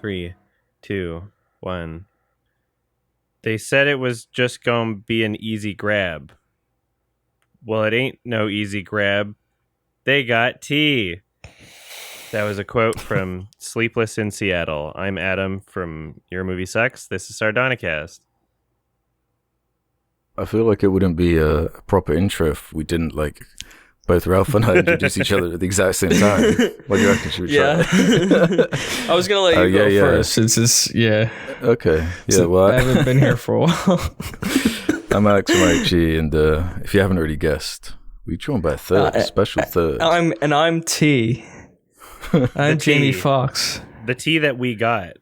3, 2, 1. They said it was just gonna be an easy grab. Well, it ain't no easy grab. They got tea. That was a quote from Sleepless in Seattle. I'm Adam from Your Movie Sucks. This is Sardonicast. I feel like it wouldn't be a proper intro if we didn't, like, both Ralph and I introduce each other at the exact same time. What do you reckon? Should we try? I was going to let you go first since it's, Okay. Yeah, well, I haven't been here for a while. I'm Alex from IHG, and if you haven't already guessed, we're joined by a third, special third. I'm T. I'm Jamie Foxx. The tea that we got.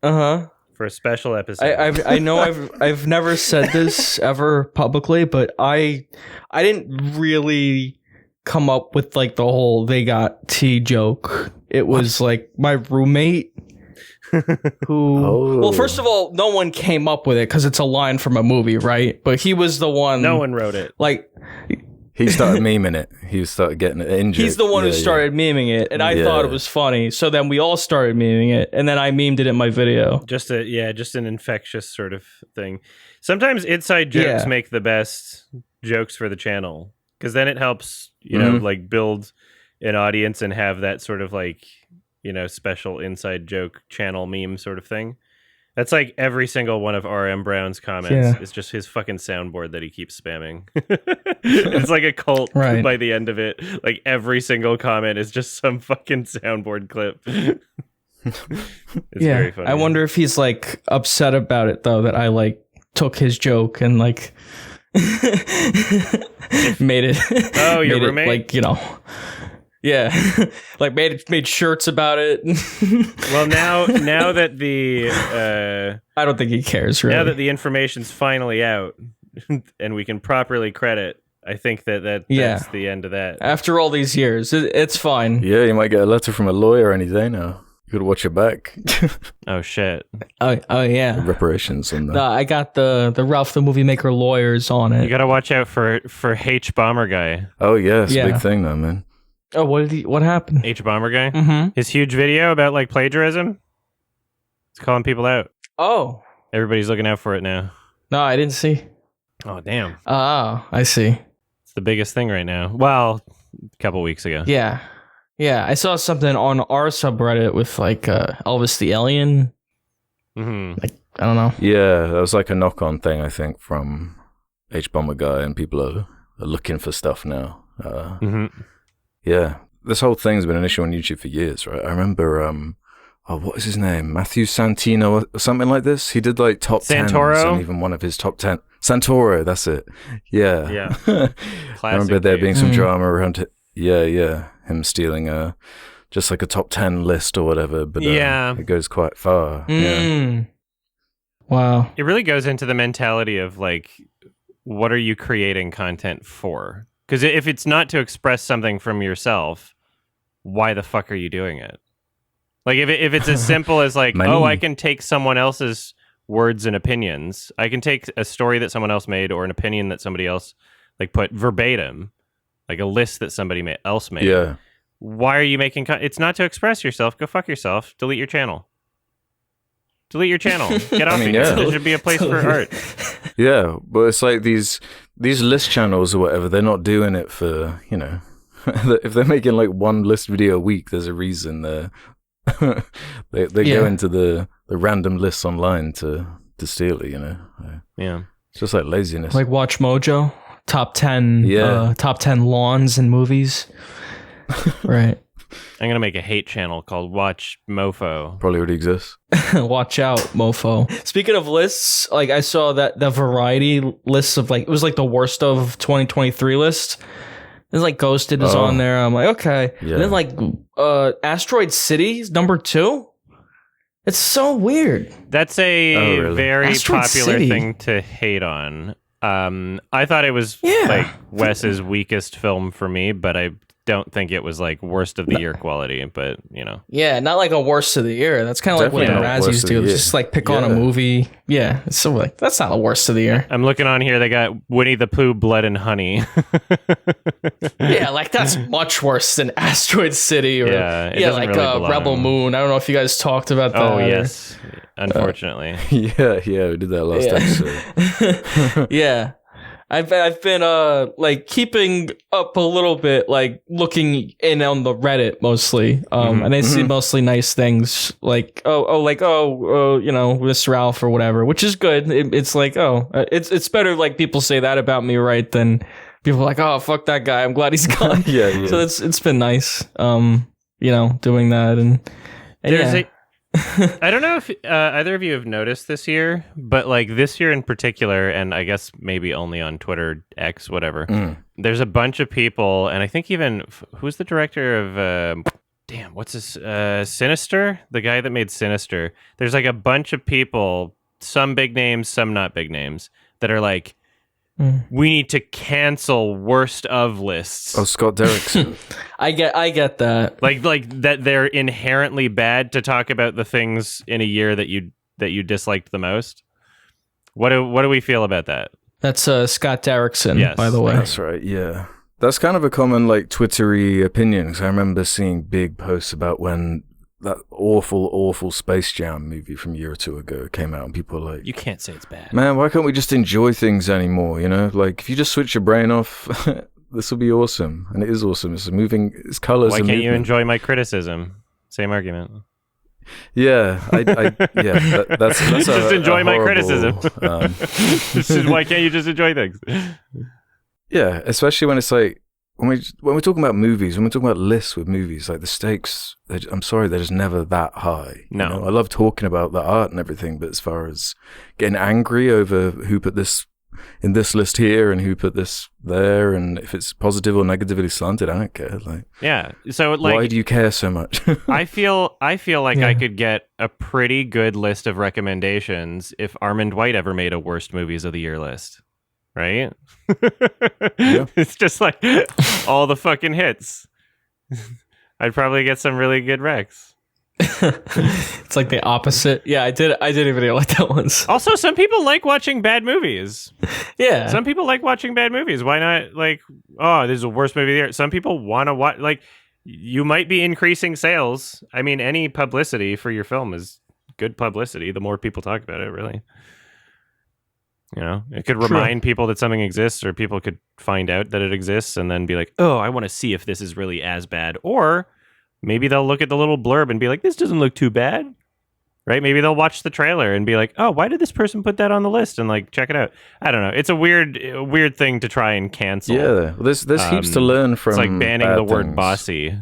Uh-huh. For a special episode. I know I've never said this ever publicly, but I didn't really come up with like the whole they got tea joke. It was like my roommate who well, first of all, no one came up with it because it's a line from a movie, right? But he was the one. No one wrote it. Like he started memeing it. He started getting it injured. He's the one who started memeing it, and I thought it was funny. So then we all started memeing it, and then I memed it in my video. Just an infectious sort of thing. Sometimes inside jokes make the best jokes for the channel, because then it helps, you know, like build an audience and have that sort of like, you know, special inside joke channel meme sort of thing. That's like every single one of RM Brown's comments is just his fucking soundboard that he keeps spamming. It's like a cult by the end of it. Like every single comment is just some fucking soundboard clip. It's very funny. I wonder if he's like upset about it though, that I like took his joke and like made it. Oh, your roommate? Like, you know. Yeah, like made shirts about it. Well, now that the I don't think he cares really. Now that the information's finally out and we can properly credit, I think that's the end of that. After all these years, it's fine. Yeah, you might get a letter from a lawyer any day now. You gotta watch your back. Oh shit. Oh yeah. The reparations and I got the Ralph the Movie Maker lawyers on it. You gotta watch out for H Bomber Guy. Oh yeah, it's a big thing though, man. Oh, what happened? H Bomber Guy? Mm-hmm. His huge video about like plagiarism. It's calling people out. Oh. Everybody's looking out for it now. No, I didn't see. Oh, damn. Oh, I see. It's the biggest thing right now. Well, a couple weeks ago. Yeah. Yeah, I saw something on our subreddit with like Elvis the Alien. Mm-hmm. Like, I don't know. Yeah, that was like a knock-on thing, I think, from H Bomber Guy, and people are looking for stuff now. Yeah, this whole thing's been an issue on YouTube for years, right? I remember, what is his name? Matthew Santino or something like this? He did like top 10s and even one of his top 10. Santoro, that's it. Yeah. Yeah. I remember there being some drama around it. Yeah. Him stealing just like a top 10 list or whatever, but it goes quite far. Yeah. Wow. It really goes into the mentality of like, what are you creating content for? Because if it's not to express something from yourself, why the fuck are you doing it? Like if it's as simple as like, oh, I can take someone else's words and opinions. I can take a story that someone else made or an opinion that somebody else like put verbatim, like a list that somebody else made. Yeah. Why are you making it's not to express yourself. Go fuck yourself. Delete your channel. Delete your channel. Get off it. There should be a place for art. Yeah, but it's like these list channels or whatever, they're not doing it for, you know, if they're making like one list video a week, there's a reason they go into the random lists online to steal it, you know. Yeah. It's just like laziness. Like Watch Mojo, top 10 lawns in movies. Right. I'm going to make a hate channel called Watch Mofo. Probably already exists. Watch out, mofo. Speaking of lists, like I saw that the Variety list of like, it was like the worst of 2023 list. There's like Ghosted is on there. I'm like, okay. Yeah. And then like Asteroid City is number 2. It's so weird. That's a very Asteroid popular City. thing to hate on. I thought it was like Wes's weakest film for me, but I don't think it was like worst of the year quality, but Yeah, not like a worst of the year. That's kind of like what the Razzies do. Just like pick on a movie. Yeah, so like that's not a worst of the year. I'm looking on here. They got Winnie the Pooh, Blood and Honey. Yeah, like that's much worse than Asteroid City or like really Rebel Moon. I don't know if you guys talked about that. Oh yes, unfortunately. Yeah, we did that last episode. Yeah. I've been like keeping up a little bit, like looking in on the Reddit mostly, and I see mostly nice things like Mr. Ralph or whatever, which is good. It's like it's better like people say that about me, right? Than people are like, oh fuck that guy, I'm glad he's gone. yeah. So it's been nice, doing that and there's I don't know if either of you have noticed this year, but like this year in particular, and I guess maybe only on Twitter, X, whatever, there's a bunch of people, and I think even, who's the director of, what's this, Sinister? The guy that made Sinister. There's like a bunch of people, some big names, some not big names, that are like, we need to cancel worst of lists. Oh, Scott Derrickson. I get that. Like that they're inherently bad to talk about the things in a year that you disliked the most. What do we feel about that? That's Scott Derrickson, by the way. That's right. Yeah, that's kind of a common like Twittery opinion. Because I remember seeing big posts about when that awful Space Jam movie from a year or two ago came out, and people were like, you can't say it's bad. Man, why can't we just enjoy things anymore? Like if you just switch your brain off, this will be awesome. And it is awesome. It's colors. Why and can't you movement. enjoy my criticism? Same argument. Yeah, that's just enjoy my criticism. Why can't you just enjoy things? Yeah, especially when it's like, when we're talking about movies, when we're talking about lists with movies, like the stakes, I'm sorry, they're just never that high. No. I love talking about the art and everything, but as far as getting angry over who put this in this list here and who put this there, and if it's positive or negatively slanted, I don't care. Like, yeah. So like, why do you care so much? I feel like I could get a pretty good list of recommendations if Armand White ever made a worst movies of the year list. Right? Yeah. It's just like all the fucking hits. I'd probably get some really good recs. It's like the opposite. Yeah, I did a video like that once. Also, some people like watching bad movies. Yeah. Some people like watching bad movies. Why not like, oh, this is the worst movie of the year. Some people want to watch, like, you might be increasing sales. I mean, any publicity for your film is good publicity. The more people talk about it, really. It could remind people that something exists, or people could find out that it exists and then be like, oh, I want to see if this is really as bad. Or maybe they'll look at the little blurb and be like, this doesn't look too bad. Right? Maybe they'll watch the trailer and be like, oh, why did this person put that on the list? And like, check it out. I don't know. It's a weird thing to try and cancel. Yeah. Well, there's heaps to learn from. It's like banning the word things. bossy.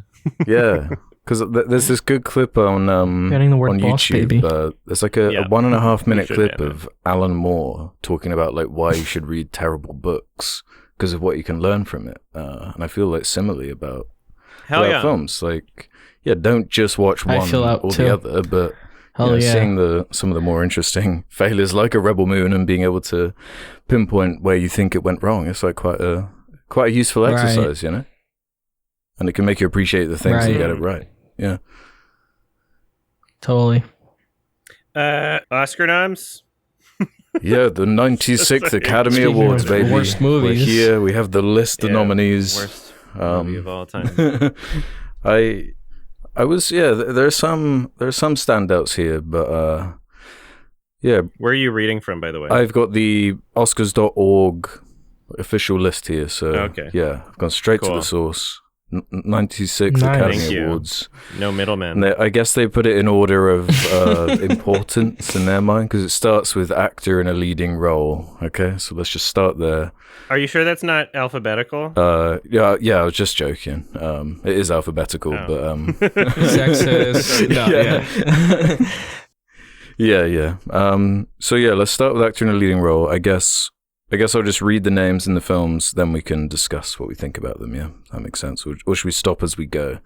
Yeah. Because there's this good clip on Banning the word on boss, YouTube. baby. There's like a 1.5 minute clip of Alan Moore talking about like why you should read terrible books because of what you can learn from it. And I feel like similarly about films. Like, don't just watch one or the other, but seeing some of the more interesting failures, like a Rebel Moon, and being able to pinpoint where you think it went wrong. It's like quite a useful exercise, and it can make you appreciate the things that get it right. Yeah. Totally. Oscar noms? Yeah, the 96th Academy Awards, baby. Worst movies. We're here. We have the list of nominees. Worst movie of all time. I was, there are some standouts here, but Where are you reading from, by the way? I've got the Oscars.org official list here, so I've gone straight to the source. 96 Academy Awards. No middleman. I guess they put it in order of importance in their mind, because it starts with actor in a leading role. Okay, so let's just start there. Are you sure that's not alphabetical? Yeah, I was just joking. It is alphabetical, but sexist. So let's start with actor in a leading role. I guess I'll just read the names in the films, then we can discuss what we think about them. Yeah, that makes sense. Or should we stop as we go?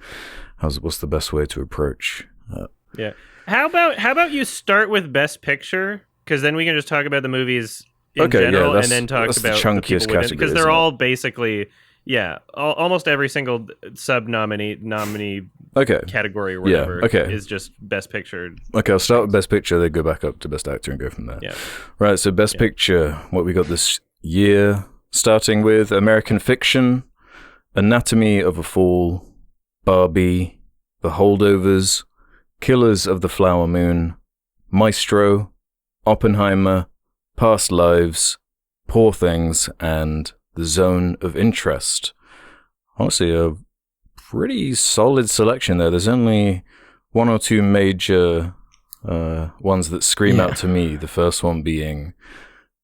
What's the best way to approach? How about you start with Best Picture, because then we can just talk about the movies in general, and then talk about the chunkiest category, because they're all basically Yeah, almost every single nominee category or whatever is just Best Picture. Okay, I'll start with Best Picture, then go back up to Best Actor and go from there. Yeah. Right, so Best Picture, what we got this year, starting with American Fiction, Anatomy of a Fall, Barbie, The Holdovers, Killers of the Flower Moon, Maestro, Oppenheimer, Past Lives, Poor Things, and The Zone of Interest. Honestly, a pretty solid selection there. There's only one or two major ones that scream out to me. The first one being,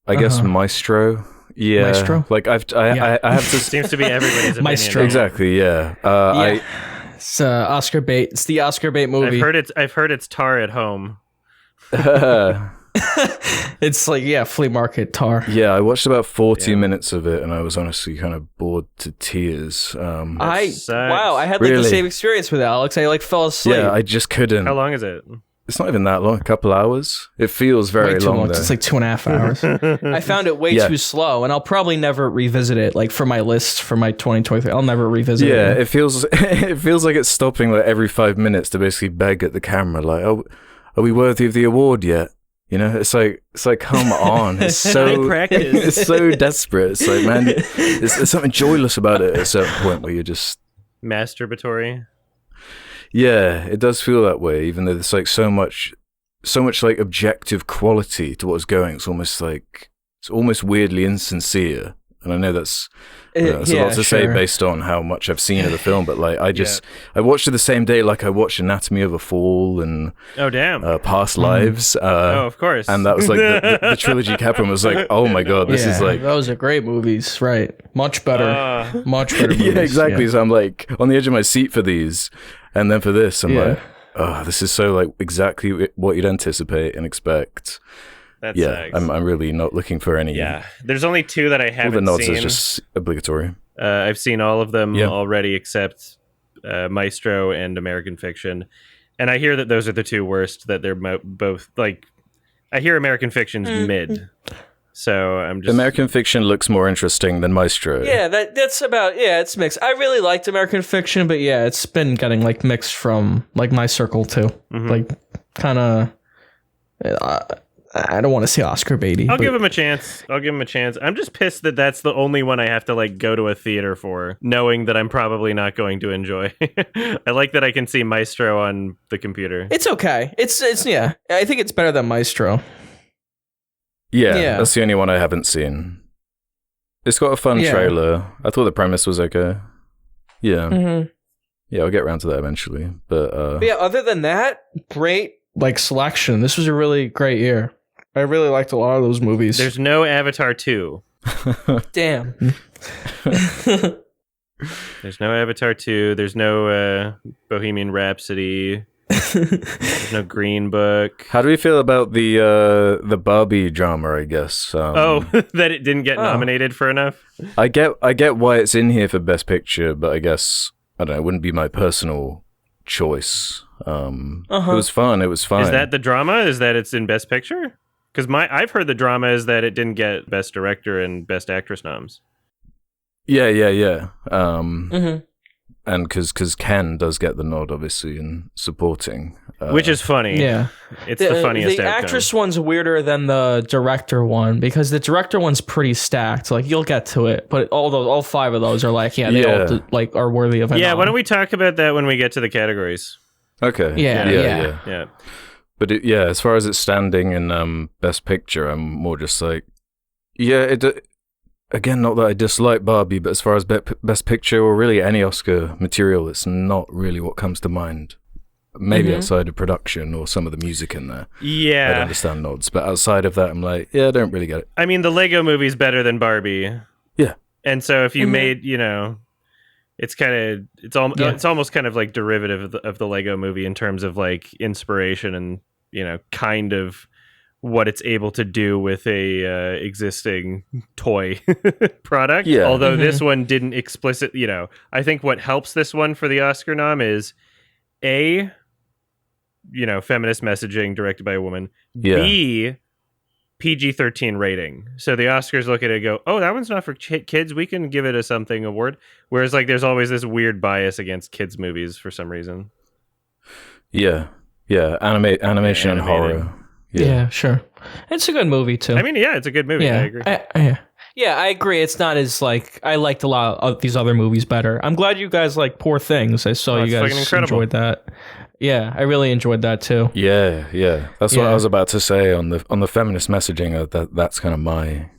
I guess, Maestro. Yeah, Maestro? Like I have to. Seems to be everybody's opinion. Maestro. Exactly. Yeah. It's Oscar bait. It's the Oscar bait movie. I've heard it's Tar at Home. It's like flea market Tar. Yeah, I watched about 40 minutes of it, and I was honestly kind of bored to tears. I had like the same experience with Alex. I fell asleep. Yeah, I just couldn't. How long is it? It's not even that long. A couple hours. It feels very long. It's like 2.5 hours. I found it way too slow, and I'll probably never revisit it. Like for my list for my 2023, I'll never revisit it. Yeah, it feels like it's stopping like every 5 minutes to basically beg at the camera, like, "Oh, are we worthy of the award yet?" You know, it's like, come on. It's so it's so desperate. It's like, man, there's something joyless about it at a certain point where you're just masturbatory. Yeah, it does feel that way, even though there's like so much like objective quality to what's going. It's almost weirdly insincere. And I know that's a lot to say based on how much I've seen of the film, but like I watched it the same day like I watched Anatomy of a Fall and Past Lives. Of course. And that was like the trilogy cap and was like, oh my god, this is like those are great movies, right? Much better movies. Yeah, exactly. So I'm like on the edge of my seat for these, and then for this, I'm like, oh, this is so like exactly what you'd anticipate and expect. I'm really not looking for any. Yeah, there's only two that I haven't seen. All the nods is just obligatory. I've seen all of them already except Maestro and American Fiction, and I hear that those are the two worst. That they're both like. I hear American Fiction's mid, so I'm just. American Fiction looks more interesting than Maestro. Yeah, that's about. Yeah, it's mixed. I really liked American Fiction, but yeah, it's been getting like mixed from like my circle too. Like kind of. I don't want to say Oscar baity. I'll give him a chance. I'm just pissed that that's the only one I have to like go to a theater for, knowing that I'm probably not going to enjoy. I like that I can see Maestro on the computer. It's okay. It's I think it's better than Maestro. Yeah, that's the only one I haven't seen. It's got a fun trailer. I thought the premise was okay. Yeah. Yeah, I'll get around to that eventually. But other than that, great like selection. This was a really great year. I really liked a lot of those movies. There's no Avatar 2. Damn. There's no Avatar 2. There's no Bohemian Rhapsody. There's no Green Book. How do we feel about the Barbie drama, I guess? That it didn't get nominated for enough? I get why it's in here for Best Picture, but I guess, I don't know, it wouldn't be my personal choice. It was fun. It was fun. Is that the drama? Is that it's in Best Picture? Because I've heard the drama is that it didn't get Best Director and Best Actress noms. Yeah. And because Ken does get the nod, obviously, in supporting. Which is funny. Yeah. It's the funniest The outcome. actress one's weirder than the director one, because the director one's pretty stacked. Like, you'll get to it, but all five of those are like, they all like are worthy of a Yeah, nod. why don't we talk about that when we get to the categories? Okay. Yeah. But as far as it's standing in Best Picture, I'm more just like, again, not that I dislike Barbie, but as far as Best Picture or really any Oscar material, it's not really what comes to mind. Maybe outside of production or some of the music in there. Yeah. I'd understand nods. But outside of that, I'm like, I don't really get it. I mean, the Lego movie's better than Barbie. Yeah. And so if you made, it's almost kind of like derivative of the Lego movie in terms of like inspiration and, kind of what it's able to do with a existing toy product. Yeah. Although this one didn't explicit, I think what helps this one for the Oscar nom is feminist messaging directed by a woman. Yeah. B, PG-13 rating. So the Oscars look at it and go, oh, that one's not for kids. We can give it a something award. Whereas like there's always this weird bias against kids movies for some reason. Yeah. Animation and horror. Yeah, sure. It's a good movie too. I mean, yeah, it's a good movie. Yeah, I agree. I agree. It's not as like I liked a lot of these other movies better. I'm glad you guys like Poor Things. I saw you guys enjoyed that. Yeah, I really enjoyed that too. Yeah. That's what I was about to say on the feminist messaging. That's kind of my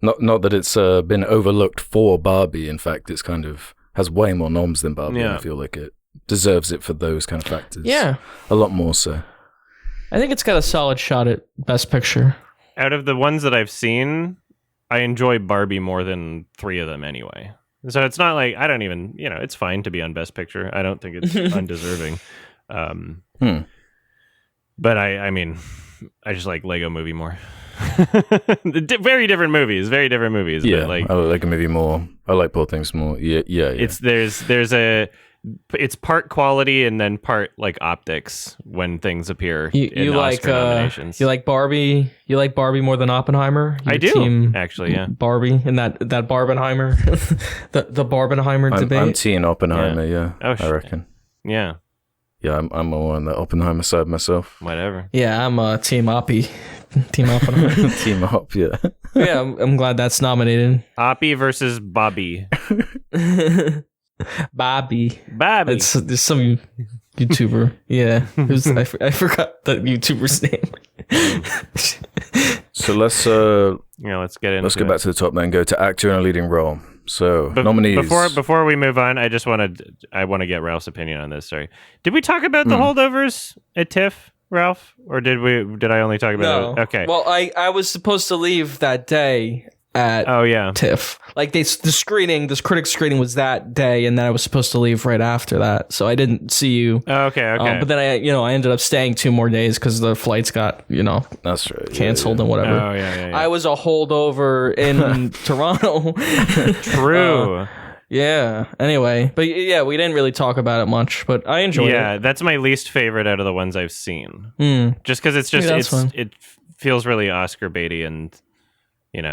not that it's been overlooked for Barbie. In fact, it's kind of has way more noms than Barbie. And I feel like it deserves it for those kind of factors. Yeah, a lot more so. I think it's got a solid shot at Best Picture. Out of the ones that I've seen, I enjoy Barbie more than 3 of them anyway. So it's not like I don't even, it's fine to be on Best Picture. I don't think it's undeserving. But I mean, I just like Lego Movie more. Very different movies. Yeah, but like, I like a movie more. I like Poor Things more. Yeah. It's part quality and then part like optics when things appear in Oscar nominations. You like Barbie? You like Barbie more than Oppenheimer? I do, actually. Yeah, Barbie and that Barbenheimer, the Barbenheimer debate. I'm team Oppenheimer. Yeah, I reckon. Yeah. Yeah, I'm more on the Oppenheimer side myself. Whatever. Yeah, I'm Team Oppie. Team Oppenheimer. Team Op, yeah. Yeah, I'm glad that's nominated. Oppie versus Bobby. Bobby. There's some YouTuber. Yeah. I forgot that YouTuber's name. So let's get back to the top then. Go to actor in a leading role. So nominees. Before we move on, I want to get Ralph's opinion on this. Sorry, did we talk about the holdovers at TIFF, Ralph, or did I only talk about it? Okay. Well, I was supposed to leave that day at TIFF. Like this critic screening was that day, and then I was supposed to leave right after that, so I didn't see you. Okay. But then I ended up staying 2 more days because the flights got that's right, canceled and whatever. Oh yeah. I was a holdover in Toronto. True. Yeah. Anyway, but yeah, we didn't really talk about it much, but I enjoyed it. Yeah, that's my least favorite out of the ones I've seen. Just because it's it feels really Oscar baity and.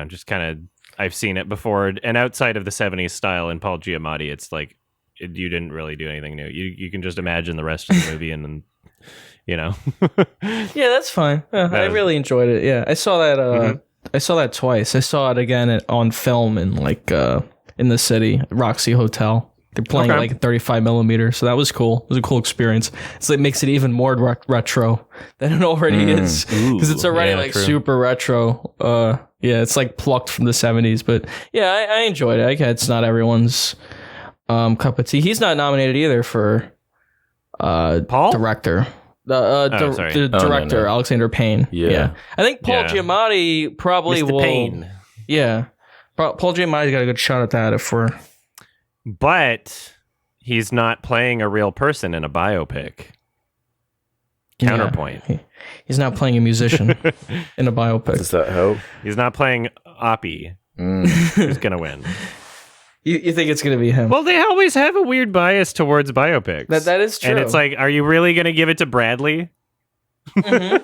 Just kind of, I've seen it before. And outside of the 70s style and Paul Giamatti, it's like, you didn't really do anything new. You can just imagine the rest of the movie and Yeah, that's fine. I really enjoyed it. Yeah, I saw that. I saw that twice. I saw it again on film in in the city, Roxy Hotel. They're playing like 35 millimeter, so that was cool. It was a cool experience. It's like makes it even more retro than it already is, because it's already super retro. Yeah, it's like plucked from the 70s, but yeah, I enjoyed it. It's not everyone's cup of tea. He's not nominated either for Paul? Director. The director, no. Alexander Payne. Yeah. I think Paul Giamatti probably Mr. will. Payne. Yeah, Paul Giamatti's got a good shot at that if we're. But he's not playing a real person in a biopic. Counterpoint. Yeah, he's not playing a musician in a biopic. Does that help? He's not playing Oppie. Who's going to win? You think it's going to be him? Well, they always have a weird bias towards biopics. That is true. And it's like, are you really going to give it to Bradley? Are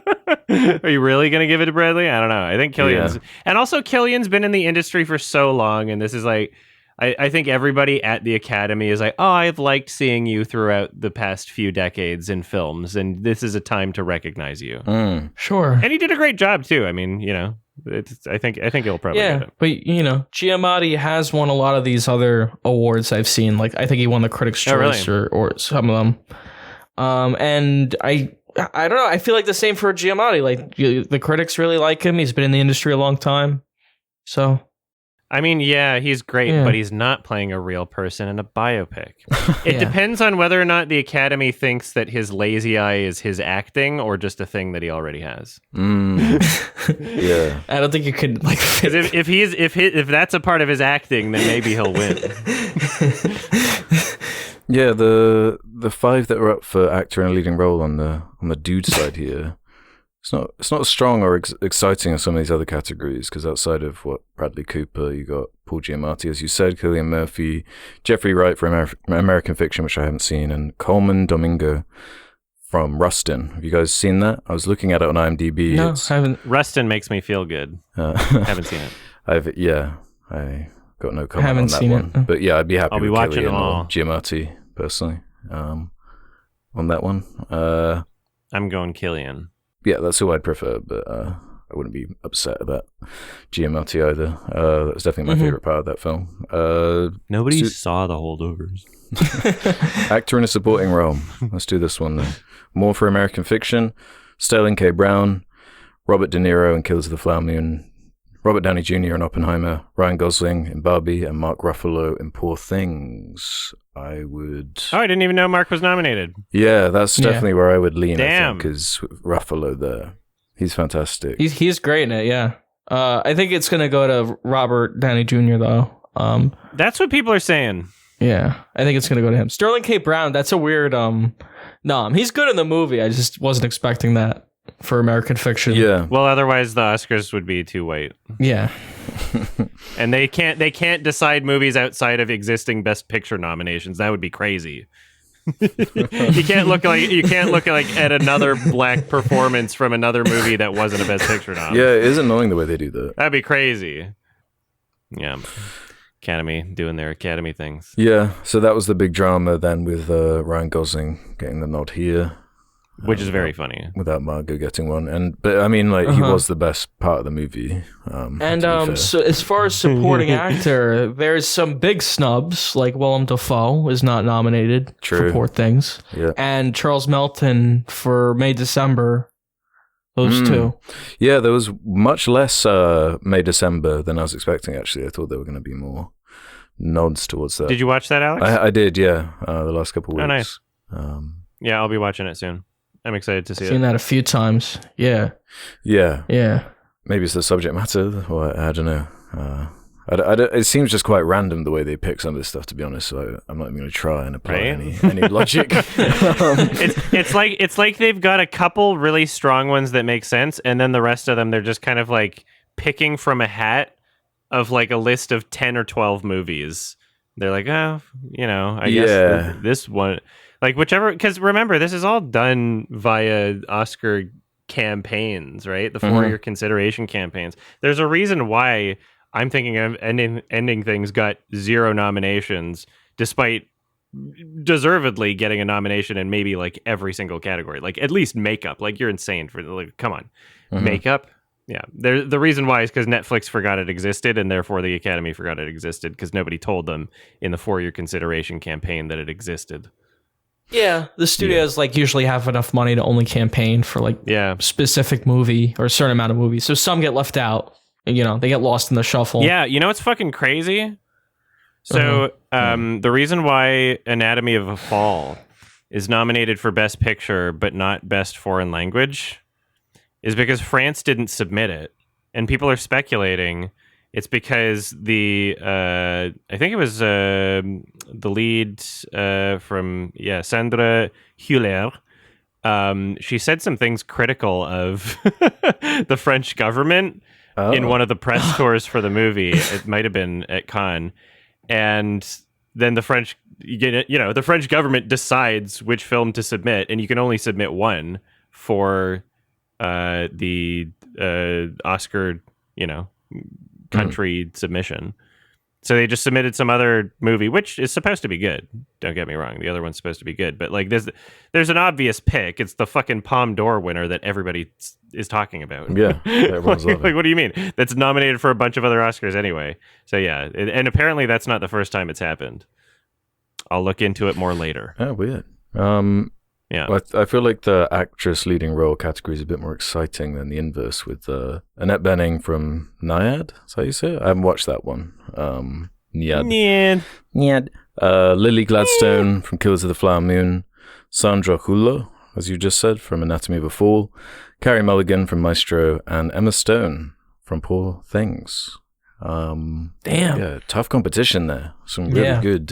you really going to give it to Bradley? I don't know. I think Killian's... Yeah. And also, Killian's been in the industry for so long, and this is like... I think everybody at the Academy is like, oh, I've liked seeing you throughout the past few decades in films, and this is a time to recognize you. Sure. And he did a great job, too. I mean, I think he'll probably get it. But, Giamatti has won a lot of these other awards I've seen. Like, I think he won the Critics' Choice or some of them. And I don't know. I feel like the same for Giamatti. Like, the critics really like him. He's been in the industry a long time. So... I mean, yeah, he's great, but he's not playing a real person in a biopic. It depends on whether or not the Academy thinks that his lazy eye is his acting or just a thing that he already has. Yeah, I don't think you could because if that's a part of his acting, then maybe he'll win. Yeah, the 5 that were up for actor in a leading role on the dude side here. It's not as strong or exciting as some of these other categories, because outside of Bradley Cooper, you got Paul Giamatti, as you said, Cillian Murphy, Jeffrey Wright for American Fiction, which I haven't seen, and Coleman Domingo from Rustin. Have you guys seen that? I was looking at it on IMDb. No, I haven't. Rustin makes me feel good. Haven't seen it. I got no comment Haven't on that seen one. it. But yeah, I'd be happy I'll be with watching Killian them all. or Giamatti, personally, on that one. I'm going Killian. Yeah, that's who I'd prefer, but I wouldn't be upset about Giamatti either. That was definitely my favorite part of that film. Nobody saw The Holdovers. Actor in a supporting role. Let's do this one then. More for American Fiction. Sterling K. Brown, Robert De Niro in Killers of the Flower Moon, Robert Downey Jr. in Oppenheimer, Ryan Gosling in Barbie, and Mark Ruffalo in Poor Things. I didn't even know Mark was nominated. Yeah, that's definitely where I would lean. Damn. I think, because Ruffalo there, he's fantastic. He's great in it. Yeah. I think it's gonna go to Robert Downey Jr. though. That's what people are saying. Yeah, I think it's gonna go to him. Sterling K. Brown. That's a weird nom. He's good in the movie. I just wasn't expecting that for American Fiction. Yeah. Well, otherwise the Oscars would be too white. Yeah. And they can't decide movies outside of existing Best Picture nominations. That would be crazy. you can't look like at another black performance from another movie that wasn't a Best Picture nom. Yeah, it is annoying the way they do that. That'd be crazy. Yeah. Academy doing their Academy things. Yeah, so that was the big drama then with Ryan Gosling getting the nod here. Which is very funny. Without Margot getting one. But I mean, like, he was the best part of the movie. So as far as supporting actor, there's some big snubs, like Willem Dafoe is not nominated for Poor Things. Yeah. And Charles Melton for May December. Those two. Yeah, there was much less May December than I was expecting, actually. I thought there were going to be more nods towards that. Did you watch that, Alex? I did, yeah. The last couple of weeks. Oh, nice. Yeah, I'll be watching it soon. I'm excited to see it. Seen that a few times. Yeah. Yeah. Yeah. Maybe it's the subject matter, or I don't know. It seems just quite random the way they pick some of this stuff, to be honest. So I'm not even going to try and apply any logic. It's like they've got a couple really strong ones that make sense, and then the rest of them they're just kind of like picking from a hat of like a list of 10 or 12 movies. They're like, I guess this one. Like whichever, because remember, this is all done via Oscar campaigns, right? The 4-year consideration campaigns. There's a reason why I'm thinking of ending things got 0 nominations, despite deservedly getting a nomination in maybe like every single category, like at least makeup. Like you're insane for like, come on, makeup. Yeah, the reason why is because Netflix forgot it existed, and therefore the Academy forgot it existed because nobody told them in the 4-year consideration campaign that it existed. Yeah, the studios like usually have enough money to only campaign for like specific movie or a certain amount of movies. So some get left out. And, they get lost in the shuffle. Yeah, you know what's fucking crazy? So the reason why Anatomy of a Fall is nominated for Best Picture but not Best Foreign Language is because France didn't submit it, and people are speculating it's because I think it was the lead from Sandra Hüller. She said some things critical of the French government in one of the press tours for the movie. It might have been at Cannes, and then the French government decides which film to submit, and you can only submit one for the Oscar, country submission. So they just submitted some other movie, which is supposed to be good. Don't get me wrong. The other one's supposed to be good. But like there's an obvious pick. It's the fucking Palme d'Or winner that everybody is talking about. Yeah. like, what do you mean? That's nominated for a bunch of other Oscars anyway. So yeah. And apparently that's not the first time it's happened. I'll look into it more later. Oh, weird. Yeah. Well, I feel like the actress leading role category is a bit more exciting than the inverse with Annette Bening from Nyad. Is that how you say it? I haven't watched that one. Nyad. Lily Gladstone from Killers of the Flower Moon. Sandra Hüller, as you just said, from Anatomy of a Fall. Carey Mulligan from Maestro. And Emma Stone from Poor Things. Damn. Yeah, tough competition there. Some really good,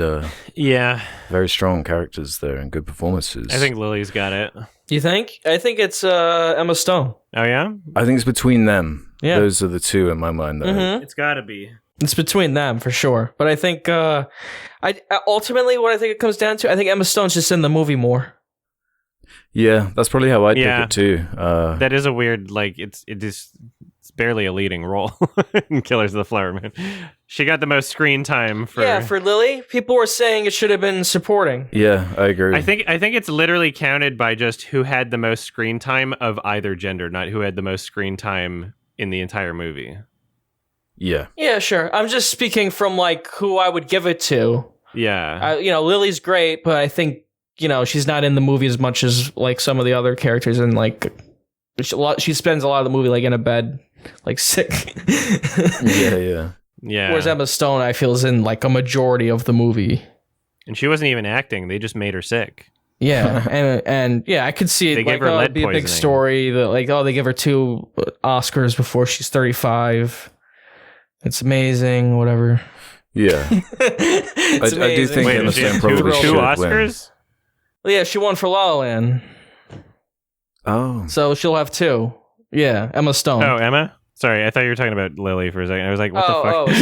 very strong characters there and good performances. I think Lily's got it. You think? I think it's Emma Stone. Oh, yeah? I think it's between them. Yeah. Those are the two in my mind. It's got to be. It's between them for sure. But I think, ultimately what I think it comes down to, I think Emma Stone's just in the movie more. Yeah, that's probably how I'd pick it too. That is a weird, like, it's barely a leading role in Killers of the Flower Moon. She got the most screen time for... Yeah, for Lily. People were saying it should have been supporting. Yeah, I agree. I think it's literally counted by just who had the most screen time of either gender, not who had the most screen time in the entire movie. Yeah. Yeah, sure. I'm just speaking from, like, who I would give it to. Yeah. Lily's great, but I think, she's not in the movie as much as, like, some of the other characters, and, like, she spends a lot of the movie, like, in a bed, like, sick. Yeah. Whereas Emma Stone, I feel, is in, like, a majority of the movie. And she wasn't even acting. They just made her sick. Yeah, and I could see it. They gave her lead it'd be a big story that, like, they give her 2 Oscars before she's 35. It's amazing, whatever. Yeah. I do think Emma Stone probably should 2 Oscars? win. Well, yeah, she won for La La Land. Oh. So she'll have 2. Yeah, Emma Stone. Oh, Emma? Sorry, I thought you were talking about Lily for a second. I was like, what the fuck? Oh,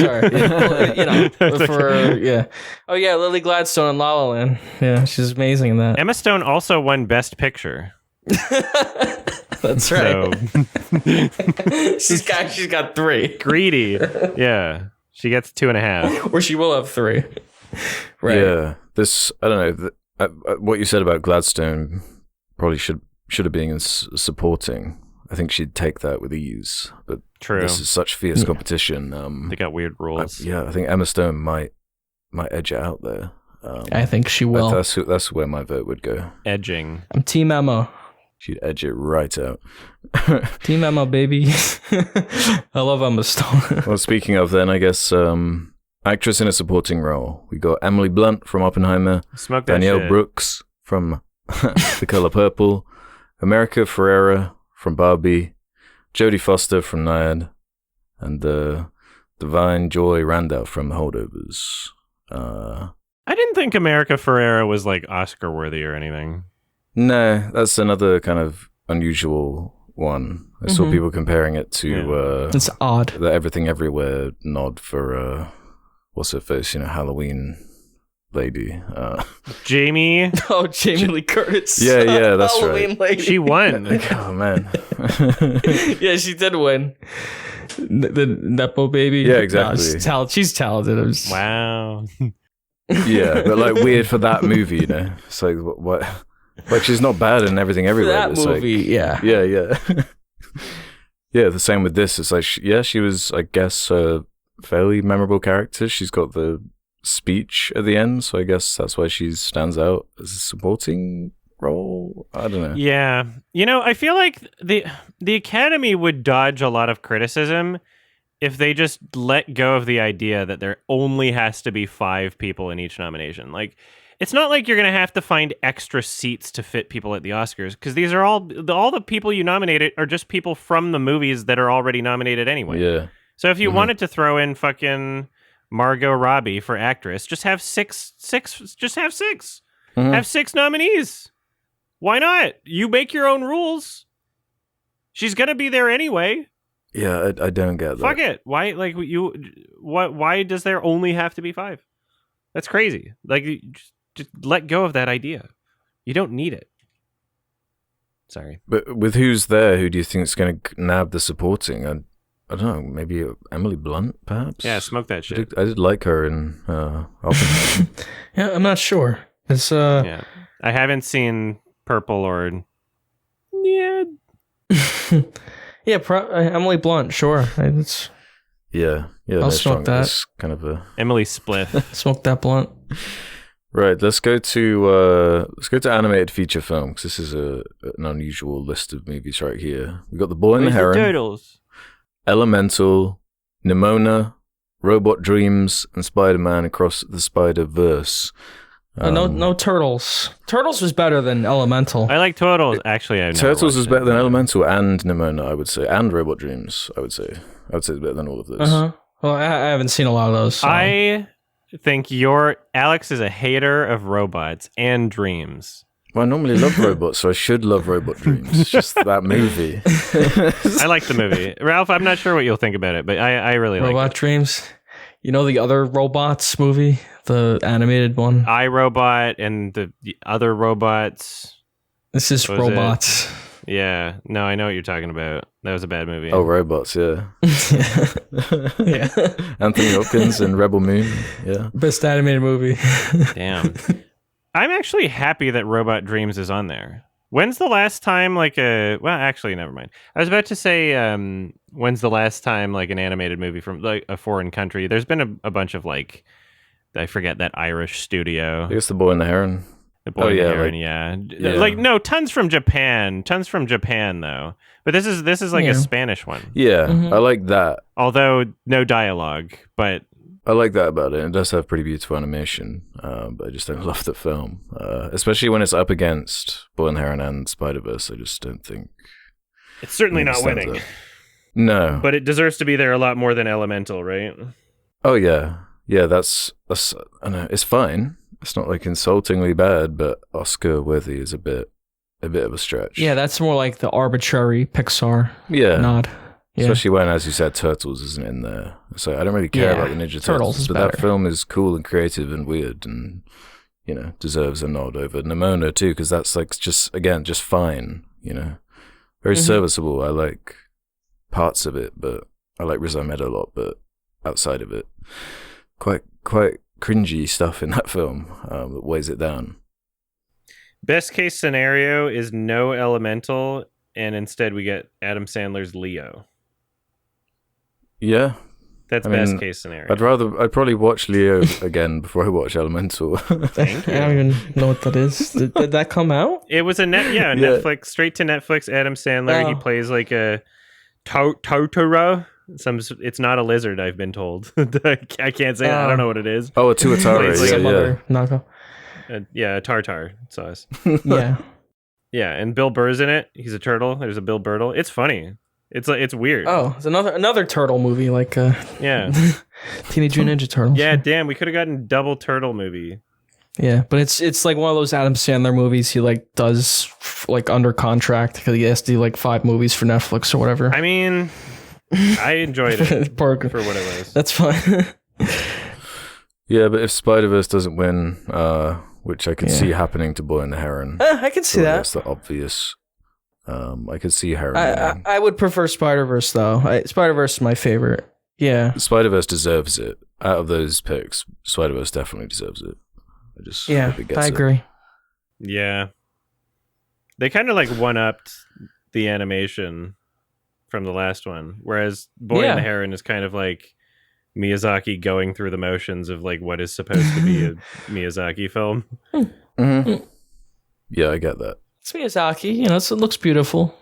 sorry. Oh, yeah, Lily Gladstone in La La Land. Yeah, she's amazing in that. Emma Stone also won Best Picture. That's right. So. she's got 3. Greedy. Yeah. She gets 2.5. Or she will have 3. Right. Yeah. I don't know. What you said about Gladstone probably should have been in supporting. I think she'd take that with ease. But True. This is such fierce competition. They got weird rules. I think Emma Stone might edge it out there. I think she will. That's where my vote would go. Edging. I'm Team Emma. She'd edge it right out. Team Emma, baby. I love Emma Stone. Well, speaking of then, I guess actress in a supporting role. We got Emily Blunt from Oppenheimer. Smoke that Danielle shit. Brooks from The Color Purple. America Ferrera from Barbie. Jodie Foster from Naiad. And Divine Joy Randolph from Holdovers. I didn't think America Ferrera was like Oscar worthy or anything. No, that's another kind of unusual one. I saw people comparing it to it's odd. The Everything Everywhere nod for what's her face, Halloween lady. Jamie. Oh, Jamie Lee Curtis. Yeah, that's Halloween right. lady. She won. Oh man. Yeah, she did win. The Nepo baby. Yeah, exactly. No, she's talented. Wow. Yeah, but like weird for that movie, It's like what? Like she's not bad in Everything Everywhere. That it's movie, like, yeah. Yeah, the same with this. It's like, she was, I guess, a fairly memorable character. She's got the speech at the end, so I guess that's why she stands out as a supporting role. I don't know. Yeah. I feel like the Academy would dodge a lot of criticism if they just let go of the idea that there only has to be 5 people in each nomination. Like, it's not like you're going to have to find extra seats to fit people at the Oscars, because these are all the people you nominated are just people from the movies that are already nominated anyway. Yeah. So if you wanted to throw in fucking Margot Robbie for actress, just have 6. Just have 6. Have 6 nominees. Why not? You make your own rules. She's going to be there anyway. Yeah, I don't get that. Fuck it. Why, why does there only have to be 5? That's crazy. Like, just let go of that idea. You don't need it. Sorry. But with who's there, who do you think is going to nab the supporting? I don't know, maybe Emily Blunt, perhaps? Yeah, smoke that shit. I did like her in Oppenheimer. Yeah, I'm not sure. It's Yeah. I haven't seen Purple or... Yeah. Yeah, Emily Blunt, sure. It's... Yeah, I'll smoke that. That's kind of a Emily Spliff. Smoke that blunt. Right, let's go to animated feature film, because this is an unusual list of movies right here. We got The Boy and the Heron, Turtles? Elemental, Nimona, Robot Dreams, and Spider-Man Across the Spider-Verse. No Turtles. Turtles was better than Elemental. I like Turtles. Actually, I've never Turtles is watched better it. than Elemental and Nimona, I would say, and Robot Dreams, I would say. I would say it's better than all of those. Well, I haven't seen a lot of those. So. I think Alex is a hater of robots and dreams. Well, I normally love robots, so I should love Robot Dreams. It's just that movie. I like the movie. Ralph, I'm not sure what you'll think about it, but I really like it. Robot Dreams. You know the other Robots movie? The animated one? iRobot and the other robots. This is Robots. Yeah. No, I know what you're talking about. That was a bad movie. Oh, Robots, yeah. Yeah. Anthony Hopkins and Rebel Moon, yeah. Best animated movie. Damn. I'm actually happy that Robot Dreams is on there. When's the last time well, actually, never mind. I was about to say, when's the last time like an animated movie from like a foreign country? There's been a bunch of like, I forget that Irish studio. I guess The Boy and the Heron. The Boy and the Heron, yeah. Like no, tons from Japan though. But this is like a Spanish one. Yeah, I like that. Although no dialogue, but I like that about it. It does have pretty beautiful animation, but I just don't love the film, especially when it's up against Boy and the Heron and Spider-Verse. I just don't think it's certainly not winning. Up. No, but it deserves to be there a lot more than Elemental, right? Oh yeah, that's I know it's fine. It's not like insultingly bad, but Oscar worthy is a bit of a stretch. Yeah, that's more like the arbitrary Pixar nod. Yeah. Especially when, as you said, Turtles isn't in there. So I don't really care about the Ninja Turtles, but that film is cool and creative and weird, and deserves a nod over Nimona too, because that's like just fine. Very serviceable. I like parts of it, but I like Riz Ahmed a lot, but outside of it, quite cringy stuff in that film that weighs it down. Best case scenario is no Elemental, and instead we get Adam Sandler's Leo. Yeah, that's best case scenario. I'd probably watch Leo again before I watch Elemental. Thank you. I don't even know what that is. Did that come out? It was Netflix, straight to Netflix. Adam Sandler. He plays like a Totoro. It's not a lizard, I've been told. I can't say that. I don't know what it is. Oh, a Tuatara. Knockoff. A tartar sauce. Yeah. Yeah, and Bill Burr's in it. He's a turtle. There's a Bill Burtle. It's funny. It's weird. Oh, it's another turtle movie, like Teenage Mutant Ninja Turtles. Yeah, damn, we could have gotten double turtle movie. Yeah, but it's like one of those Adam Sandler movies he like does like under contract because he has to do like 5 movies for Netflix or whatever. I mean, I enjoyed it for what it was. That's fine. Yeah, but if Spider-Verse doesn't win, which I could see happening to Boy and the Heron. I can see that. That's the obvious. I could see Heron. I would prefer Spider-Verse though. Spider-Verse is my favorite. Yeah. Spider-Verse deserves it. Out of those picks, Spider-Verse definitely deserves it. I agree. Yeah. They kind of like one-upped the animation from the last one, whereas Boy and the Heron is kind of like Miyazaki going through the motions of like what is supposed to be a Miyazaki film. Mm-hmm. Yeah, I get that. It's Miyazaki, it looks beautiful.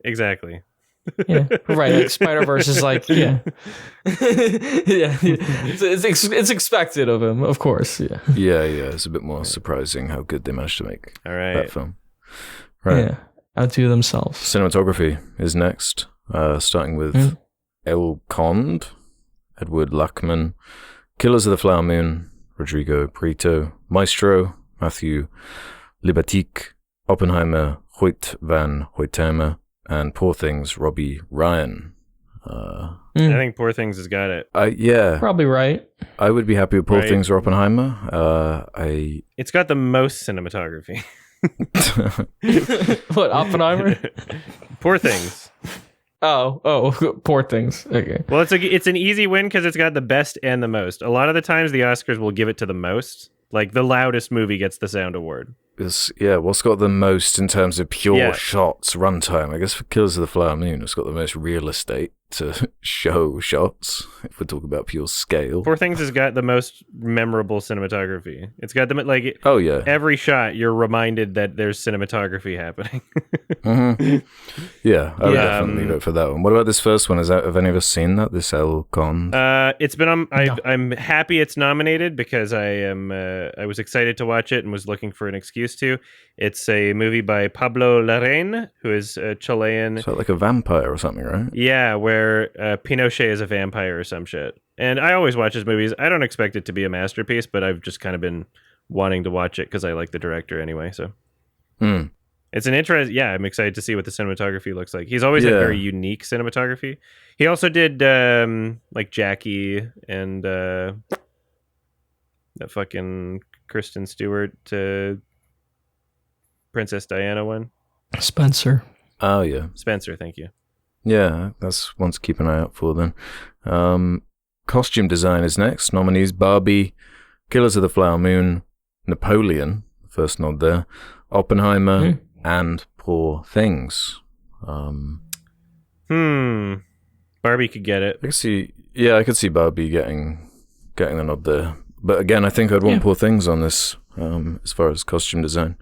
Exactly. Yeah, right. Like Spider-Verse is like, yeah. It's expected of him, of course. Yeah. Yeah. It's a bit more surprising how good they managed to make that film. Right. Yeah. Outdo themselves. Cinematography is next, starting with El Conde, Edward Lachman, Killers of the Flower Moon, Rodrigo Prieto, Maestro, Matthew Libatique, Oppenheimer, Hoyt van Hoytema, and Poor Things, Robbie Ryan. I think Poor Things has got it. Probably right. I would be happy with Poor Things or Oppenheimer. It's got the most cinematography. What, Oppenheimer? Poor Things. Oh, Poor Things. Okay. Well, it's an easy win because it's got the best and the most. A lot of the times the Oscars will give it to the most. Like the loudest movie gets the sound award. What's got the most in terms of pure shots, runtime? I guess for Killers of the Flower Moon, it's got the most real estate to show shots, if we're talking about pure scale. Poor Things has got the most memorable cinematography. It's got them like every shot you're reminded that there's cinematography happening. Mm-hmm. Yeah, I would definitely vote for that one. What about this first one? Have any of us seen that? This El Conde? It's been on. I'm happy it's nominated because I was excited to watch it and was looking for an excuse to. It's a movie by Pablo Larraín, who is a Chilean. So like a vampire or something, right? Yeah, where Pinochet is a vampire or some shit. And I always watch his movies. I don't expect it to be a masterpiece, but I've just kind of been wanting to watch it because I like the director anyway. So it's an interest. Yeah, I'm excited to see what the cinematography looks like. He's always had very unique cinematography. He also did like Jackie and that fucking Kristen Stewart Princess Diana one. Spencer. Oh, yeah. Spencer, thank you. Yeah, that's one to keep an eye out for then. Costume design is next. Nominees: Barbie, Killers of the Flower Moon, Napoleon, first nod there, Oppenheimer, and Poor Things. Barbie could get it. I could see Barbie getting the nod there. But again, I think I'd want Poor Things on this as far as costume design.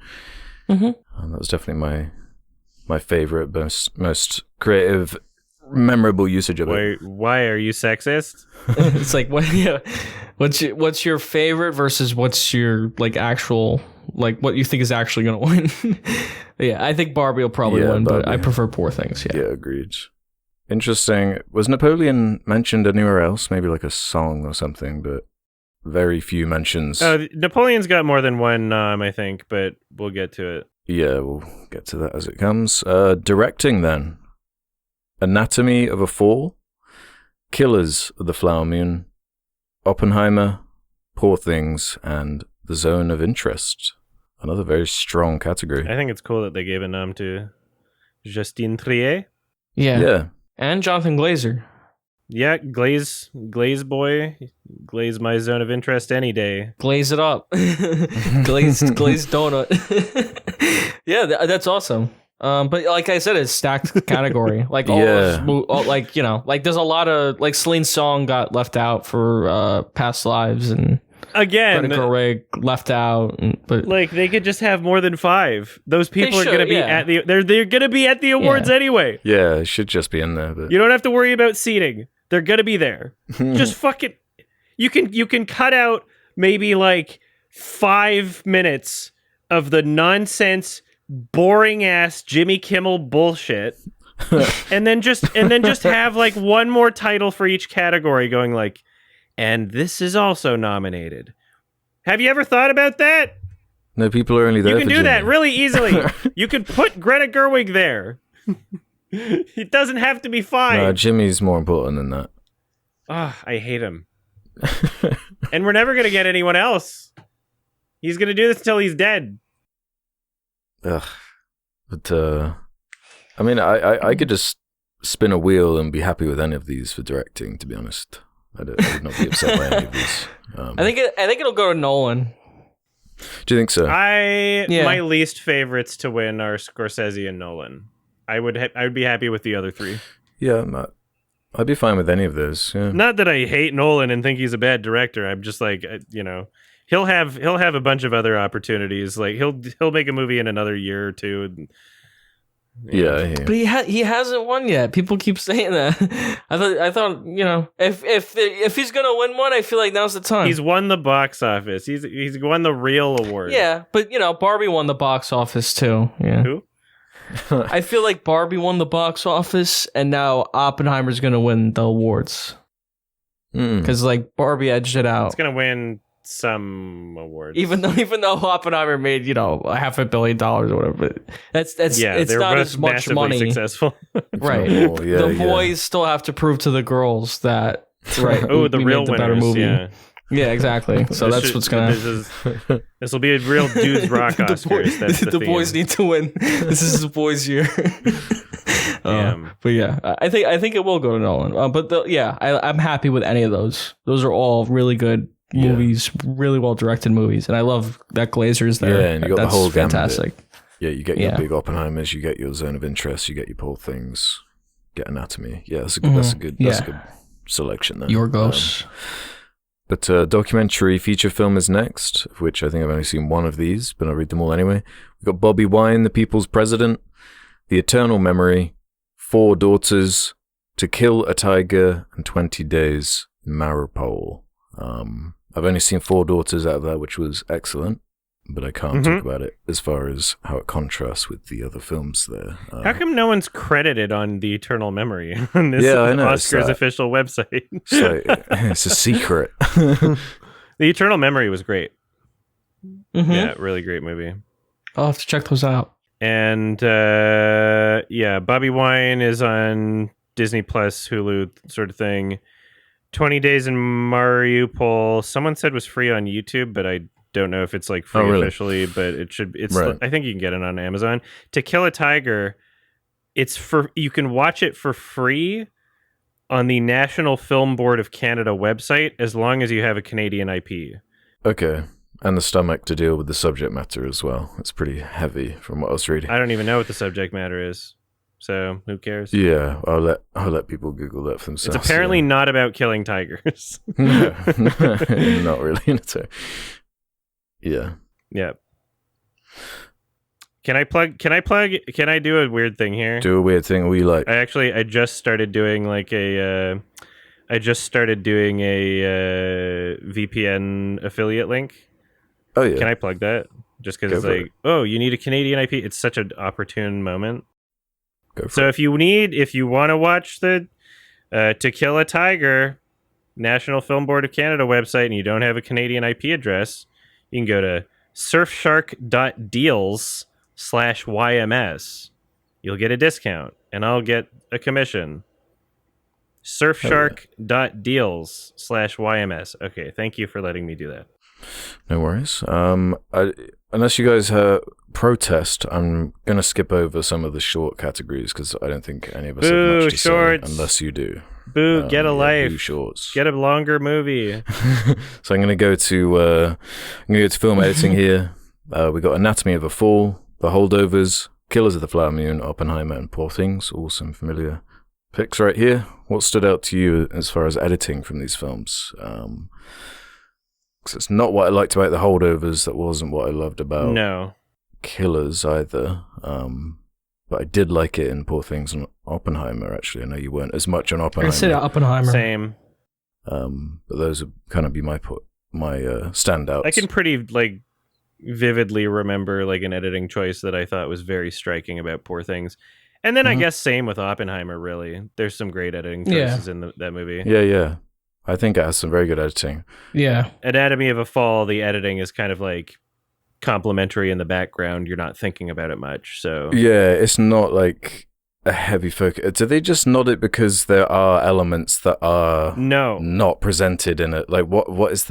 That was definitely my favorite, most creative, memorable usage of it. Why are you sexist? It's like, what's your favorite versus what's your like actual, like what you think is actually going to win? Yeah, I think Barbie will probably win, but I prefer Poor Things. Yeah, agreed. Interesting. Was Napoleon mentioned anywhere else? Maybe like a song or something, but very few mentions. Napoleon's got more than one nom, I think, but we'll get to it. Yeah, we'll get to that as it comes. Directing then. Anatomy of a Fall, Killers of the Flower Moon, Oppenheimer, Poor Things, and The Zone of Interest. Another very strong category. I think it's cool that they gave a nom to Justine Triet. Yeah. And Jonathan Glazer. Yeah, Glaze boy. Glaze my zone of interest any day. Glaze it up. Glazed donut. Yeah, that's awesome. But like I said, it's stacked category. Like there's a lot of like Celine's song got left out for Past Lives, and again, Rig left out. But like they could just have more than 5. Those people are going to be at the they're going to be at the awards anyway. Yeah, it should just be in there. But you don't have to worry about seating. They're going to be there. Just fucking. You can cut out maybe like 5 minutes of the nonsense, boring ass Jimmy Kimmel bullshit, and then just have like one more title for each category, going like, and this is also nominated. Have you ever thought about that? No, people are only there. You can do that really easily. You could put Greta Gerwig there. It doesn't have to be 5. No, Jimmy's more important than that. I hate him. And we're never gonna get anyone else. He's gonna do this until he's dead. Ugh. But I mean, I could just spin a wheel and be happy with any of these for directing. To be honest, I would not be upset by any of these. I think it'll go to Nolan. Do you think so? My least favorites to win are Scorsese and Nolan. I would be happy with the other 3. Yeah, I'd be fine with any of those. Yeah. Not that I hate Nolan and think he's a bad director. I'm just like, he'll have a bunch of other opportunities. Like he'll make a movie in another year or 2. Yeah. But he hasn't won yet. People keep saying that. I thought if he's gonna win one, I feel like now's the time. He's won the box office. He's won the real award. Yeah, but Barbie won the box office too. Yeah. Who? I feel like Barbie won the box office, and now Oppenheimer's gonna win the awards. Because like Barbie edged it out. It's gonna win some awards, even though Oppenheimer made $500 million or whatever. But it's not as much money. Successful, right? The boys still have to prove to the girls that the real winners, better movie. Yeah, exactly. So that's what's gonna. This will be a real dudes rock Oscars. That's the boys need to win. This is the boys' year. But yeah, I think it will go to Nolan. I'm happy with any of those. Those are all really good movies, really well directed movies, and I love that Glazer's there. Yeah, and you got the whole fantastic. Yeah, you get your big Oppenheimers, you get your Zone of Interest, you get your Poor Things, get Anatomy. Yeah, that's a good selection there. Yorgos. But documentary feature film is next, of which I think I've only seen one of these, but I'll read them all anyway. We've got Bobby Wine, The People's President, The Eternal Memory, 4 Daughters, To Kill a Tiger, and 20 Days in Mariupol. I've only seen 4 Daughters out of that, which was excellent, but I can't talk about it as far as how it contrasts with the other films there. How come no one's credited on The Eternal Memory on this Oscars official website? It's a secret. The Eternal Memory was great. Yeah, really great movie. I'll have to check those out. And Bobby Wine is on Disney Plus, Hulu sort of thing. 20 Days in Mariupol, someone said was free on YouTube, but I don't know if it's like free officially, but it should. It's I think you can get it on Amazon. To Kill a Tiger, you can watch it for free on the National Film Board of Canada website as long as you have a Canadian IP. Okay. And the stomach to deal with the subject matter as well. It's pretty heavy from what I was reading. I don't even know what the subject matter is, so who cares? Yeah, I'll let people Google that for themselves. It's apparently not about killing tigers. No, not really. Yeah. Can I do a weird thing here? Do a weird thing we like. I just started doing like a VPN affiliate link. Oh yeah. Can I plug that? Just because it's like, oh, you need a Canadian IP. It's such an opportune moment. So if you want to watch the To Kill a Tiger National Film Board of Canada website and you don't have a Canadian IP address, you can go to surfshark.deals/YMS. You'll get a discount and I'll get a commission. Surfshark.deals/YMS. Okay, thank you for letting me do that. No worries. Unless you guys protest, I'm going to skip over some of the short categories because I don't think any of us have much to say unless you do. Boo, get a life. Boo shorts. Get a longer movie. So I'm going to go to film editing here. We got Anatomy of a Fall, The Holdovers, Killers of the Flower Moon, Oppenheimer, and Poor Things. All some familiar picks right here. What stood out to you as far as editing from these films? Because it's not what I liked about The Holdovers. That wasn't what I loved about Killers either. But I did like it in Poor Things and Oppenheimer, actually. I know you weren't as much on Oppenheimer. I said Oppenheimer. Same. But those would kind of be my standouts. I can pretty vividly remember an editing choice that I thought was very striking about Poor Things. And then I guess same with Oppenheimer, really. There's some great editing choices in that movie. Yeah. I think it has some very good editing. Yeah. Anatomy of a Fall, the editing is kind of complimentary in the background. You're not thinking about it much. So yeah, it's not like a heavy focus. Do they just nod it because there are elements that are not presented in it? What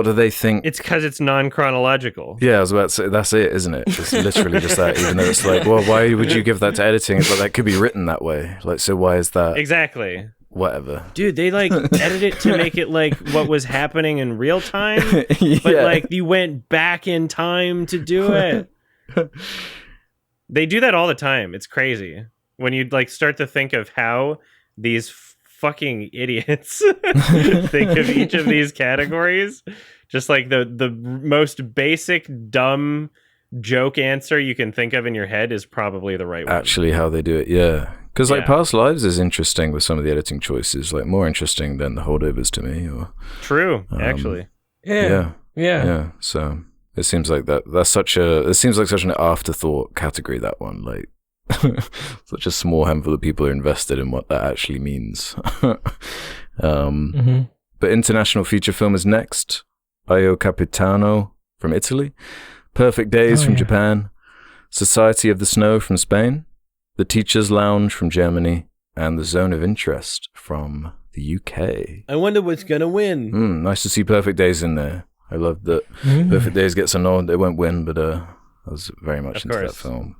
do they think? It's because it's non-chronological. Yeah, I was about to say, that's it, isn't it? It's literally just that, even though it's well, why would you give that to editing? It's that could be written that way. So why is that? Exactly. Whatever. Dude, they edit it to make it what was happening in real time, but you went back in time to do it. They do that all the time. It's crazy. When you start to think of how these fucking idiots think of each of these categories, just the most basic dumb joke answer you can think of in your head is probably the right one. Actually, how they do it, yeah. Because Past Lives is interesting with some of the editing choices, more interesting than The Holdovers to me. True, actually. Yeah. So it seems like it seems like such an afterthought category, that one. Such a small handful of people are invested in what that actually means. But international feature film is next. Io Capitano from Italy. Perfect Days from Japan. Society of the Snow from Spain. The Teacher's Lounge from Germany, and The Zone of Interest from the UK. I wonder what's going to win. Nice to see Perfect Days in there. I love that Perfect Days gets a nod. They won't win, but I was very much into that film.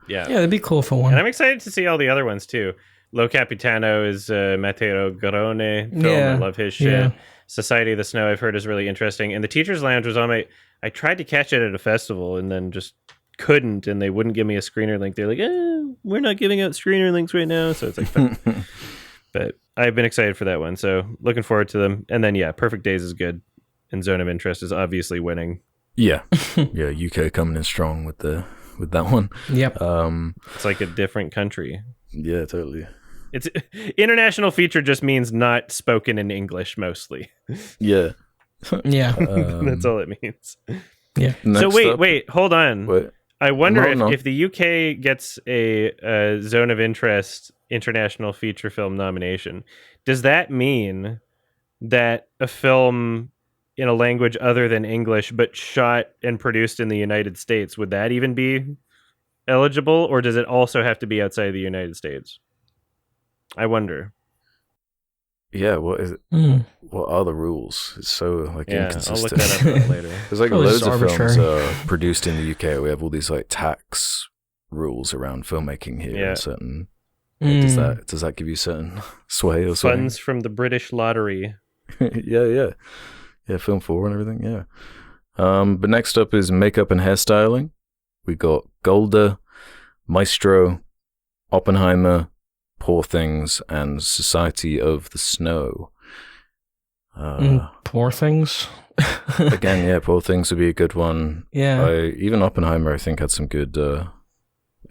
Yeah, that'd be cool for one. And I'm excited to see all the other ones, too. Lo Capitano is Matteo Garrone film. I love his shit. Yeah. Society of the Snow, I've heard, is really interesting. And The Teacher's Lounge was on I tried to catch it at a festival and then just couldn't, and they wouldn't give me a screener link. They're like, we're not giving out screener links right now, so it's fine. But I've been excited for that one, so looking forward to them. And then Perfect Days is good, and Zone of Interest is obviously winning. Yeah. UK coming in strong with that one. Yep. It's like a different country. Yeah, totally. It's international feature just means not spoken in English mostly. Yeah. Yeah. That's all it means. Yeah. So wait, hold on. Wait. I wonder if the UK gets a Zone of Interest international feature film nomination, does that mean that a film in a language other than English but shot and produced in the United States, would that even be eligible, or does it also have to be outside the United States? I wonder. Yeah, what is it? What are the rules? It's so inconsistent. I'll look that up later. There's loads of films produced in the UK. We have all these tax rules around filmmaking here. Yeah. Certain does that give you certain sway or something? Funds from the British Lottery. yeah, Film 4 and everything. Yeah. But next up is makeup and hairstyling. We got Golda, Maestro, Oppenheimer, Poor Things, and Society of the Snow. Poor Things? Again, yeah, Poor Things would be a good one. Yeah. Even Oppenheimer, I think, had some good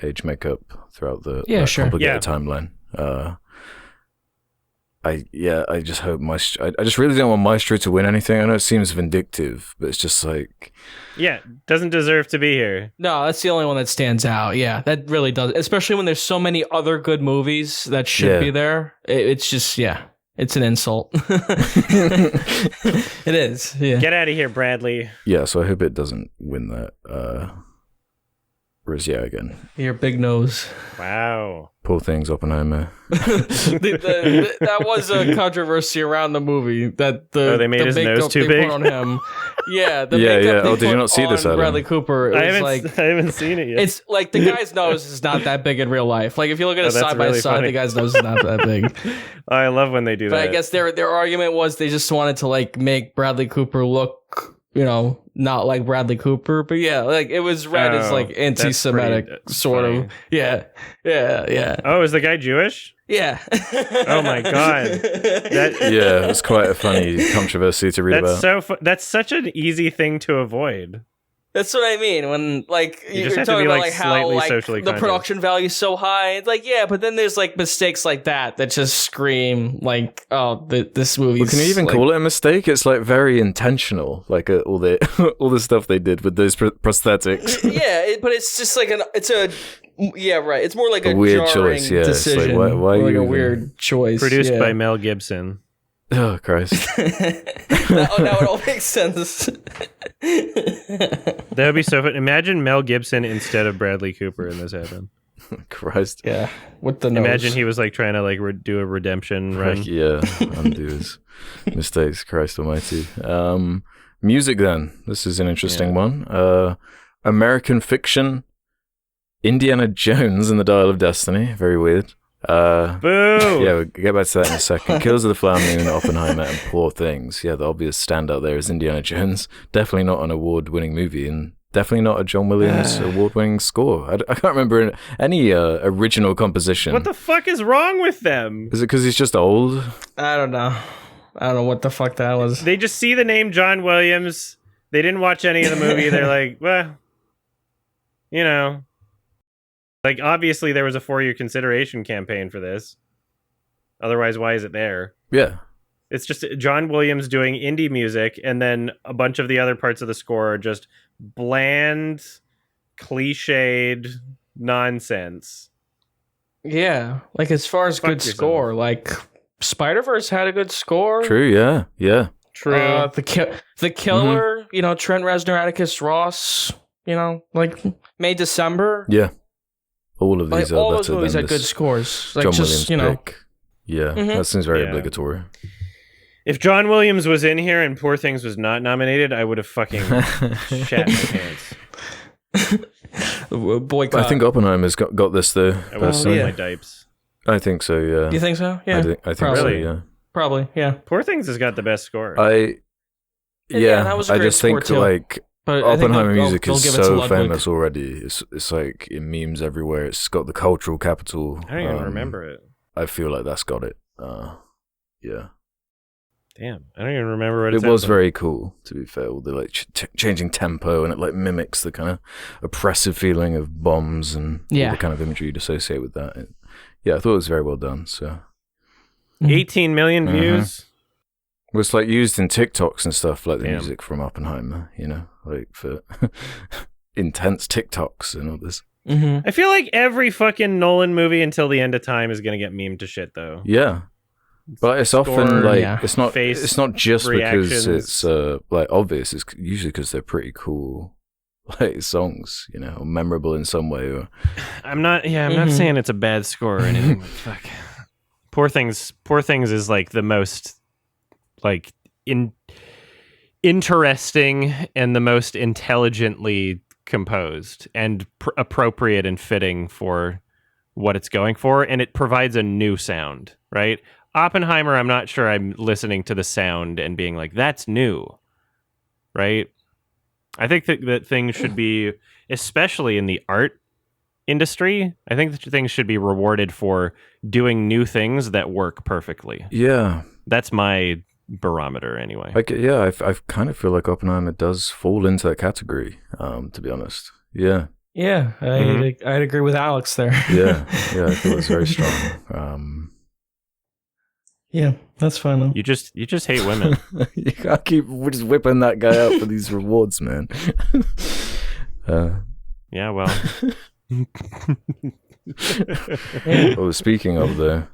age makeup throughout the complicated timeline. I just hope Maestro... I just really don't want Maestro to win anything. I know it seems vindictive, but it's just Yeah, doesn't deserve to be here. No, that's the only one that stands out. Yeah, that really does. Especially when there's so many other good movies that should be there. It's just, it's an insult. It is, yeah. Get out of here, Bradley. Yeah, so I hope it doesn't win that. Whereas, again. Your big nose. Wow. Poor Things, Oppenheimer. That was a controversy around the movie that they made his nose too big on him. Yeah, Oh, did you not see this? Bradley Cooper. I haven't seen it yet. It's like the guy's nose is not that big in real life. Like if you look at it side by side, the guy's nose is not that big. I love when they do that. But I guess their argument was they just wanted to make Bradley Cooper look, not like Bradley Cooper, but it was read as anti-Semitic sort of. Yeah. Oh, is the guy Jewish? Yeah. Oh my god. It was quite a funny controversy to read about. That's such an easy thing to avoid. That's what I mean when you're talking about how socially the production value is so high. It's but then there's mistakes like that just scream this movie. Well, can you even call it a mistake? It's very intentional. All the stuff they did with those prosthetics. But it's just right. It's more like a weird jarring choice. Yeah, decision. Why a weird choice. Produced by Mel Gibson. Oh Christ! Now it all makes sense. That would be so fun. Imagine Mel Gibson instead of Bradley Cooper in this happened. Christ! Yeah, with the nose. Imagine he was trying to do a redemption run. Undo his mistakes. Christ Almighty. Music then. This is an interesting one. American Fiction, Indiana Jones and the Dial of Destiny. Very weird. Boo! Yeah, we'll get back to that in a second. Killers of the Flower Moon, Oppenheimer, and Poor Things. Yeah, the obvious standout there is Indiana Jones. Definitely not an award-winning movie, and definitely not a John Williams award-winning score. I can't remember any original composition. What the fuck is wrong with them? Is it because he's just old? I don't know. I don't know what the fuck that was. They just see the name John Williams. They didn't watch any of the movie. They're like, well, obviously there was a 4-year consideration campaign for this. Otherwise, why is it there? Yeah. It's just John Williams doing indie music, and then a bunch of the other parts of the score are just bland, cliched nonsense. Yeah. As far as good score, Spider-Verse had a good score. True, yeah. True. The Killer, Trent Reznor, Atticus Ross, May, December. Yeah. All of these all those movies had good scores. John Williams pick. Yeah, that seems very obligatory. If John Williams was in here and Poor Things was not nominated, I would have fucking shat my pants. Boycott. I think Oppenheimer's got this though. I would have my dipes. I think so, yeah. Do you think so? Yeah. I think so, yeah. Probably, yeah. Poor Things has got the best score. That was a great score too. But Oppenheimer music is so famous already. It's in memes everywhere. It's got the cultural capital. I don't even remember it. I feel like that's got it. Yeah. Damn, I don't even remember what it was. Very cool, to be fair. All the changing tempo, and it mimics the kind of oppressive feeling of bombs and all the kind of imagery you'd associate with that. I thought it was very well done. So, 18 million views. It was used in TikToks and stuff, the music from Oppenheimer, for intense TikToks and all this. I feel like every fucking Nolan movie until the end of time is going to get memed to shit, though. Yeah. But it's often it's not just reactions. Because it's obvious. It's usually because they're pretty cool songs, or memorable in some way. Or I'm not saying it's a bad score or anything. But fuck. Poor Things is like the most like interesting and the most intelligently composed and appropriate and fitting for what it's going for, and it provides a new sound, right? Oppenheimer, I'm not sure I'm listening to the sound and being like, that's new, right? I think that things should be, especially in the art industry, I think that things should be rewarded for doing new things that work perfectly. Yeah. That's my barometer anyway. I kind of feel like Oppenheimer does fall into that category, to be honest. Yeah. Yeah, I'd agree with Alex there. Yeah, I feel it's very strong. Yeah, that's fine though. You just hate women. You can't keep just whipping that guy out for these rewards, man. Yeah, well. Oh, speaking of the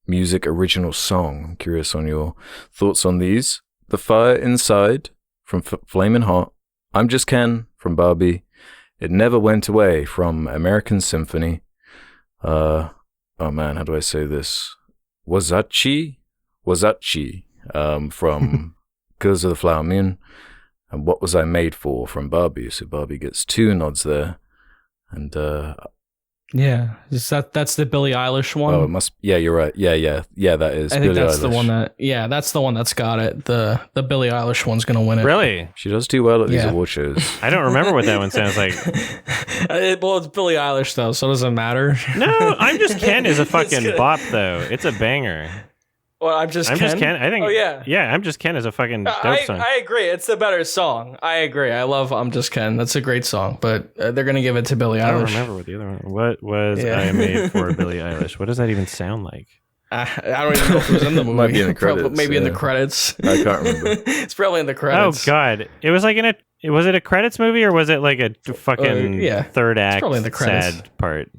music original song, I'm curious on your thoughts on these. The Fire Inside from Flamin' Hot, I'm Just Ken from Barbie, It Never Went Away from American Symphony. Oh man, how do I say this? Wazachi from Girls of the Flower Moon, and What Was I Made For from Barbie. So Barbie gets 2 nods there. And yeah, that's the Billie Eilish one. Oh, it must. Yeah, you're right. Yeah, that is. I think Billie that's Eilish. the one that. Yeah, that's the one that's got it. The Billie Eilish one's gonna win it. Really? She does do well at these award shows. I don't remember what that one sounds like. Well, it's Billie Eilish though, so it doesn't matter. No, I'm Just Ken is a fucking bop though. It's a banger. Well, I'm just Ken. I think. Oh yeah. Yeah, I'm Just Ken is a fucking dope song. I agree. It's the better song. I agree. I love I'm Just Ken. That's a great song, but they're gonna give it to Billie Eilish. I don't remember what the other one. What was I Made For Billie Eilish? What does that even sound like? I don't even know if it was in the movie. Might be in the credits. Maybe in the credits. I can't remember. It's probably in the credits. Oh God! It was like was it a credits movie or was it like a fucking third act probably in the credits. sad part?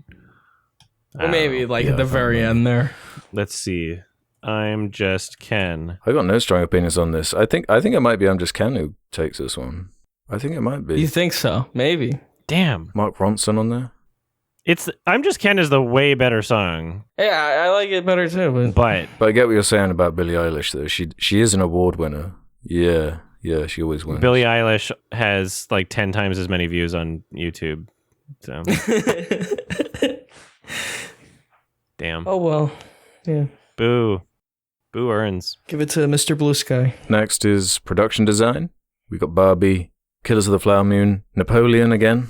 Or maybe like at the very end there. Let's see. I'm Just Ken. I got no strong opinions on this. I think it might be I'm Just Ken who takes this one. I think it might be. You think so? Maybe. Damn. Mark Ronson on there. It's I'm Just Ken is the way better song. Yeah, I like it better too. But I get what you're saying about Billie Eilish though. She is an award winner. Yeah, she always wins. Billie Eilish has like 10 times as many views on YouTube. So damn. Oh well. Yeah. Boo earns. Give it to Mr. Blue Sky. Next is production design. We got Barbie, Killers of the Flower Moon, Napoleon again,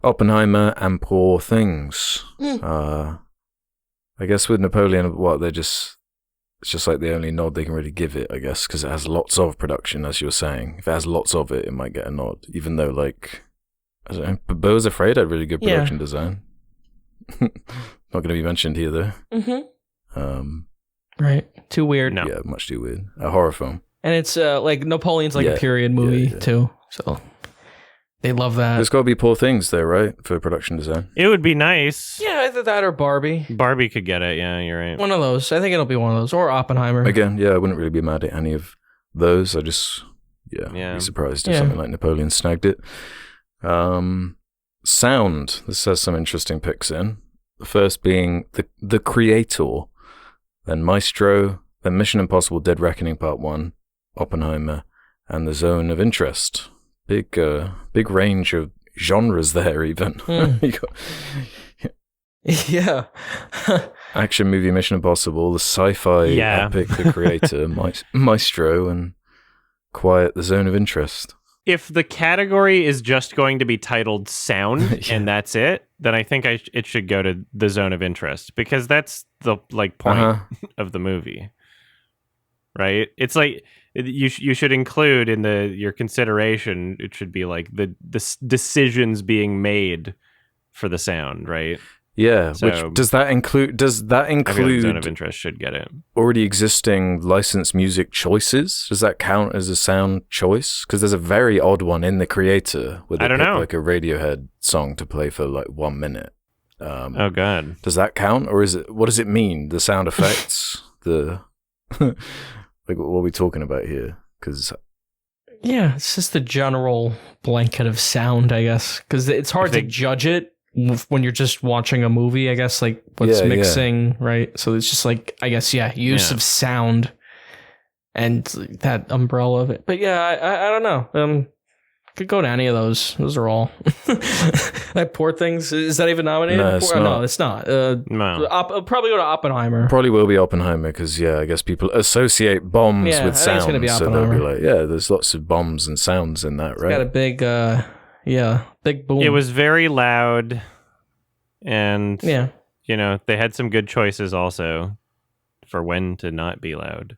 Oppenheimer, and Poor Things. I guess with Napoleon, it's just like the only nod they can really give it, I guess, because it has lots of production, as you were saying. If it has lots of it, it might get a nod, even though, like, I don't know, but Beau Was Afraid had really good production design. Not going to be mentioned here, though. Mm-hmm. Right. Too weird. No. Yeah, much too weird. A horror film. And it's like Napoleon's like a period movie too. So they love that. There's got to be Poor Things though, right? For production design. It would be nice. Yeah, either that or Barbie. Barbie could get it. Yeah, you're right. One of those. I think it'll be one of those. Or Oppenheimer. Again, I wouldn't really be mad at any of those. I just, be surprised if something like Napoleon snagged it. Sound. This has some interesting picks in. The first being the Creator, then Maestro, then Mission Impossible: Dead Reckoning Part 1, Oppenheimer, and The Zone of Interest. Big range of genres there, even. Yeah. Action movie Mission Impossible, the sci-fi epic The Creator, Maestro, and Quiet, The Zone of Interest. If the category is just going to be titled sound and that's it, then I think it should go to The Zone of Interest, because that's the point of the movie, right? It's like you should include in your consideration. It should be like the decisions being made for the sound, right? Yeah, so which does that include Zone of Interest should get it. Already existing licensed music choices? Does that count as a sound choice? Because there's a very odd one in The Creator where they pick like a Radiohead song to play for like 1 minute. Oh god. Does that count, or what does it mean? The sound effects, like what are we talking about here? Because it's just the general blanket of sound, I guess, because it's hard to judge it. when you're just watching a movie, I guess, like what's mixing, right? So it's just like, I guess, use of sound and that umbrella of it. But yeah, I don't know. Could go to any of those. Those are all. That Poor Things, is that even nominated? No, it's not. No, it's not. No. Probably go to Oppenheimer. Probably will be Oppenheimer because, I guess people associate bombs with sounds. It's so they'll be like, there's lots of bombs and sounds in that, right? It's got a big, big boom. It was very loud, and, they had some good choices also for when to not be loud.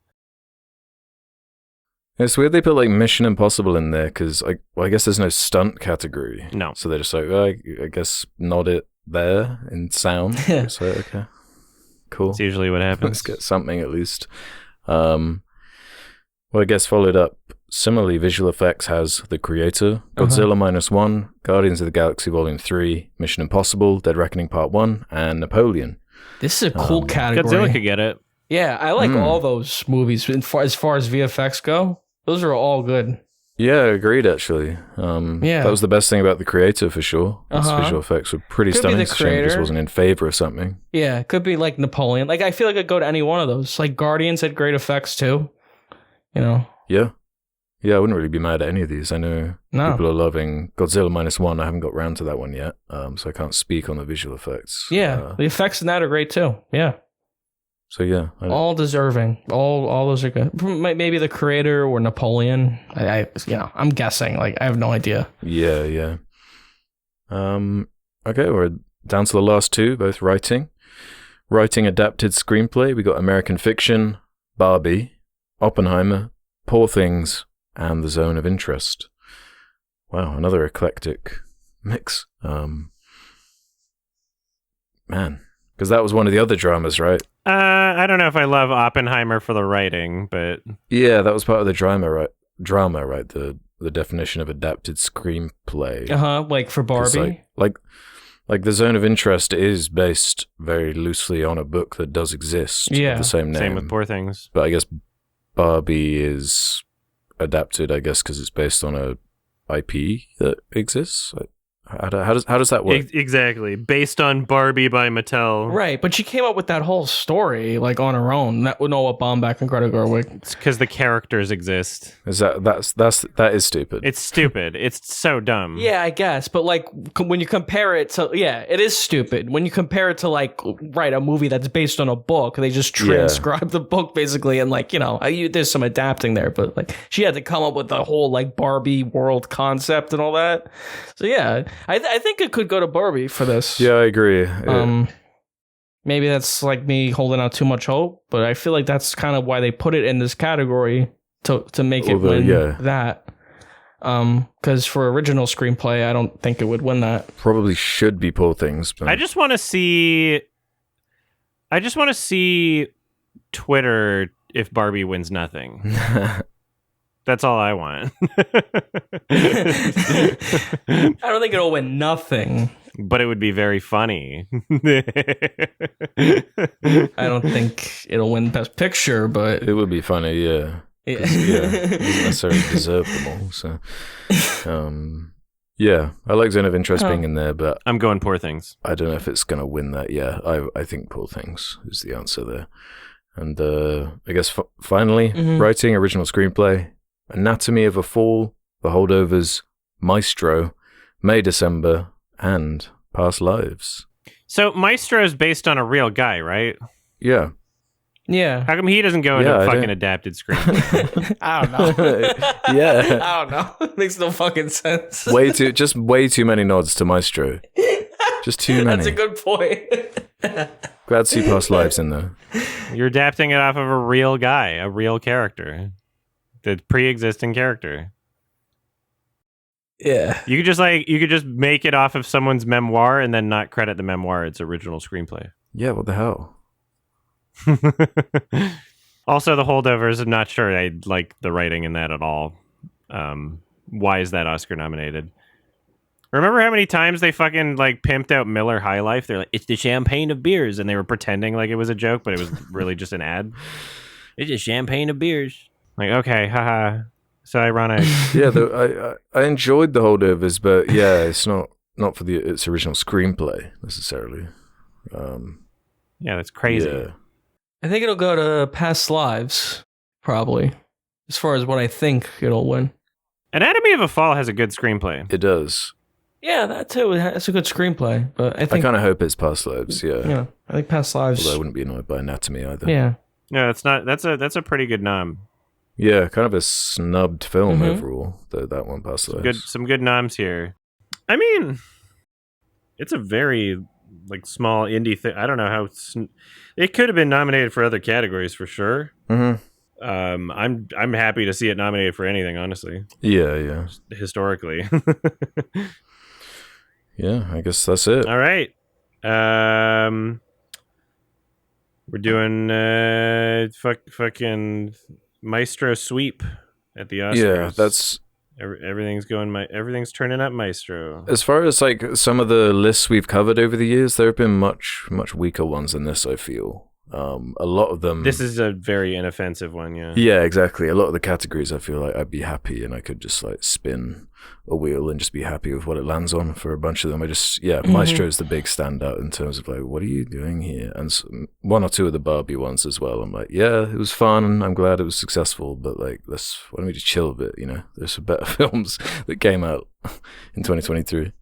It's weird they put like Mission Impossible in there because I guess there's no stunt category. No. So they're just like, I guess nod it there in sound. So, okay. Cool. That's usually what happens. Let's get something at least. Well, I guess followed up, similarly, visual effects has The Creator, Godzilla -1, Guardians of the Galaxy Volume 3, Mission Impossible, Dead Reckoning Part 1, and Napoleon. This is a cool category. Godzilla could get it. Yeah, I like all those movies. As far as VFX go, those are all good. Yeah, agreed, actually. That was the best thing about The Creator, for sure. Its visual effects were pretty stunning. It's a shame it just wasn't in favor of something. Yeah, it could be like Napoleon. Like, I feel like I'd go to any one of those. Like, Guardians had great effects, too. Yeah. Yeah, I wouldn't really be mad at any of these. I know people are loving Godzilla -1. I haven't got round to that one yet, so I can't speak on the visual effects. Yeah, the effects in that are great, too. Yeah. So yeah, all deserving. All those are good. Maybe The Creator or Napoleon. I'm guessing. Like, I have no idea. Yeah. Okay, we're down to the last two, both writing. Writing adapted screenplay. We got American Fiction, Barbie, Oppenheimer, Poor Things, and The Zone of Interest. Wow, another eclectic mix. Man, because that was one of the other dramas, right? I don't know if I love Oppenheimer for the writing, but yeah, that was part of the drama, right? The definition of adapted screenplay. Like for Barbie. Like The Zone of Interest is based very loosely on a book that does exist. With the same name. Same with Poor Things. But I guess Barbie is adapted, I guess, because it's based on a IP that exists. How does that work? Exactly. Based on Barbie by Mattel. Right, but she came up with that whole story like on her own. That would Noah Baumbach and Greta Gerwig. It's because the characters exist. That is stupid. It's stupid. It's so dumb. Yeah, I guess. But like when you compare it to it is stupid. When you compare it to like a movie that's based on a book, they just transcribe the book basically, and like there's some adapting there, but like she had to come up with the whole like Barbie world concept and all that. So yeah. I think it could go to Barbie for this. Yeah, I agree. Maybe that's like me holding out too much hope, but I feel like that's kind of why they put it in this category to make it win that. Because for original screenplay, I don't think it would win that. Probably should be Poor Things. But I just want to see Twitter if Barbie wins nothing. That's all I want. I don't think it'll win nothing. But it would be very funny. I don't think it'll win Best Picture, but... It would be funny, yeah. It doesn't necessarily deserve them all, so... yeah, I like Zone of Interest being in there, but... I'm going Poor Things. I don't know if it's going to win that, I think Poor Things is the answer there. And I guess finally, writing original screenplay... Anatomy of a Fall, The Holdovers, Maestro, May December, and Past Lives. So Maestro is based on a real guy, right? Yeah. Yeah. How come he doesn't go into a fucking adapted screenplay? I don't know. Yeah. I don't know. It makes no fucking sense. Way too many nods to Maestro. Just too many. That's a good point. Glad to see Past Lives in there. You're adapting it off of a real guy, a real character. The pre-existing character. Yeah. You could just make it off of someone's memoir and then not credit the memoir its original screenplay. Yeah, what the hell? Also, The Holdovers, I'm not sure I like the writing in that at all. Why is that Oscar nominated? Remember how many times they fucking like pimped out Miller High Life? They're like, it's the champagne of beers, and they were pretending like it was a joke, but it was really just an ad. It's a champagne of beers. Like, okay, haha, so ironic. Yeah, I enjoyed The Holdovers, but yeah, it's not not for its original screenplay necessarily. Yeah, that's crazy. Yeah. I think it'll go to Past Lives, probably, as far as what I think it'll win. Anatomy of a Fall has a good screenplay. It does. Yeah, that too. It's a good screenplay, but I kind of hope it's Past Lives. Yeah. Yeah, I think Past Lives. Although I wouldn't be annoyed by Anatomy either. Yeah. No, it's not. That's a pretty good nom. Yeah, kind of a snubbed film overall. That one, Past Lives. Some good noms here. I mean, it's a very like small indie thing. I don't know how it could have been nominated for other categories for sure. I'm happy to see it nominated for anything, honestly. Yeah. Just historically. Yeah, I guess that's it. All right. We're doing fucking Maestro sweep at the Oscars. Yeah, that's everything's turning up Maestro. as far as like some of the lists we've covered over the years. There have been much weaker ones than this, I feel. A lot of them. This is a very inoffensive one, yeah. Yeah, exactly. A lot of the categories, I feel like I'd be happy and I could just like spin a wheel and just be happy with what it lands on. For a bunch of them, Maestro is the big standout in terms of like, what are you doing here? And one or two of the Barbie ones as well. I'm like, yeah, it was fun. I'm glad it was successful, but like, why don't we just chill a bit? You know, there's some better films that came out in 2023.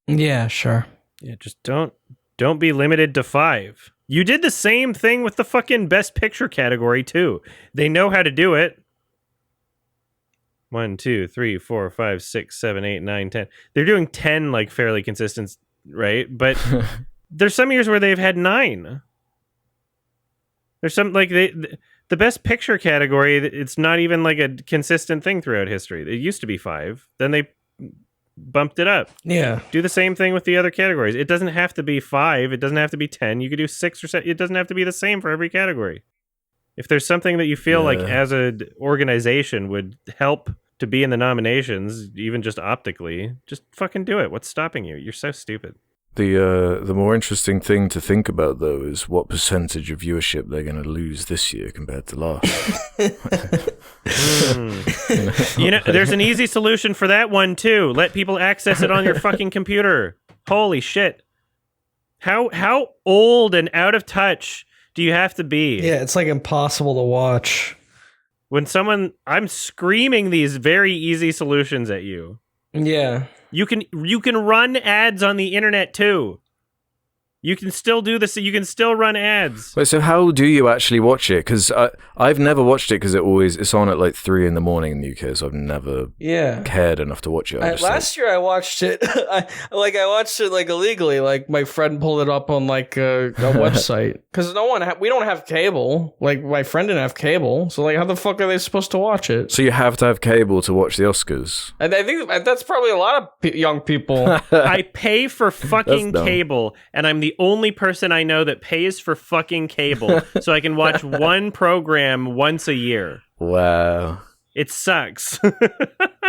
Yeah, sure. Yeah, just don't be limited to 5. You did the same thing with the fucking Best Picture category, too. They know how to do it. 1, 2, 3, 4, 5, 6, 7, 8, 9, 10. They're doing 10, like, fairly consistent, right? But there's some years where they've had 9. There's some, like, the Best Picture category, it's not even, like, a consistent thing throughout history. It used to be 5. Then they bumped it up. Yeah. Do the same thing with the other categories. It doesn't have to be 5. It doesn't have to be 10. You could do 6 or 7. It doesn't have to be the same for every category. If there's something that you feel like as an organization would help to be in the nominations, even just optically, just fucking do it. What's stopping you? You're so stupid. The more interesting thing to think about, though, is what percentage of viewership they're going to lose this year compared to last. You know, there's an easy solution for that one, too. Let people access it on your fucking computer. Holy shit. How old and out of touch do you have to be? Yeah, it's like impossible to watch. When I'm screaming these very easy solutions at you. Yeah. You can run ads on the internet too. You can still do this. You can still run ads. Wait, so how do you actually watch it? Because I've never watched it because it's on at like 3 a.m. in the UK, so I've never cared enough to watch it. Last year I watched it. I watched it like illegally. Like my friend pulled it up on like a website because we don't have cable. Like my friend didn't have cable, so like how the fuck are they supposed to watch it? So you have to have cable to watch the Oscars. I think that's probably a lot of young people. I pay for fucking cable, and I'm the only person I know that pays for fucking cable so I can watch one program once a year. Wow. It sucks.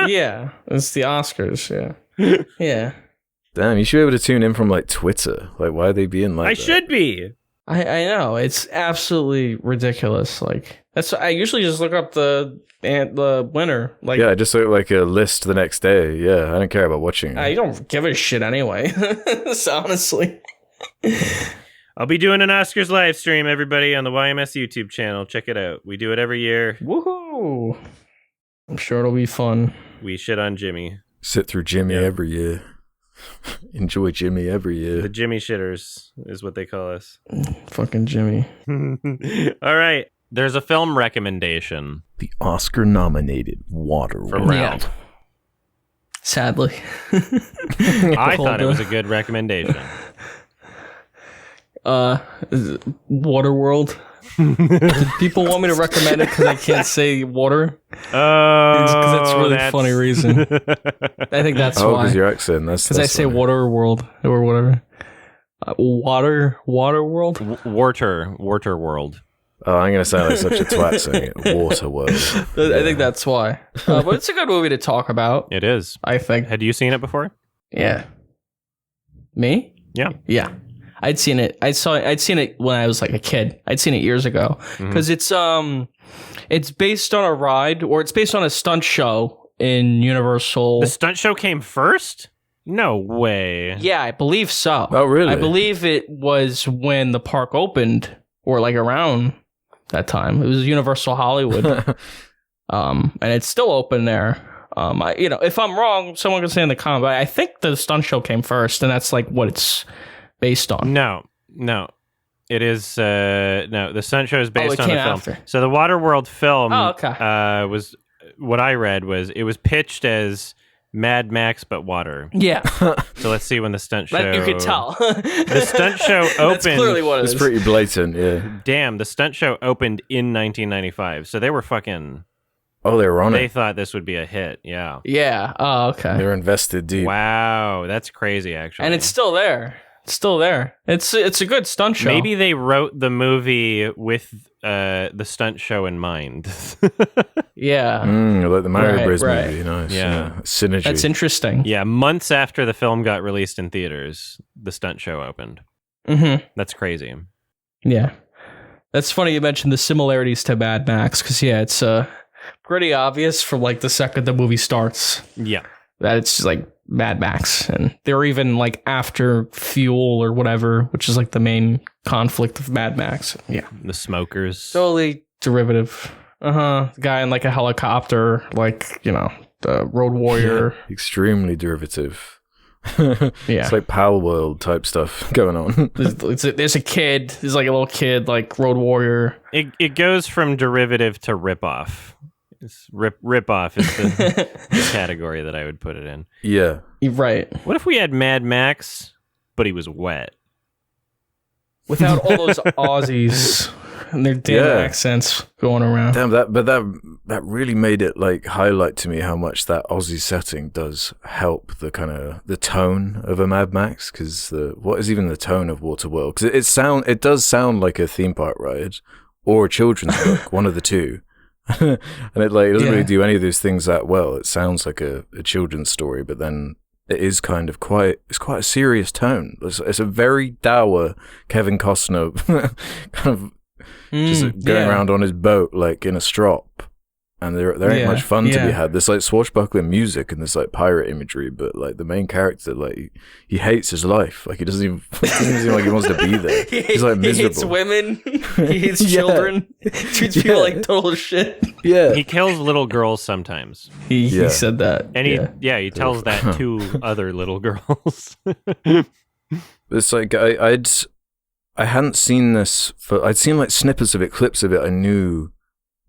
Yeah, it's the Oscars, yeah. Yeah. Damn, you should be able to tune in from like Twitter. Like, why are they being like that? I should be. I know, it's absolutely ridiculous. Like I usually just look up the winner. Like I just look like a list the next day. Yeah, I don't care about watching it. You don't give a shit anyway. So honestly. I'll be doing an Oscars live stream, everybody, on the YMS YouTube channel. Check it out. We do it every year. Woohoo! I'm sure it'll be fun. We shit on Jimmy. Sit through Jimmy every year. Enjoy Jimmy every year. The Jimmy shitters is what they call us. Fucking Jimmy. All right. There's a film recommendation. The Oscar-nominated Waterworld. From Ralph. Yeah. Sadly. I thought it was a good recommendation. Waterworld. Did people want me to recommend it because I can't say water? Because that's a really funny reason. I think that's why. because your accent. That's because I say Waterworld or whatever. Waterworld. Waterworld. Oh, I'm gonna sound like such a twat saying it. Waterworld. I think that's why. But it's a good movie to talk about. It is. I think. Had you seen it before? Yeah. Me? Yeah. Yeah. I'd seen it. I'd seen it when I was like a kid. I'd seen it years ago because it's based on a ride or it's based on a stunt show in Universal. The stunt show came first? No way. Yeah, I believe so. Oh, really? I believe it was when the park opened, or like around that time. It was Universal Hollywood, and it's still open there. If I'm wrong, someone can say in the comment. But I think the stunt show came first, and that's like what it's based on. No. It is no. The stunt show is based on the film. After. So the Waterworld film was what I read was it was pitched as Mad Max but water. Yeah. So let's see when the stunt show. You could tell. The stunt show opened. That's clearly what it is. It's pretty blatant. Yeah. Damn, the stunt show opened in 1995. So they were fucking. Oh, they were on it. They thought this would be a hit. Yeah. Yeah. Oh, okay. They're invested deep. Wow, that's crazy. Actually, and it's still there. It's a good stunt show. Maybe they wrote the movie with the stunt show in mind. Yeah. Like the Mario Bros movie. Nice. Yeah. Synergy. That's interesting. Yeah, months after the film got released in theaters, the stunt show opened. Mm-hmm. That's crazy. Yeah. That's funny you mentioned the similarities to Mad Max, because it's pretty obvious from like the second the movie starts. Yeah. That it's like Mad Max, and they're even like after Fuel or whatever, which is like the main conflict of Mad Max. Yeah, the smokers. Totally derivative. The guy in like a helicopter, like the Road Warrior. Extremely derivative. Yeah, it's like Pal World type stuff going on. There's a kid. There's like a little kid, like Road Warrior. It goes from derivative to ripoff. Rip-off is the category that I would put it in. Yeah. Right. What if we had Mad Max, but he was wet? Without all those Aussies and their damn accents going around. Damn, that really made it like highlight to me how much that Aussie setting does help the kind of the tone of a Mad Max, because what is even the tone of Waterworld? Because it does sound like a theme park ride or a children's book, one of the two. And it doesn't really do any of those things that well. It sounds like a children's story, but then it is kind of quite a serious tone. It's a very dour Kevin Costner kind of just going around on his boat like in a strop, and there ain't much fun to be had. There's like swashbuckling music and there's like pirate imagery, but like the main character, like he hates his life. Like it doesn't even seem like he wants to be there. He's like miserable. He hates women. He hates children. Treats people like total shit. Yeah. He kills little girls sometimes. He said that. And he tells that to other little girls. It's like I hadn't seen this I'd seen like snippets of it, clips of it. I knew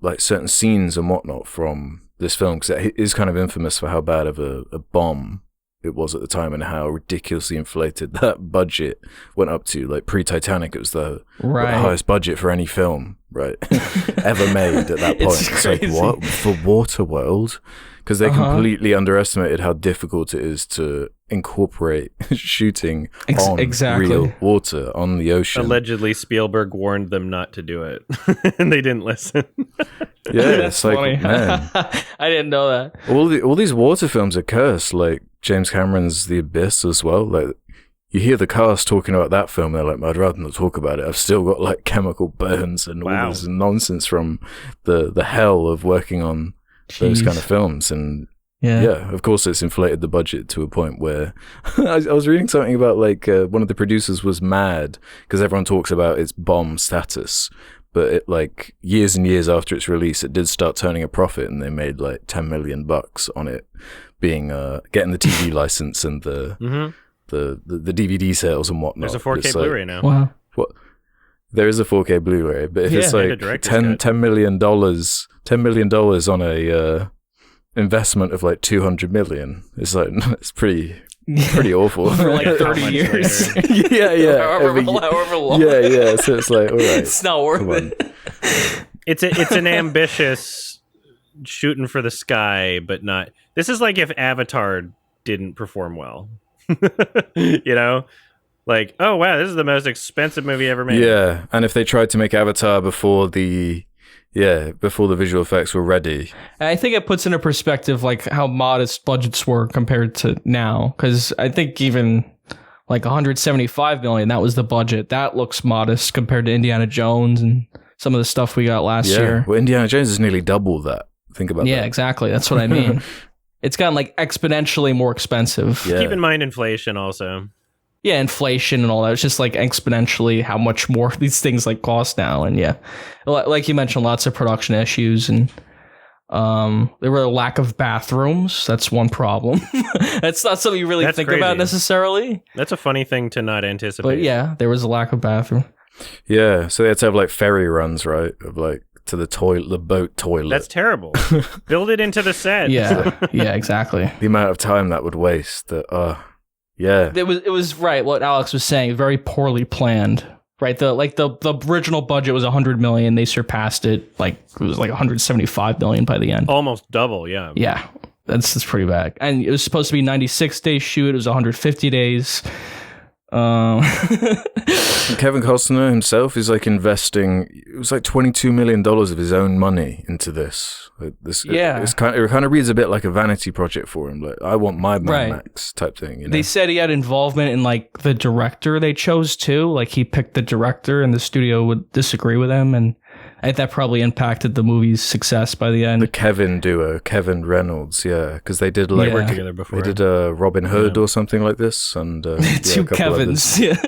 like certain scenes and whatnot from this film, because it is kind of infamous for how bad of a bomb it was at the time and how ridiculously inflated that budget went up to. Like pre-Titanic, it was the highest budget for any film ever made at that point. It's like, what? For Waterworld? Because they completely underestimated how difficult it is to incorporate shooting on real water on the ocean. Allegedly, Spielberg warned them not to do it, and they didn't listen. Yeah, it's like, funny. Man. I didn't know that. All these water films are cursed, like James Cameron's The Abyss as well. Like, you hear the cast talking about that film, they're like, I'd rather not talk about it. I've still got like chemical burns and all this nonsense from the hell of working on those kind of films. And of course it's inflated the budget to a point where I was reading something about like one of the producers was mad because everyone talks about its bomb status, but it like years and years after its release it did start turning a profit, and they made like $10 million on it being getting the TV license and the DVD sales and whatnot. There's a 4K Blu-ray now. Wow. What? There is a 4K Blu-ray, but if it's like $10 million on a investment of like 200 million, it's like it's pretty awful for like 30 years. However long. Yeah. So it's like, all right, it's not worth it. It's an ambitious shooting for the sky, but not. This is like if Avatar didn't perform well. Like, oh wow, this is the most expensive movie ever made. Yeah, and if they tried to make Avatar before the visual effects were ready. I think it puts into perspective like how modest budgets were compared to now, because I think even like 175 million, that was the budget. That looks modest compared to Indiana Jones and some of the stuff we got last year. Well, Indiana Jones is nearly double that. Think about that. Yeah, exactly. That's what I mean. it's gotten like exponentially more expensive. Yeah. Keep in mind inflation also. Yeah, inflation and all that. It's just like exponentially how much more these things like cost now. And yeah, like you mentioned, lots of production issues, and there were a lack of bathrooms. That's one problem. That's not something you really think about necessarily. That's a funny thing to not anticipate. But yeah, there was a lack of bathroom. Yeah, so they had to have like ferry runs, right? Of like to the boat toilet. That's terrible. Build it into the set. Yeah, yeah, exactly. The amount of time that would waste. That yeah. It was right. What Alex was saying, very poorly planned. Right, the original budget was $100 million. They surpassed it. Like it was like $175 million by the end. Almost double. Yeah. Yeah, that's pretty bad. And it was supposed to be 96 days shoot. It was 150 days. Kevin Costner himself is like investing. It was like $22 million of his own money into this. It kind of reads a bit like a vanity project for him. Like, I want my Mad Max type thing. You know? They said he had involvement in like the director they chose too. Like he picked the director, and the studio would disagree with him, and I think that probably impacted the movie's success by the end. The Kevin duo, Kevin Reynolds, yeah, because they did like worked together before. They did Robin Hood or something like this, and two Kevins. Yeah,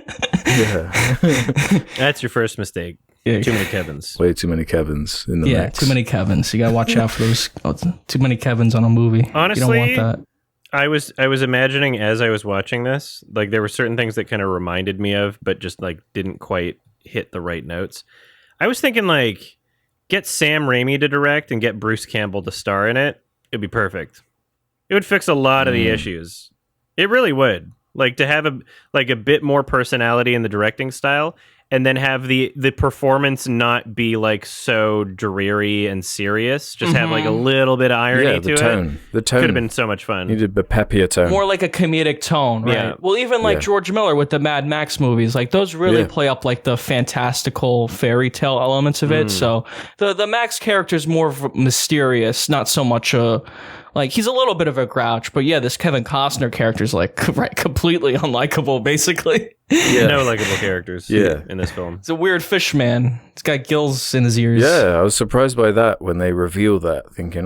that's your first mistake. Yeah. Too many Kevins. Way too many Kevins in the mix. Too many Kevins. You gotta watch out for those. Too many Kevins on a movie. Honestly, you don't want that. I was imagining as I was watching this, like there were certain things that kind of reminded me of, but just like didn't quite hit the right notes. I was thinking like get Sam Raimi to direct and get Bruce Campbell to star in it. It'd be perfect. It would fix a lot of the issues. It really would. Like to have a bit more personality in the directing style, and then have the performance not be like so dreary and serious. Just have like a little bit of irony to it. The tone could have been so much fun. Needed a peppier tone. More like a comedic tone, right? Yeah. Well, even like George Miller with the Mad Max movies, like those really play up like the fantastical fairy tale elements of it. So the Max character is more mysterious, not so much like he's a little bit of a grouch, but yeah, this Kevin Costner character is like completely unlikable, basically. Yeah. No likable characters in this film. It's a weird fish man. He's got gills in his ears. Yeah, I was surprised by that when they revealed that, thinking,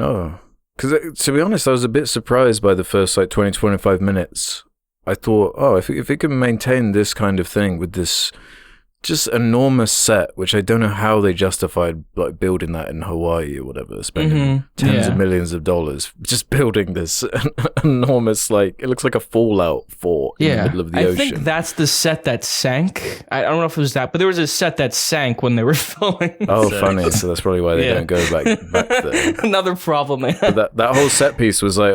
because to be honest, I was a bit surprised by the first like 20, 25 minutes. I thought, if it can maintain this kind of thing with this just enormous set, which I don't know how they justified like building that in Hawaii or whatever, spending tens of millions of dollars just building this enormous, like it looks like a Fallout fort in the middle of the ocean. I think that's the set that sank. I don't know if it was that, but there was a set that sank when they were filming. Oh, funny. So that's probably why they don't go back there. Another problem, man. But that whole set piece was like,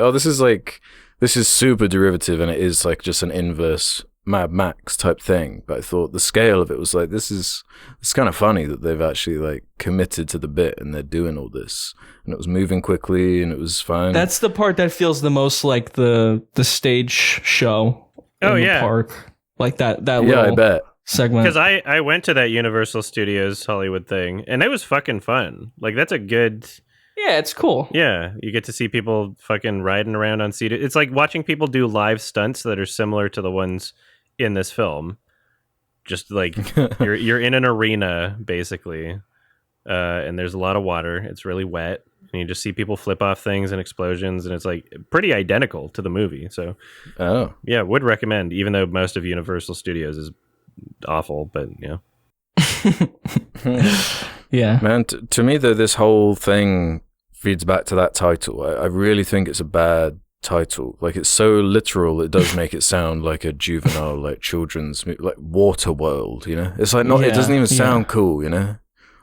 this is super derivative, and it is like just an inverse Mad Max type thing. But I thought the scale of it was like, it's kind of funny that they've actually like committed to the bit and they're doing all this, and it was moving quickly and it was fine. That's the part that feels the most like the stage show in the park, like that little I bet segment. Because I went to that Universal Studios Hollywood thing, and it was fucking fun. Like that's a good. Yeah, it's cool. Yeah, you get to see people fucking riding around on seated. It's like watching people do live stunts that are similar to the ones in this film. Just like you're in an arena basically, and there's a lot of water. It's really wet, and you just see people flip off things and explosions, and it's like pretty identical to the movie. So, would recommend. Even though most of Universal Studios is awful, but yeah, man. To me, though, this whole thing feeds back to that title. I really think it's a bad title. Like it's so literal, it does make it sound like a juvenile, like children's movie, like Waterworld. You know, it's like not. It doesn't even sound cool. You know,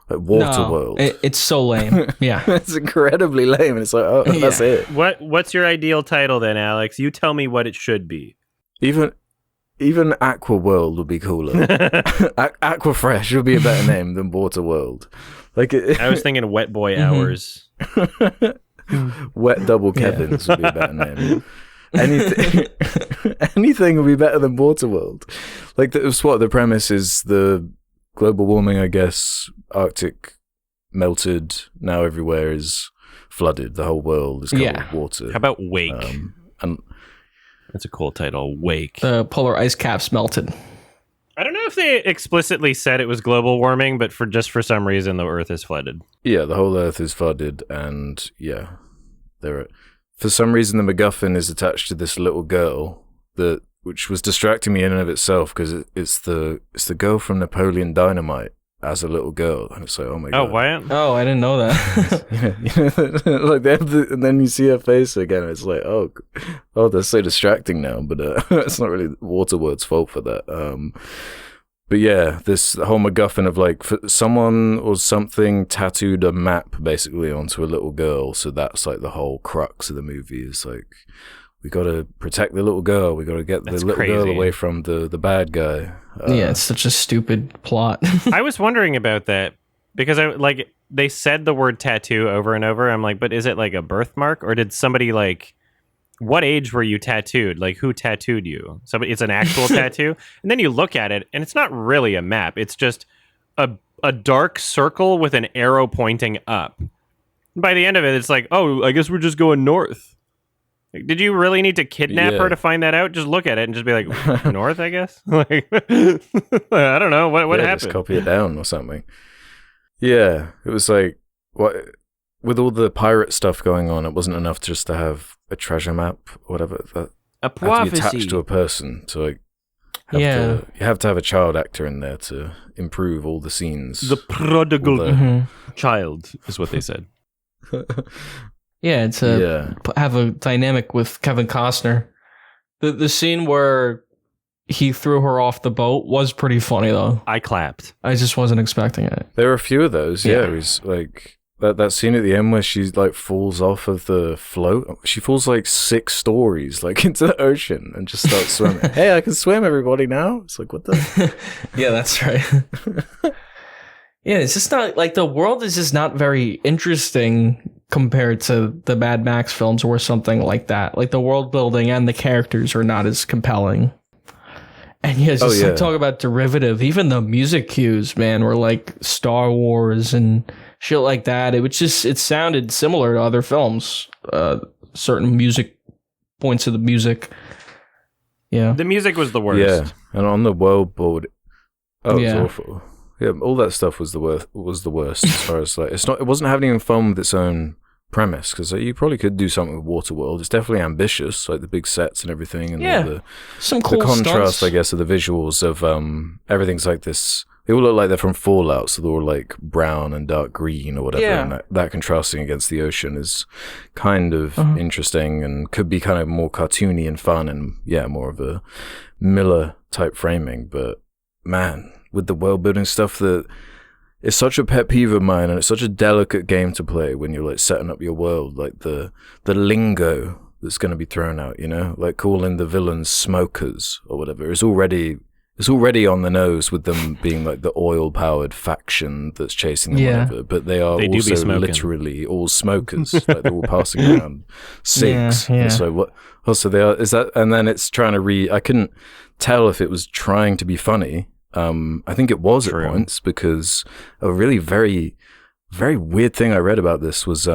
like Waterworld. No, it's so lame. Yeah, it's incredibly lame, and it's like, that's it. What's your ideal title then, Alex? You tell me what it should be. Even Aquaworld would be cooler. Aquafresh would be a better name than Waterworld. Like I was thinking Wet Boy Hours. Wet Double Kevins would be a better name. Anything would be better than Waterworld. Like the premise is the global warming, I guess. Arctic melted. Now everywhere is flooded. The whole world is covered with water. How about Wake? And that's a cool title. Wake. The polar ice caps melted. I don't know if they explicitly said it was global warming, but for some reason the Earth is flooded. Yeah, the whole Earth is flooded, and there are for some reason the MacGuffin is attached to this little girl which was distracting me in and of itself, because it's the girl from Napoleon Dynamite as a little girl, and it's like, oh my god. Oh, what? Oh, I didn't know that. Like and then you see her face again, and it's like, oh, they're so distracting now. But it's not really Waterworld's fault for that. But yeah, this whole MacGuffin of like someone or something tattooed a map basically onto a little girl, so that's like the whole crux of the movie. Is like, we got to protect the little girl. We got to get the little girl away from the bad guy. Yeah, it's such a stupid plot. I was wondering about that because they said the word tattoo over and over. I'm like, but is it like a birthmark, or did somebody like, what age were you tattooed? Like, who tattooed you? Somebody, it's an actual tattoo. And then you look at it and it's not really a map. It's just a dark circle with an arrow pointing up. By the end of it, it's like, oh, I guess we're just going north. Did you really need to kidnap her to find that out? Just look at it and just be like, north, I guess? Like, I don't know. What happened? Just copy it down or something. Yeah, it was like, what, with all the pirate stuff going on, it wasn't enough just to have a treasure map, whatever. That a prophecy. Had to be attached to a person. So like, you have to have a child actor in there to improve all the scenes. The prodigal child is what they said. Yeah, it's have a dynamic with Kevin Costner. The scene where he threw her off the boat was pretty funny, though. I clapped. I just wasn't expecting it. There were a few of those. Yeah, he's like that scene at the end where she like falls off of the float. She falls like 6 stories like into the ocean and just starts swimming. Hey, I can swim, everybody now. It's like, what the? Yeah, that's right. Yeah, it's just not like the world is just not very interesting compared to the Mad Max films or something like that. Like the world building and the characters are not as compelling. And yeah, just like talk about derivative. Even the music cues, man, were like Star Wars and shit like that. It sounded similar to other films. Certain music points of the music. Yeah, the music was the worst. Yeah, and on the world board, it was awful. Yeah, all that stuff was the worst as far as like it wasn't having any fun with its own premise, because you probably could do something with Waterworld. It's definitely ambitious, like the big sets and everything, and some cool the contrast, stunts. I guess, of the visuals of everything's like this. They all look like they're from Fallout, so they're all like brown and dark green or whatever. Yeah. And that contrasting against the ocean is kind of interesting and could be kind of more cartoony and fun, and more of a Miller type framing. But man, with the world building stuff, that it's such a pet peeve of mine, and it's such a delicate game to play when you're like setting up your world, like the lingo that's going to be thrown out, like calling the villains smokers or whatever. It's already on the nose with them being like the oil powered faction that's chasing them, whatever. But they are also literally all smokers. Like they're all passing around cigs. Yeah. And so what? Also, they are. Is that? And then it's trying to I couldn't tell if it was trying to be funny. I think it was at points, because a really very, very weird thing I read about this was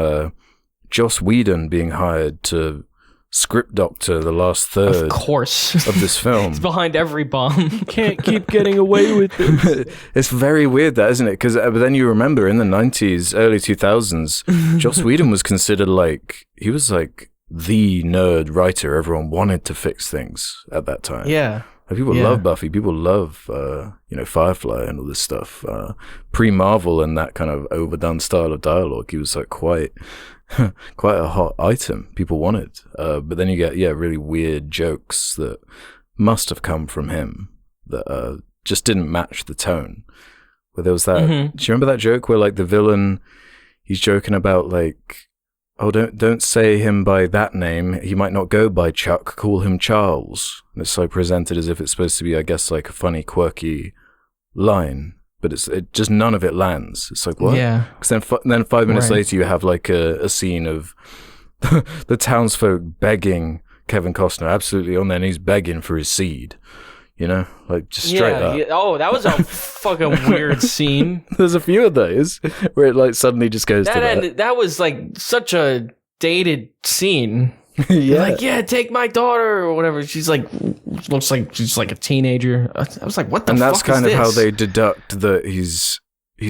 Joss Whedon being hired to script doctor the last third of this film. It's behind every bomb. Can't keep getting away with it. It's very weird, that, isn't it? Because but then you remember in the 90s, early 2000s, Joss Whedon was considered he was like the nerd writer. Everyone wanted to fix things at that time. Yeah. People love Buffy. People love, Firefly and all this stuff. Pre-Marvel and that kind of overdone style of dialogue, he was like quite a hot item people wanted. But then you get, really weird jokes that must have come from him that just didn't match the tone. Where there was that, do you remember that joke where like the villain, he's joking about like, oh, don't say him by that name. He might not go by Chuck. Call him Charles. And it's so presented as if it's supposed to be, I guess, like a funny, quirky line. But it just none of it lands. It's like, what? Yeah. Because then 5 minutes later, you have like a scene of the townsfolk begging Kevin Costner, absolutely on their knees, begging for his seed. Like just straight up. Yeah. Oh, that was a fucking weird scene. There's a few of those where it like suddenly just goes to that. That was like such a dated scene. Yeah. Like, take my daughter or whatever. She's like, looks like she's like a teenager. I was like, what the fuck is this? And that's kind of how they deduct that he's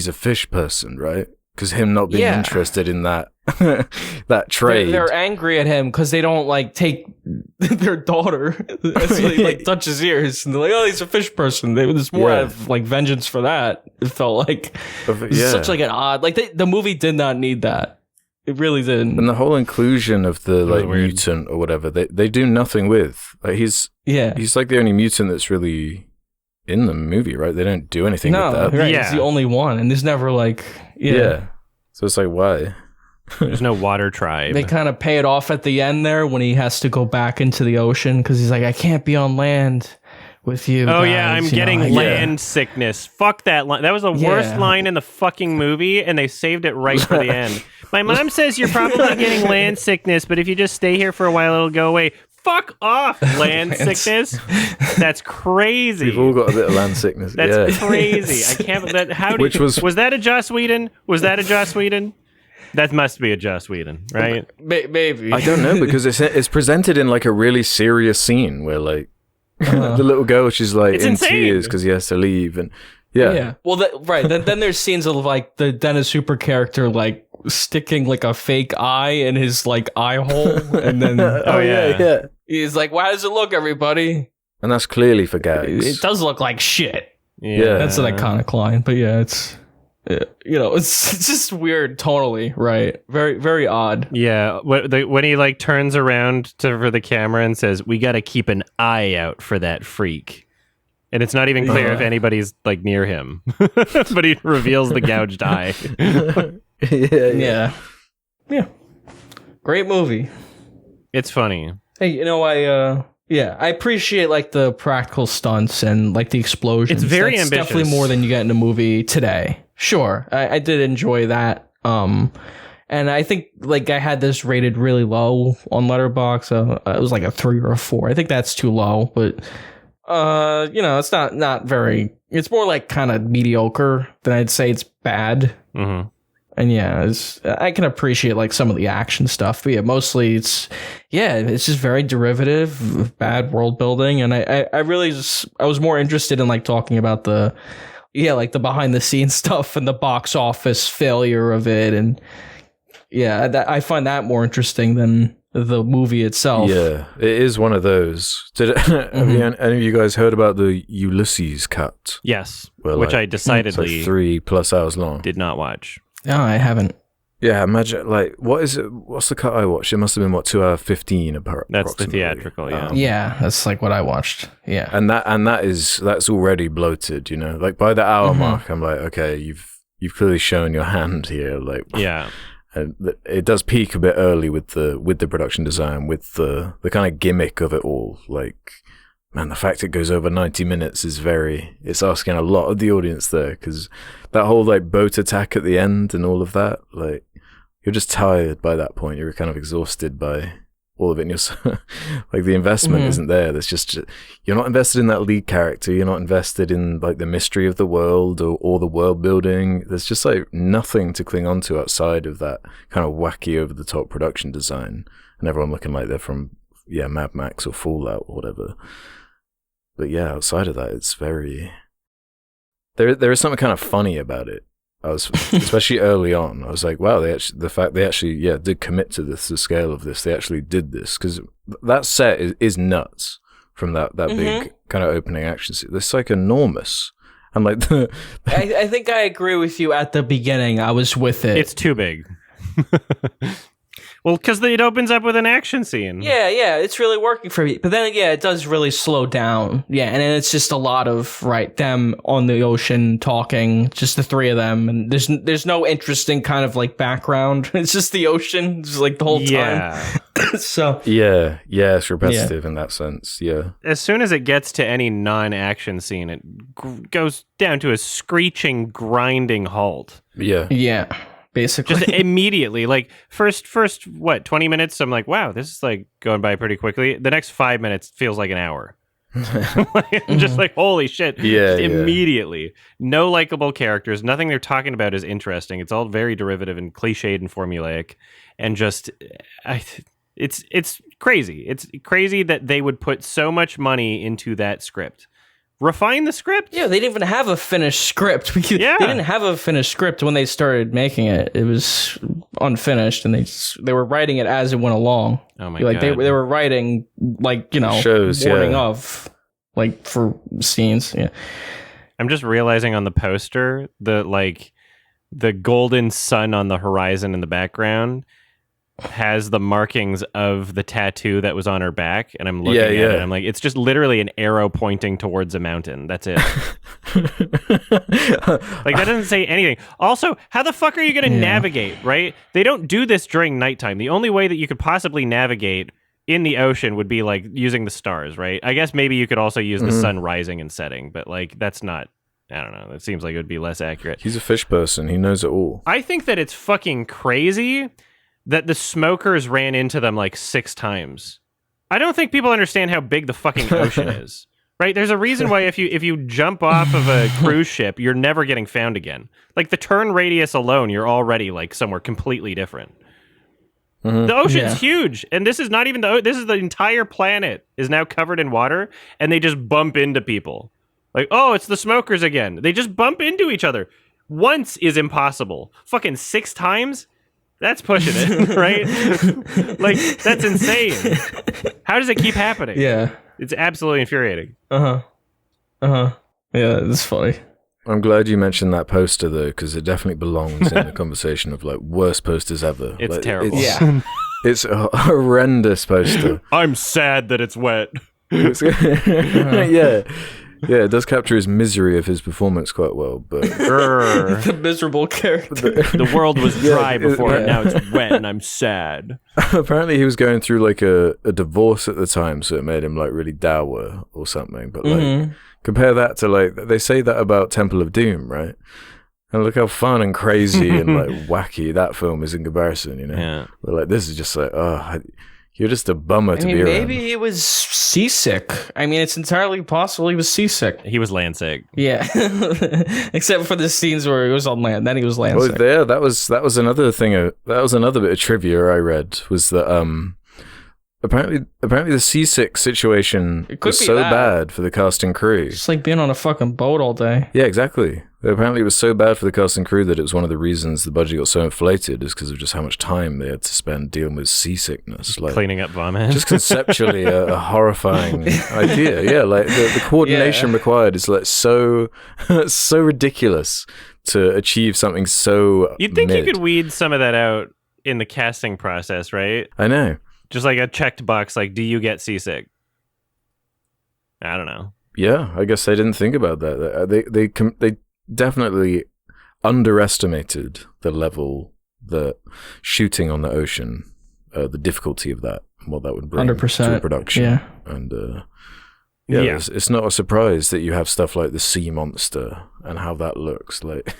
a fish person, right? Because him not being interested in that that trade. They're angry at him because they don't like take their daughter. So they like touch his ears, and they're like, "Oh, he's a fish person." There's more out of like vengeance for that. It felt like such like an odd. Like the movie did not need that. It really didn't. And the whole inclusion of the like mutant or whatever, they do nothing with. Like he's like the only mutant that's really in the movie, right? They don't do anything with that. Right. He's the only one, and there's never like So it's like, why? There's no water tribe. They kind of pay it off at the end there when he has to go back into the ocean because he's like, I can't be on land with you. Oh guys, yeah, I'm getting land sickness. Fuck that line. That was the worst line in the fucking movie, and they saved it right for the end. My mom says you're probably getting land sickness, but if you just stay here for a while, it'll go away. Fuck off, land sickness. That's crazy. We've all got a bit of land sickness. That's crazy. I can't. Was that a Joss Whedon? Was that a Joss Whedon? That must be a Joss Whedon, right? Maybe. I don't know, because it's presented in like a really serious scene where like the little girl, she's like in tears because he has to leave, and yeah. Well, then there's scenes of like the Dennis Hooper character like sticking like a fake eye in his like eye hole, and then he's like, "Why does it look, everybody?" And that's clearly for gags. It does look like shit. Yeah, that's an iconic line, but it's. It's just weird, totally, right? Very, very odd. Yeah, when he like turns around for the camera and says, "We got to keep an eye out for that freak," and it's not even clear if anybody's like near him, but he reveals the gouged eye. Yeah. Great movie. It's funny. Hey, I appreciate like the practical stunts and like the explosions. It's very ambitious. Definitely more than you get in a movie today. Sure, I did enjoy that. And I think like I had this rated really low on Letterboxd. It was like a 3 or a 4. I think that's too low, but it's not very. It's more like kind of mediocre than I'd say it's bad. Mm-hmm. And I can appreciate like some of the action stuff, but mostly it's just very derivative, bad world building, and I really I was more interested in like talking about the behind the scenes stuff and the box office failure of it, and I find that more interesting than the movie itself. Yeah, it is one of those. Have any of you guys heard about the Ulysses cut? Yes, which I decidedly it's like 3+ hours long. Did not watch. No, I haven't. Yeah, imagine like what is it? What's the cut I watched? It must have been 2:15. That's the theatrical, yeah. Yeah, that's like what I watched. Yeah, and that's already bloated. Like by the hour mark, I'm like, okay, you've clearly shown your hand here. Like, yeah, and it does peak a bit early with the production design, with the kind of gimmick of it all. Like, man, the fact it goes over 90 minutes it's asking a lot of the audience there, because that whole like boat attack at the end and all of that, like you're just tired by that point. You're kind of exhausted by all of it. And you're like the investment isn't there. There's just you're not invested in that lead character. You're not invested in like the mystery of the world or the world building. There's just like nothing to cling on to outside of that kind of wacky over the top production design, and everyone looking like they're from Mad Max or Fallout or whatever. But outside of that, it's very... There is something kind of funny about it. I was, especially early on, I was like, wow, the fact they actually did commit to the scale of this. They actually did this, because that set is nuts from that big kind of opening action scene. It's like enormous. And like I think I agree with you at the beginning. I was with it. It's too big. Well, because it opens up with an action scene. Yeah, it's really working for me. But then, it does really slow down. Yeah, and then it's just a lot of, them on the ocean talking, just the three of them. And there's no interesting kind of, background. It's just the ocean, just, the whole time. Yeah. So. Yeah, it's repetitive in that sense, yeah. As soon as it gets to any non-action scene, it goes down to a screeching, grinding halt. Yeah. Yeah. Basically. Just immediately, first 20 minutes, I'm like, wow, this is going by pretty quickly. The next 5 minutes feels like an hour. Just holy shit. Yeah, immediately. No likable characters. Nothing they're talking about is interesting. It's all very derivative and cliched and formulaic. And just, it's crazy. It's crazy that they would put so much money into that script refine the script. Yeah, they didn't even have a finished script. They didn't have a finished script when they started making it. It was unfinished, and they were writing it as it went along. Oh my god! They were writing shows, warning of for scenes. Yeah, I'm just realizing on the poster the golden sun on the horizon in the background has the markings of the tattoo that was on her back, and I'm looking at it, and I'm like, it's just literally an arrow pointing towards a mountain. That's it. That doesn't say anything. Also, how the fuck are you going to navigate, right? They don't do this during nighttime. The only way that you could possibly navigate in the ocean would be using the stars, right? I guess maybe you could also use the sun rising and setting, but that's not, I don't know. It seems like it would be less accurate. He's a fish person. He knows it all. I think that it's fucking crazy that the smokers ran into them 6 times. I don't think people understand how big the fucking ocean is, right? There's a reason why if you jump off of a cruise ship, you're never getting found again. The turn radius alone, you're already somewhere completely different. Mm-hmm. The ocean's huge, and this is not even this is the entire planet is now covered in water, and they just bump into people. It's the smokers again. They just bump into each other. Once is impossible. Fucking 6 times? That's pushing it, right? That's insane. How does it keep happening? Yeah. It's absolutely infuriating. Yeah, it's funny. I'm glad you mentioned that poster, though, because it definitely belongs in the conversation of, worst posters ever. It's terrible. It's a horrendous poster. I'm sad that it's wet. Yeah, it does capture his misery of his performance quite well, but... the miserable character. The world was dry before, and now it's wet, and I'm sad. Apparently he was going through, a divorce at the time, so it made him, really dour or something, but, compare that to, they say that about Temple of Doom, right? And look how fun and crazy and, wacky that film is in comparison, you know? Yeah. But, this is just you're just a bummer to be around. Maybe it was seasick. I mean, it's entirely possible he was seasick. He was land sick. Yeah. Except for the scenes where he was on land. Then he was land sick. That was another thing. That was another bit of trivia I read, was that apparently the seasick situation was so bad for the cast and crew. It's like being on a fucking boat all day. Yeah, exactly. Apparently it was so bad for the cast and crew that it was one of the reasons the budget got so inflated is because of just how much time they had to spend dealing with seasickness. Cleaning up vomit. Just conceptually a horrifying idea. Yeah, the coordination required is so ridiculous to achieve something so You'd think you could weed some of that out in the casting process, right? I know. Just a checked box, do you get seasick? I don't know. Yeah, I guess they didn't think about that. They definitely underestimated the level that shooting on the ocean, the difficulty of that, and what that would bring 100%, to a production. Yeah. And it's not a surprise that you have stuff like the sea monster and how that looks like.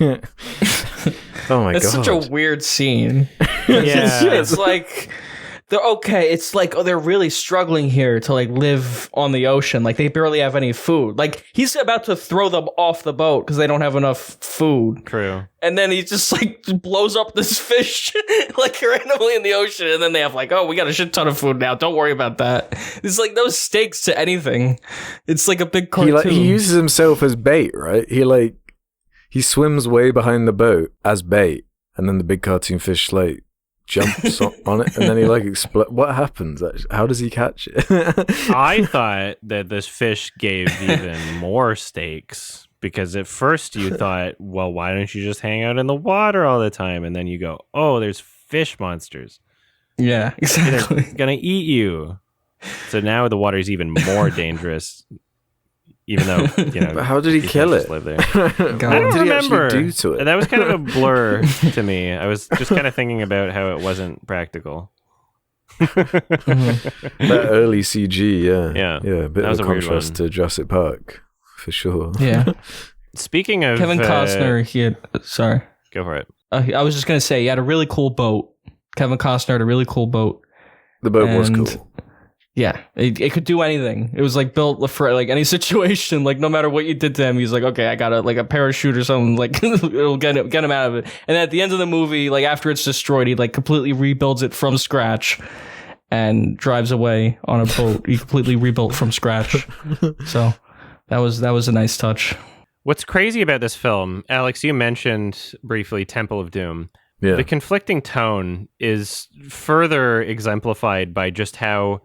Oh my god, it's such a weird scene. It's they're really struggling here to live on the ocean. They barely have any food. He's about to throw them off the boat because they don't have enough food. True. And then he just blows up this fish randomly in the ocean, and then they have we got a shit ton of food now. Don't worry about that. It's no stakes to anything. It's a big cartoon. He uses himself as bait, right? He swims way behind the boat as bait, and then the big cartoon fish jumps on it, and then he explodes. What happens? How does he catch it? I thought that this fish gave even more stakes, because at first you thought, well, why don't you just hang out in the water all the time? And then you go, oh, there's fish monsters. Yeah, exactly. They're gonna eat you. So now the water's even more dangerous. Even though, but how did he kill it? Live there. I don't remember. Do to it? That was kind of a blur to me. I was just kind of thinking about how it wasn't practical. That early CG, yeah, a bit of a contrast to Jurassic Park, for sure. Yeah. Speaking of Kevin Costner, sorry, go for it. I was just gonna say he had a really cool boat. Kevin Costner had a really cool boat. The boat was cool. Yeah, it could do anything. It was built for any situation. No matter what you did to him, he's okay, I got a parachute or something. It'll get him out of it. And at the end of the movie, after it's destroyed, he completely rebuilds it from scratch and drives away on a boat. He completely rebuilt from scratch. So That was a nice touch. What's crazy about this film, Alex, you mentioned briefly Temple of Doom. Yeah. The conflicting tone is further exemplified by just how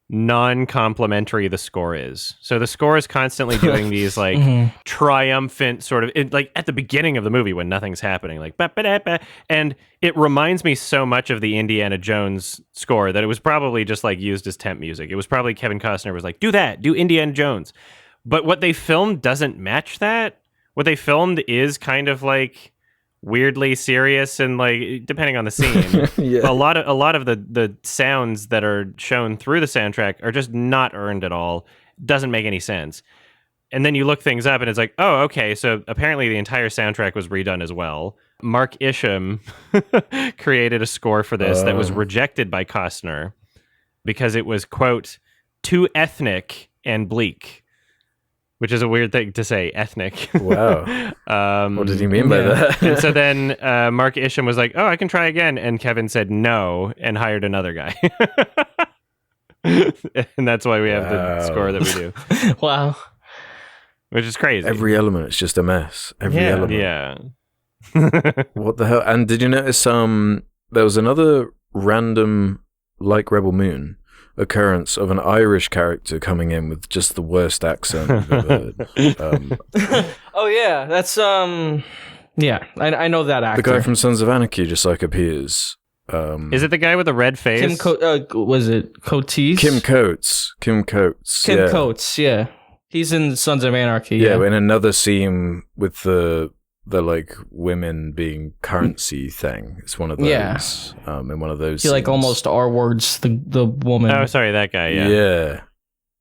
non-complimentary the score is. So the score is constantly doing these like triumphant sort of like at the beginning of the movie when nothing's happening, like ba-ba-da-ba, and it reminds me so much of the Indiana Jones score that it was probably just like used as temp music. It was probably Kevin Costner was like, do Indiana Jones. But what they filmed doesn't match that. What they filmed is kind of like weirdly serious and like depending on the scene. Yeah. A lot of the sounds that are shown through the soundtrack are just not earned at all. Doesn't make any sense. And then you look things up and it's like, oh, okay, so apparently the entire soundtrack was redone as well. Mark Isham created a score for this that was rejected by Costner because it was, quote, too ethnic and bleak. Which is a weird thing to say, ethnic. Wow. What did he mean by that? And so then Mark Isham was like, oh, I can try again. And Kevin said no and hired another guy. And that's why we have the score that we do. Wow. Which is crazy. Every element is just a mess. Every element. Yeah. What the hell? And did you notice there was another random, like Rebel Moon, occurrence of an Irish character coming in with just the worst accent I've ever heard. Oh yeah, that's yeah, I know that actor. The guy from Sons of Anarchy just like appears. Is it the guy with the red face? Was it Coates? Kim Coates. Kim Coates, yeah. He's in Sons of Anarchy. Yeah, in another scene with the like women being currency thing. It's one of those. Yeah. In one of those he scenes. Like almost R-words the woman. Oh, sorry, that guy,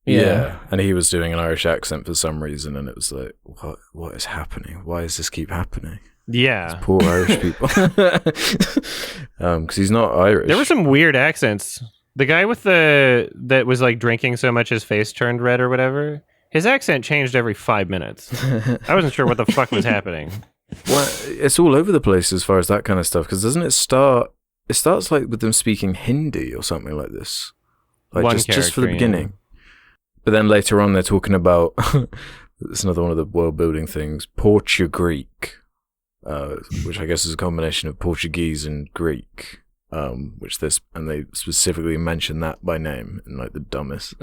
Yeah. And he was doing an Irish accent for some reason, and it was like, what is happening? Why does this keep happening? Yeah. These poor Irish people. Because he's not Irish. There were some weird accents. The guy with that was like drinking so much his face turned red or whatever, his accent changed every 5 minutes. I wasn't sure what the fuck was happening. Well, it's all over the place as far as that kind of stuff, because doesn't it start... It starts like with them speaking Hindi or something like this. Like just for the beginning. Yeah. But then later on they're talking about... it's another one of the world-building things. Portugreek. Which I guess is a combination of Portuguese and Greek. And they specifically mention that by name in like the dumbest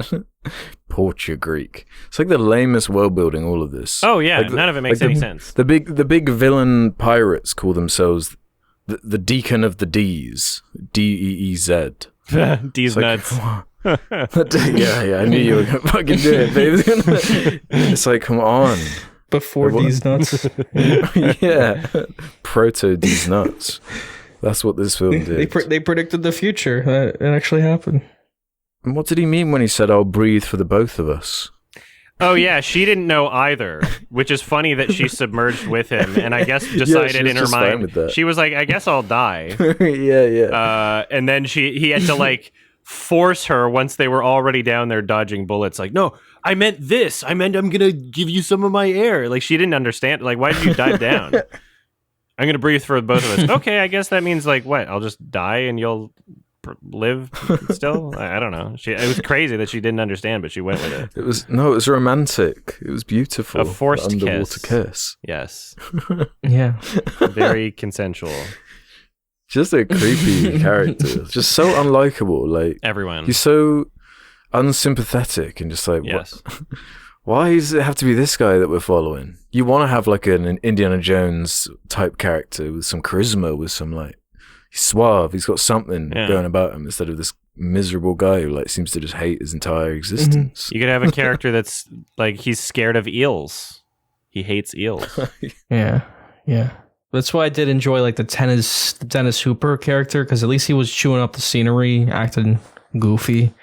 Portugreek. It's like the lamest world building. All of this. Oh yeah, like none of it makes any sense. The big villain pirates call themselves the Deacon of the D's, Deez. D's nuts. Yeah, I knew you were gonna fucking do it, babe. It's like, come on. Before D's nuts. Yeah, proto D's nuts. That's what this film did. They predicted the future. It actually happened. And what did he mean when he said, I'll breathe for the both of us? Oh, yeah. She didn't know either, which is funny that she submerged with him and I guess decided in her mind, she was like, I guess I'll die. Yeah. And then he had to like force her once they were already down there dodging bullets. Like, no, I meant this. I meant I'm going to give you some of my air. Like, she didn't understand. Like, why did you dive down? I'm going to breathe for both of us. Okay, I guess that means, like, what? I'll just die and you'll live still? I don't know. It was crazy that she didn't understand, but she went with it. It was romantic. It was beautiful. A forced underwater kiss. Yes. Yeah. Very consensual. Just a creepy character. Just so unlikable. Like, everyone. He's so unsympathetic and just like, yes. Why does it have to be this guy that we're following? You want to have like an Indiana Jones type character with some charisma, with some like, he's suave, he's got something going about him, instead of this miserable guy who like seems to just hate his entire existence. You could have a character that's like, he's scared of eels. He hates eels. Yeah. That's why I did enjoy like the Dennis Hooper character, because at least he was chewing up the scenery, acting goofy.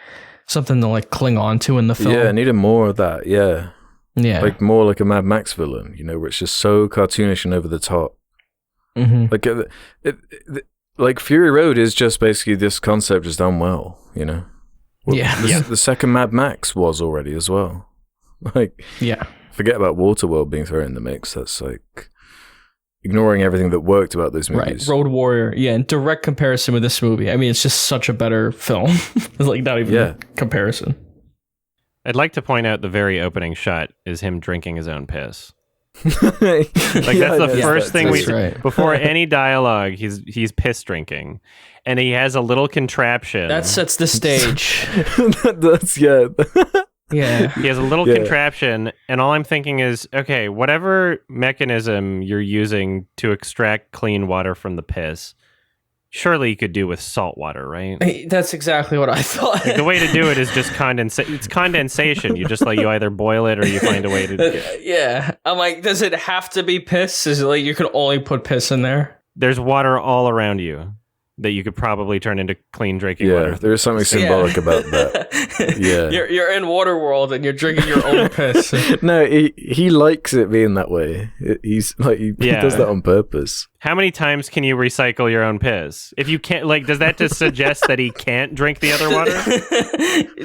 Something to like cling on to in the film. Yeah, I needed more of that. Yeah. Like more like a Mad Max villain, you know, where it's just so cartoonish and over the top. Mm-hmm. Like like Fury Road is just basically this concept just done well, you know. Well, the second Mad Max was already as well. Like, forget about Waterworld being thrown in the mix. That's like ignoring everything that worked about those movies. Right, Road Warrior. Yeah, in direct comparison with this movie. I mean, it's just such a better film. It's like not even a comparison. I'd like to point out the very opening shot is him drinking his own piss. Like that's the first thing we right. before any dialogue. He's piss drinking, and he has a little contraption that sets the stage. That's Yeah, he has a little contraption, and all I'm thinking is, okay, whatever mechanism you're using to extract clean water from the piss, surely you could do with salt water, right? that's exactly what I thought. Like, the way to do it is just it's condensation. You just you either boil it or you find a way to. Yeah, I'm like, does it have to be piss? Is it like you can only put piss in there? There's water all around you that you could probably turn into clean drinking water. Yeah, there is something symbolic about that. Yeah, you're in Waterworld and you're drinking your own piss. No, he likes it being that way. He's like he does that on purpose. How many times can you recycle your own piss? If you can't, does that just suggest that he can't drink the other water?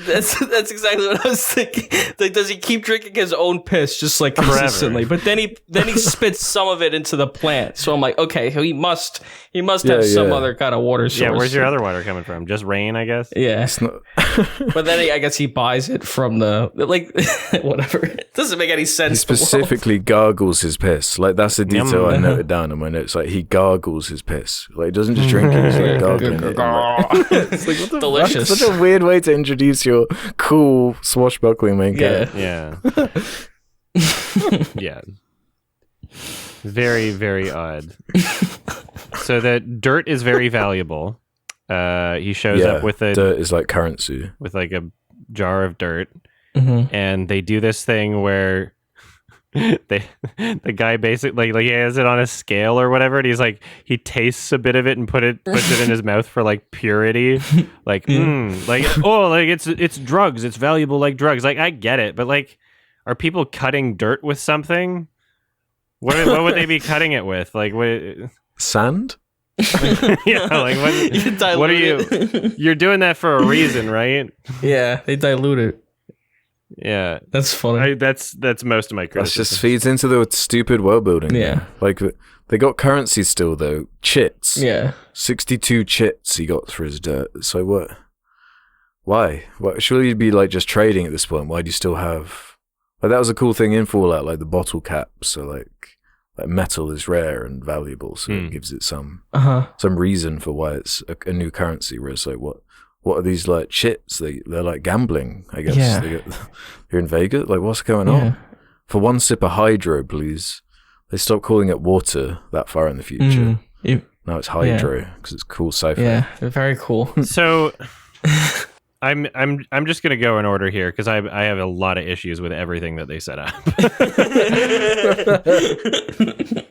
That's exactly what I was thinking. Like, does he keep drinking his own piss just like consistently? But then he spits some of it into the plant. So I'm like, okay, he must have some other kind of water source. Yeah, where's your other water coming from? Just rain, I guess. Yeah, but then I guess he buys it from the whatever. It doesn't make any sense. He specifically gargles his piss. Like that's the detail I noted down in my notes. Like he gargles his piss. Like he doesn't just drink it. He's like gargling it. It's like, what the delicious. Fuck? Such a weird way to introduce your cool swashbuckling main character. Yeah. Yeah. Very, very odd. So that dirt is very valuable. He shows up with dirt is like currency. With like a jar of dirt. And they do this thing where the guy basically like he has it on a scale or whatever, and he tastes a bit of it and puts it in his mouth for like purity, it's drugs, it's valuable like drugs. Like I get it, but like, are people cutting dirt with something? What would they be cutting it with? Like what? Sand? Yeah, like what are you? You're doing that for a reason, right? Yeah, they dilute it. Yeah, that's funny. That's most of my criticism. That just feeds into the stupid world building. Yeah, like they got currency still though. Chits. Yeah, 62 chits he got for his dirt. So what? Why? Surely you'd be like just trading at this point. Why do you still have? Like that was a cool thing in Fallout, like the bottle caps. So like metal is rare and valuable, so it gives it some reason for why it's a new currency. Whereas like what are these like chits? They're like gambling, I guess. Yeah. You're in Vegas? Like what's going on? For one sip of hydro, please. They stopped calling it water that far in the future. Now it's hydro because it's cool sci-fi. Yeah, very cool. So I'm just gonna go in order here because I have a lot of issues with everything that they set up.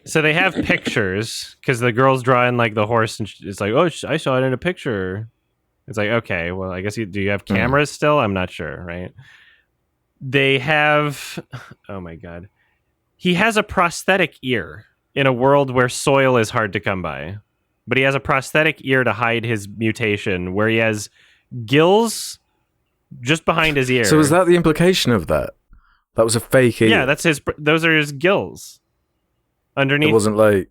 So they have pictures because the girl's drawing like the horse, and it's like, oh, I saw it in a picture. It's like, okay, well, I guess do you have cameras still? I'm not sure, right? They have, oh my god, he has a prosthetic ear in a world where soil is hard to come by, but he has a prosthetic ear to hide his mutation, where he has gills just behind his ear. So is that the implication of that? That was a fake ear. Yeah, those are his gills underneath. It wasn't like.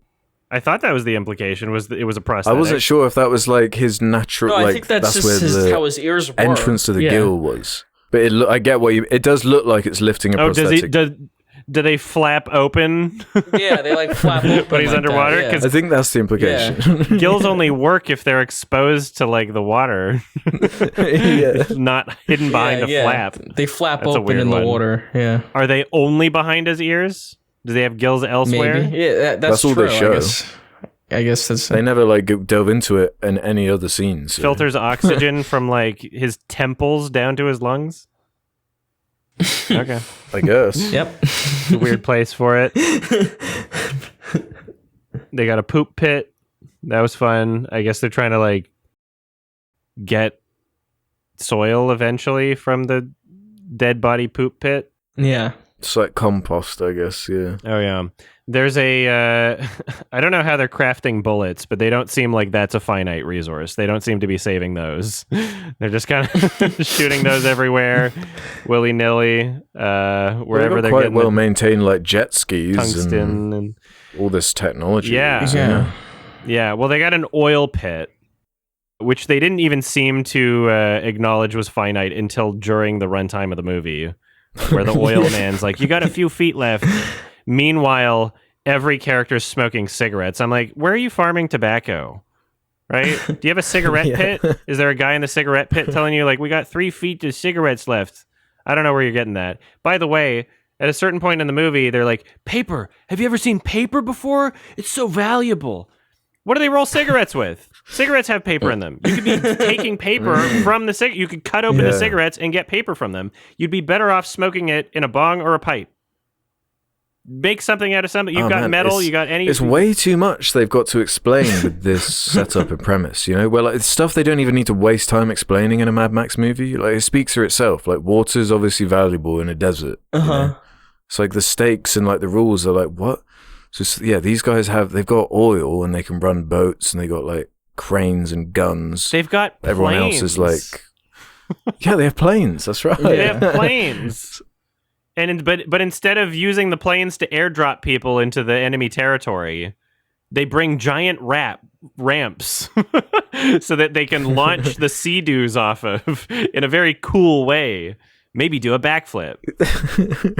I thought that was the implication. It was a prosthetic. I wasn't sure if that was like his natural. No, like, I think that's just how his ears work. Entrance to the gill was. But I get what you. It does look like it's lifting a prosthetic. Do they flap open? Yeah, they like flap open. But he's like underwater. That, yeah. I think that's the implication. Gills only work if they're exposed to like the water. Not hidden behind the flap. They flap open in the water. Yeah. Are they only behind his ears? Do they have gills elsewhere? Maybe. Yeah, that's all true, they show. I guess that's. They never like dove into it in any other scenes. So. Filters oxygen from like his temples down to his lungs. Okay, I guess. Yep. It's a weird place for it. They got a poop pit. That was fun. I guess they're trying to like get soil eventually from the dead body poop pit. Yeah. It's like compost, I guess, yeah. Oh, yeah. There's a... I don't know how they're crafting bullets, but they don't seem like that's a finite resource. They don't seem to be saving those. They're just kind of shooting those everywhere, willy-nilly, wherever they're quite getting well maintained, like jet skis tungsten and all this technology. Yeah. Yeah. Yeah, well, they got an oil pit, which they didn't even seem to acknowledge was finite until during the runtime of the movie, where the oil man's like, you got a few feet left. Meanwhile, every character's smoking cigarettes. I'm like, where are you farming tobacco? Right? Do you have a cigarette pit? Is there a guy in the cigarette pit telling you, like, we got 3 feet of cigarettes left? I don't know where you're getting that. By the way, at a certain point in the movie, they're like, paper. Have you ever seen paper before? It's so valuable. What do they roll cigarettes with? Cigarettes have paper in them. You could be taking paper from the you could cut open the cigarettes and get paper from them. You'd be better off smoking it in a bong or a pipe. Make something out of something. You've got metal, you got any... It's way too much they've got to explain with this setup and premise, you know? Well, like, it's stuff they don't even need to waste time explaining in a Mad Max movie. Like, it speaks for itself. Like, water's obviously valuable in a desert. You know? It's like the stakes and, like, the rules are like, what? So, yeah, these guys they've got oil and they can run boats and they got, like, cranes and guns. They've got planes. Everyone else is like... Yeah, they have planes. That's right. They have planes. But instead of using the planes to airdrop people into the enemy territory, they bring giant ramps so that they can launch the Sea-Doos off of in a very cool way. Maybe do a backflip.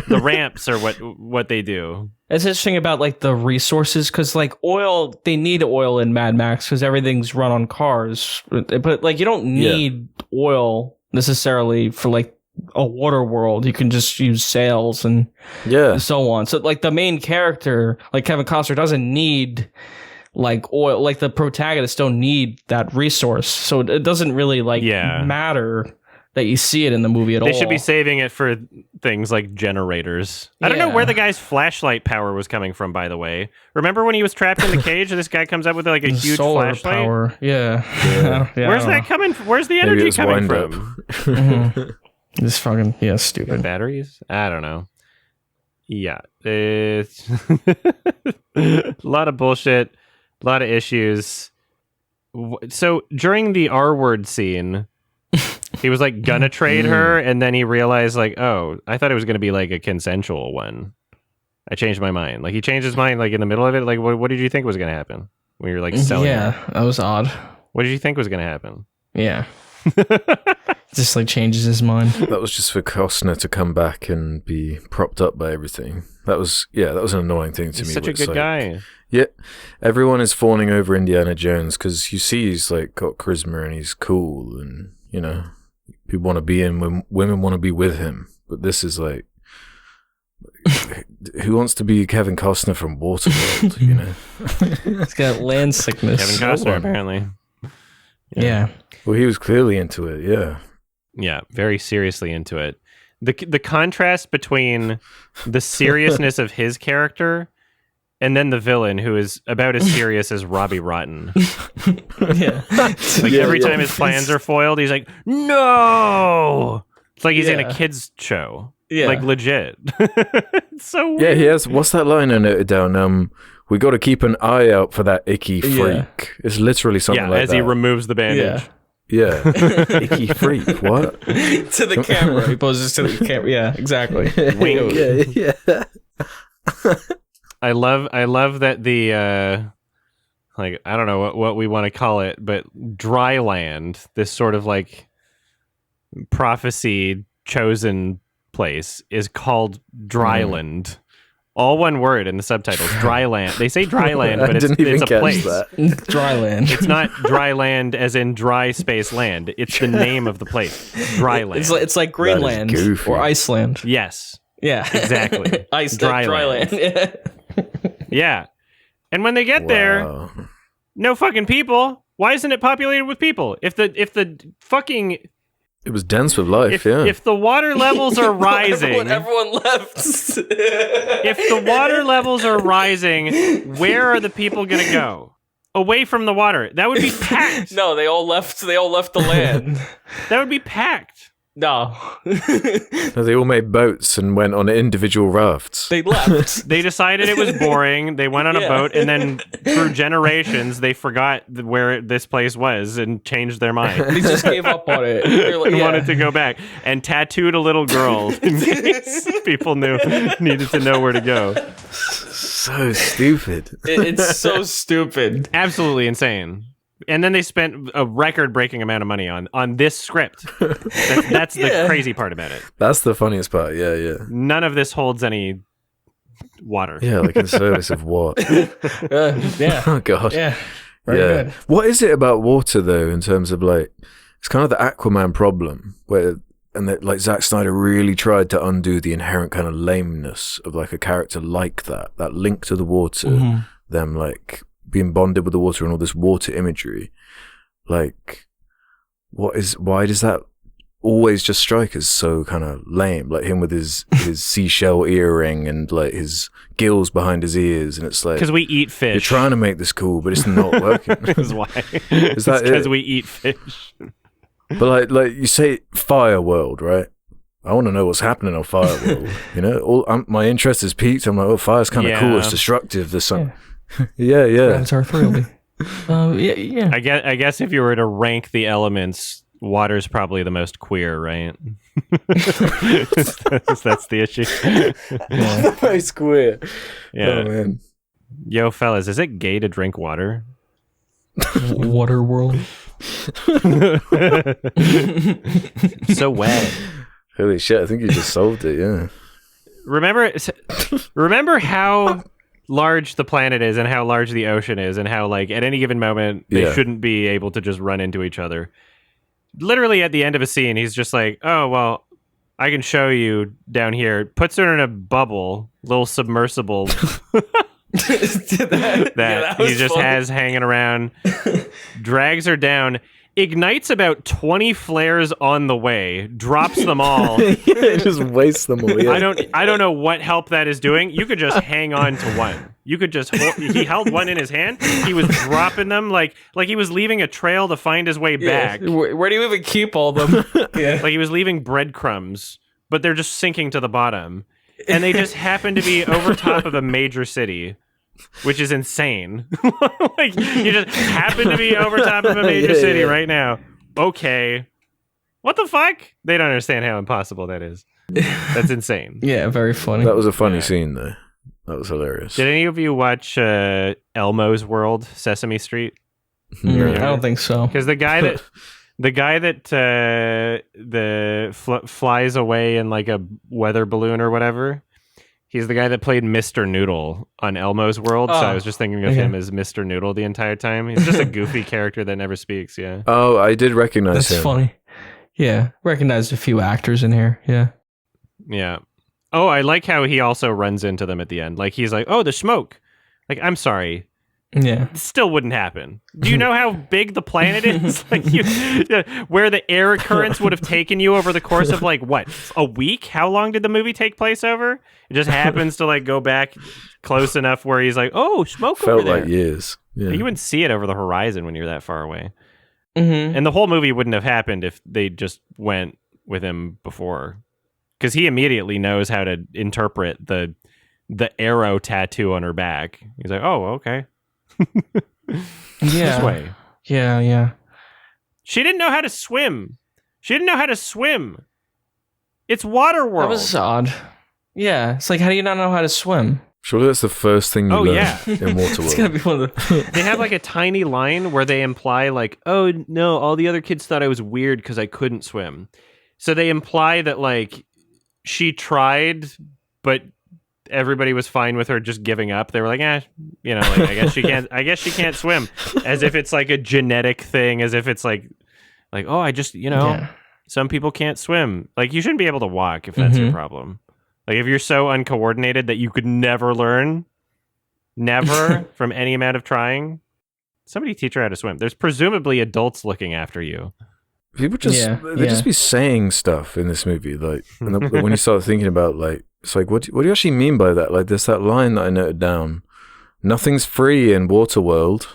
The ramps are what they do. It's interesting about like the resources, because like oil, they need oil in Mad Max because everything's run on cars. But like you don't need oil necessarily for like a Waterworld. You can just use sails and so on. So like the main character, like Kevin Costner, doesn't need like oil. Like the protagonists don't need that resource. So it doesn't really like matter that you see it in the movie at all. They should be saving it for things like generators. I don't know where the guy's flashlight power was coming from, by the way. Remember when he was trapped in the cage and this guy comes up with like a huge solar flashlight? Power. Yeah. Where's that coming from? Where's the energy coming from? This fucking, stupid. Batteries? I don't know. Yeah. It's a lot of bullshit, a lot of issues. So during the R-word scene, he was like gonna trade her, and then he realized like, oh, I thought it was gonna be like a consensual one. I changed my mind. Like he changed his mind like in the middle of it. Like what did you think was gonna happen when you were like selling her? That was odd. What did you think was gonna happen? Yeah. Just like changes his mind. That was just for Costner to come back and be propped up by everything. That was an annoying thing to me. He's such a good guy. Yeah, everyone is fawning over Indiana Jones because you see he's like got charisma and he's cool, and you know people want to be in when women want to be with him. But this is like, who wants to be Kevin Costner from Waterworld? You know, he's got land sickness. Kevin Costner apparently. Yeah. Well, he was clearly into it. Yeah. Yeah, very seriously into it. The contrast between the seriousness of his character and then the villain, who is about as serious as Robbie Rotten. Every time his plans are foiled, he's like, no! It's like he's in a kid's show. Yeah. Like, legit. It's so weird. Yeah, he has... What's that line I noted down? We got to keep an eye out for that icky freak. Yeah. It's literally something like that. As he removes the bandage. Yeah. Icky freak. What? To the camera. He poses to the camera. Yeah, exactly. Wink. Yeah. I love that the like, I don't know what we want to call it, but dry land, this sort of like prophecy chosen place, is called Dryland. All one word in the subtitles. Dry land. They say dry land, but it's a place. Dry land. It's not dry land as in dry space land. It's the name of the place. Dry land. It's like Greenland or Iceland. Yes. Yeah. Exactly. Dry land. Yeah. And when they get there, no fucking people. Why isn't it populated with people? If the fucking... It was dense with life, If the water levels are rising... everyone left. If the water levels are rising, where are the people going to go? Away from the water. That would be packed. No, they all left the land. That would be packed. No. No, they all made boats and went on individual rafts. They left. They decided it was boring. They went on a boat, and then through generations, they forgot where this place was and changed their mind. They just gave up on it. And wanted to go back. And tattooed a little girl in case people needed to know where to go. So stupid. It's so stupid. Absolutely insane. And then they spent a record-breaking amount of money on this script. That's the crazy part about it. That's the funniest part. Yeah. None of this holds any water. Yeah, like in service of what? Yeah. Oh god. Yeah. Very good. What is it about water though, in terms of like, it's kind of the Aquaman problem, like Zack Snyder really tried to undo the inherent kind of lameness of like a character like that link to the water, them like being bonded with the water and all this water imagery. Like, why does that always just strike as so kind of lame? Like him with his seashell earring and like his gills behind his ears, and it's like, because we eat fish. You're trying to make this cool, but it's not working. That's why. Is that because we eat fish? But like you say, Fireworld, right? I want to know what's happening on Fireworld. You know, my interest is piqued. I'm like, oh, fire's kind of cool. It's destructive. There's some. Yeah. That's our thrill. Yeah. I guess if you were to rank the elements, water's probably the most queer, right? That's the issue. The most queer. Yeah. Oh, man. Yo, fellas, is it gay to drink water? Waterworld. So wet. Holy shit! I think you just solved it. Yeah. Remember how large the planet is and how large the ocean is, and how like at any given moment they shouldn't be able to just run into each other. Literally at the end of a scene, he's just like, "Oh well, I can show you down here." Puts her in a bubble, little submersible. that he just has hanging around, drags her down, ignites about 20 flares on the way, drops them all. Just wastes them all. Yeah. I don't know what help that is doing. You could just hang on to one. You could just he held one in his hand. He was dropping them like he was leaving a trail to find his way back. Where do you even keep all of them? Like he was leaving breadcrumbs, but they're just sinking to the bottom. And they just happen to be over top of a major city, which is insane. Like you just happen to be over top of a major city right now. Okay. What the fuck? They don't understand how impossible that is. That's insane. Yeah, very funny. That was a funny scene though. That was hilarious. Did any of you watch Elmo's World, Sesame Street? I don't think so. Because the guy that flies away in like a weather balloon or whatever, he's the guy that played Mr. Noodle on Elmo's World. So I was just thinking of him as Mr. Noodle the entire time. He's just a goofy character that never speaks. Yeah. Oh, I did recognize him. That's funny. Yeah, recognized a few actors in here. Yeah. Yeah. Oh, I like how he also runs into them at the end. Like he's like, "Oh, the smoke." Like, I'm sorry. Yeah. It still wouldn't happen. Do you know how big the planet is? Like where the air currents would have taken you over the course of like what, a week? How long did the movie take place over? It just happens to like go back close enough where he's like, "Oh, smoke Felt over there." like years. Yeah. You wouldn't see it over the horizon when you're that far away. Mm-hmm. And the whole movie wouldn't have happened if they just went with him before, because he immediately knows how to interpret the arrow tattoo on her back. He's like, "Oh, okay." This way. Yeah. She didn't know how to swim. It's Waterworld. That was odd. Yeah, it's like, how do you not know how to swim? Surely that's the first thing you learn in Waterworld. It's gonna be one of the. They have like a tiny line where they imply like, "Oh no, all the other kids thought I was weird because I couldn't swim." So they imply that like she tried, but everybody was fine with her just giving up. They were like, like, I guess she can't. I guess she can't swim, as if it's like a genetic thing, as if it's like, oh, I just, some people can't swim. Like, you shouldn't be able to walk if that's your problem. Like, if you're so uncoordinated that you could never learn, from any amount of trying, somebody teach her how to swim. There's presumably adults looking after you. People just just be saying stuff in this movie, like, and when you start thinking about, like, it's like, what do you actually mean by that? Like, there's that line that I noted down: "Nothing's free in Waterworld."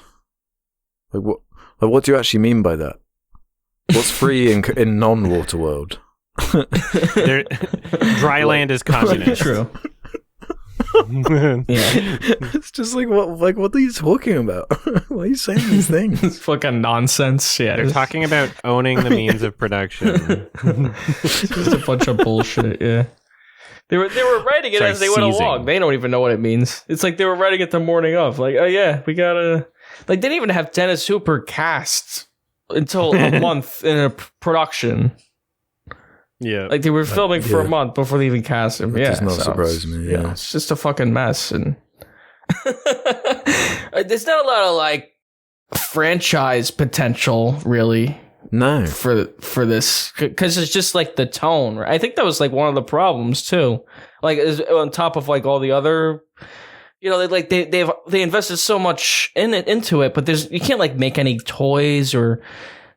Like, what do you actually mean by that? What's free in non-Waterworld? Dry land is communist. True. It's just like, what are you talking about? Why are you saying these things? It's fucking nonsense. Yeah, they're talking about owning the means of production. It's just a bunch of bullshit. Yeah. They were writing it as they went along. They don't even know what it means. It's like they were writing it the morning of. Like, oh yeah, we gotta. Like, they didn't even have Dennis Hooper cast until a month in a production. Yeah, like they were filming for a month before they even cast him. It does not surprise me. Yeah, it's just a fucking mess, and there's not a lot of like franchise potential, really. No, for this, because it's just like the tone. Right? I think that was like one of the problems too. Like on top of like all the other, they invested so much into it, but you can't like make any toys or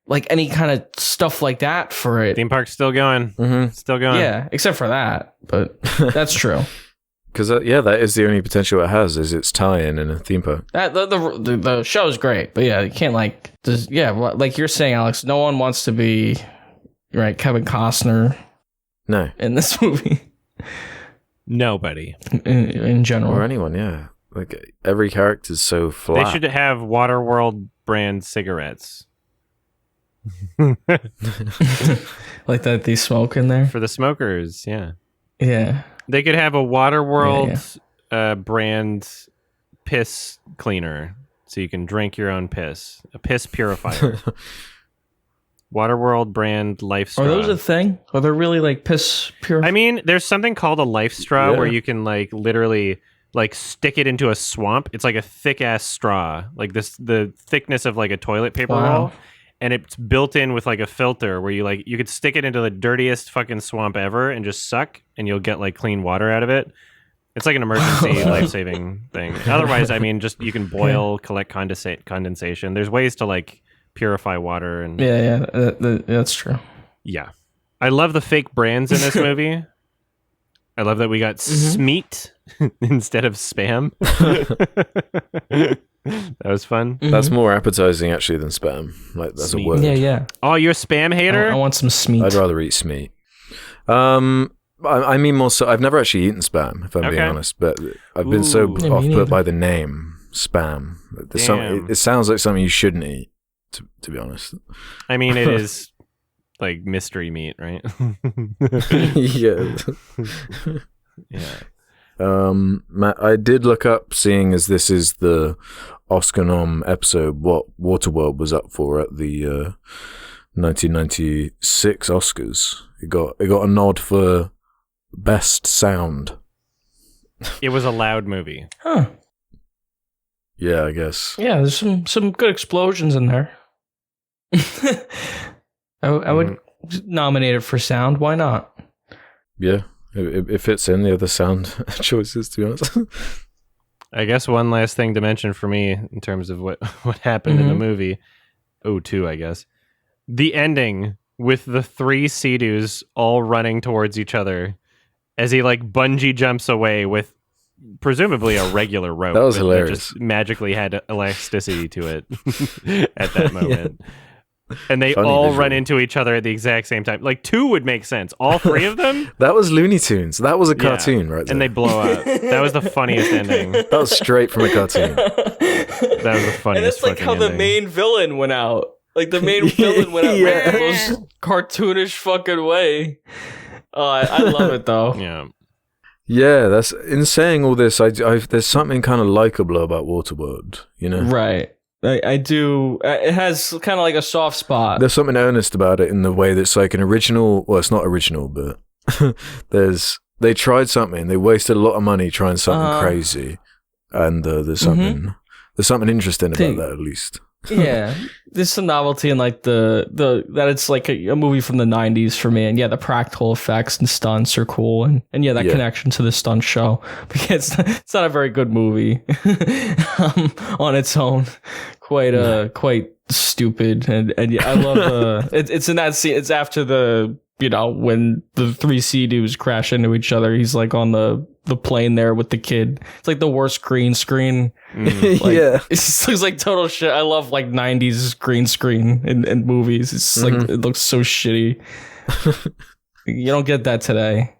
like any kind of stuff like that for it. Theme park's still going, still going. Yeah, except for that, but that's true. Because that is the only potential it has, is its tie-in in a theme park. The show is great, but yeah, you can't like like you're saying, Alex. No one wants to be Kevin Costner. No, in this movie. Nobody in general, or anyone. Yeah, like every character is so flat. They should have Waterworld brand cigarettes. Like that they smoke in there for the smokers. Yeah. They could have a Waterworld brand piss cleaner, so you can drink your own piss. A piss purifier. Waterworld brand life straw. Are those a thing? Are they really like piss purifier? I mean, there's something called a life straw where you can like literally like stick it into a swamp. It's like a thick ass straw, like the thickness of like a toilet paper roll. And it's built in with like a filter where you could stick it into the dirtiest fucking swamp ever and just suck, and you'll get like clean water out of it. It's like an emergency life-saving thing. Otherwise, I mean, just you can boil, collect condensation. There's ways to like purify water and that's true. Yeah, I love the fake brands in this movie. I love that we got Smeat instead of Spam. That was fun. That's more appetizing actually than Spam. Like that's Smeat. a word. Yeah. Oh, you're a Spam hater? I want some Smeat. I'd rather eat Smeat. I mean more so. I've never actually eaten Spam, if I'm being honest. But I've been so off put by the name Spam. It sounds like something you shouldn't eat. To be honest. I mean, it is like mystery meat, right? Yeah. Matt, I did look up, seeing as this is the Oscar nom episode, what Waterworld was up for at the 1996 Oscars. It got a nod for best sound. It was a loud movie. Huh. Yeah, I guess. Yeah, there's some good explosions in there. I would nominate it for sound. Why not? Yeah. It fits in the other sound choices, to be honest. I guess one last thing to mention for me in terms of what happened in the movie. Two, I guess. The ending with the three Sea-Doos all running towards each other as he like bungee jumps away with presumably a regular rope. That was hilarious. That just magically had elasticity to it at that moment. Yeah. And they all run into each other at the exact same time. Like two would make sense. All three of them? That was Looney Tunes. That was a cartoon, right there. And they blow up. That was the funniest ending. That was straight from a cartoon. That was the funniest ending. And it's like how the main villain went out. Like the main villain went out right in the most cartoonish fucking way. I love it though. Yeah. Yeah, that's in saying all this. There's something kind of likable about Waterworld, you know? Right. I do. It has kind of like a soft spot. There's something earnest about it in the way that it's like an original. Well, it's not original, but they tried something. They wasted a lot of money trying something crazy, and there's something interesting about that at least. Yeah, there's some novelty in like the that it's like a movie from the 90s for me, and yeah, the practical effects and stunts are cool, and that connection to the stunt show, because it's not a very good movie on its own, quite stupid, and yeah, I love it's in that scene. It's after the when the three Sea-Doos crash into each other. He's like on the plane there with the kid. It's like the worst green screen. Like, yeah, it just looks like total shit. I love like 90s green screen in movies. It's like it looks so shitty. You don't get that today.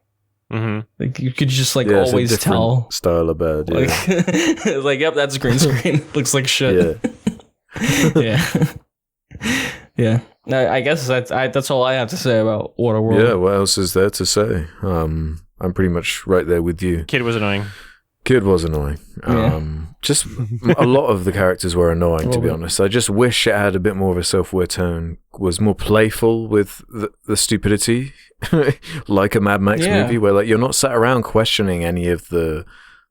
Like you could just like always tell style of bed. Yeah. Like yep, that's green screen. Looks like shit. Yeah. I guess that's all I have to say about Waterworld. Yeah, what else is there to say? I'm pretty much right there with you. Kid was annoying. Kid was annoying. Yeah. Just a lot of the characters were annoying, to be honest. I just wish it had a bit more of a self-aware tone, was more playful with the stupidity, like a Mad Max movie, where like you're not sat around questioning any of the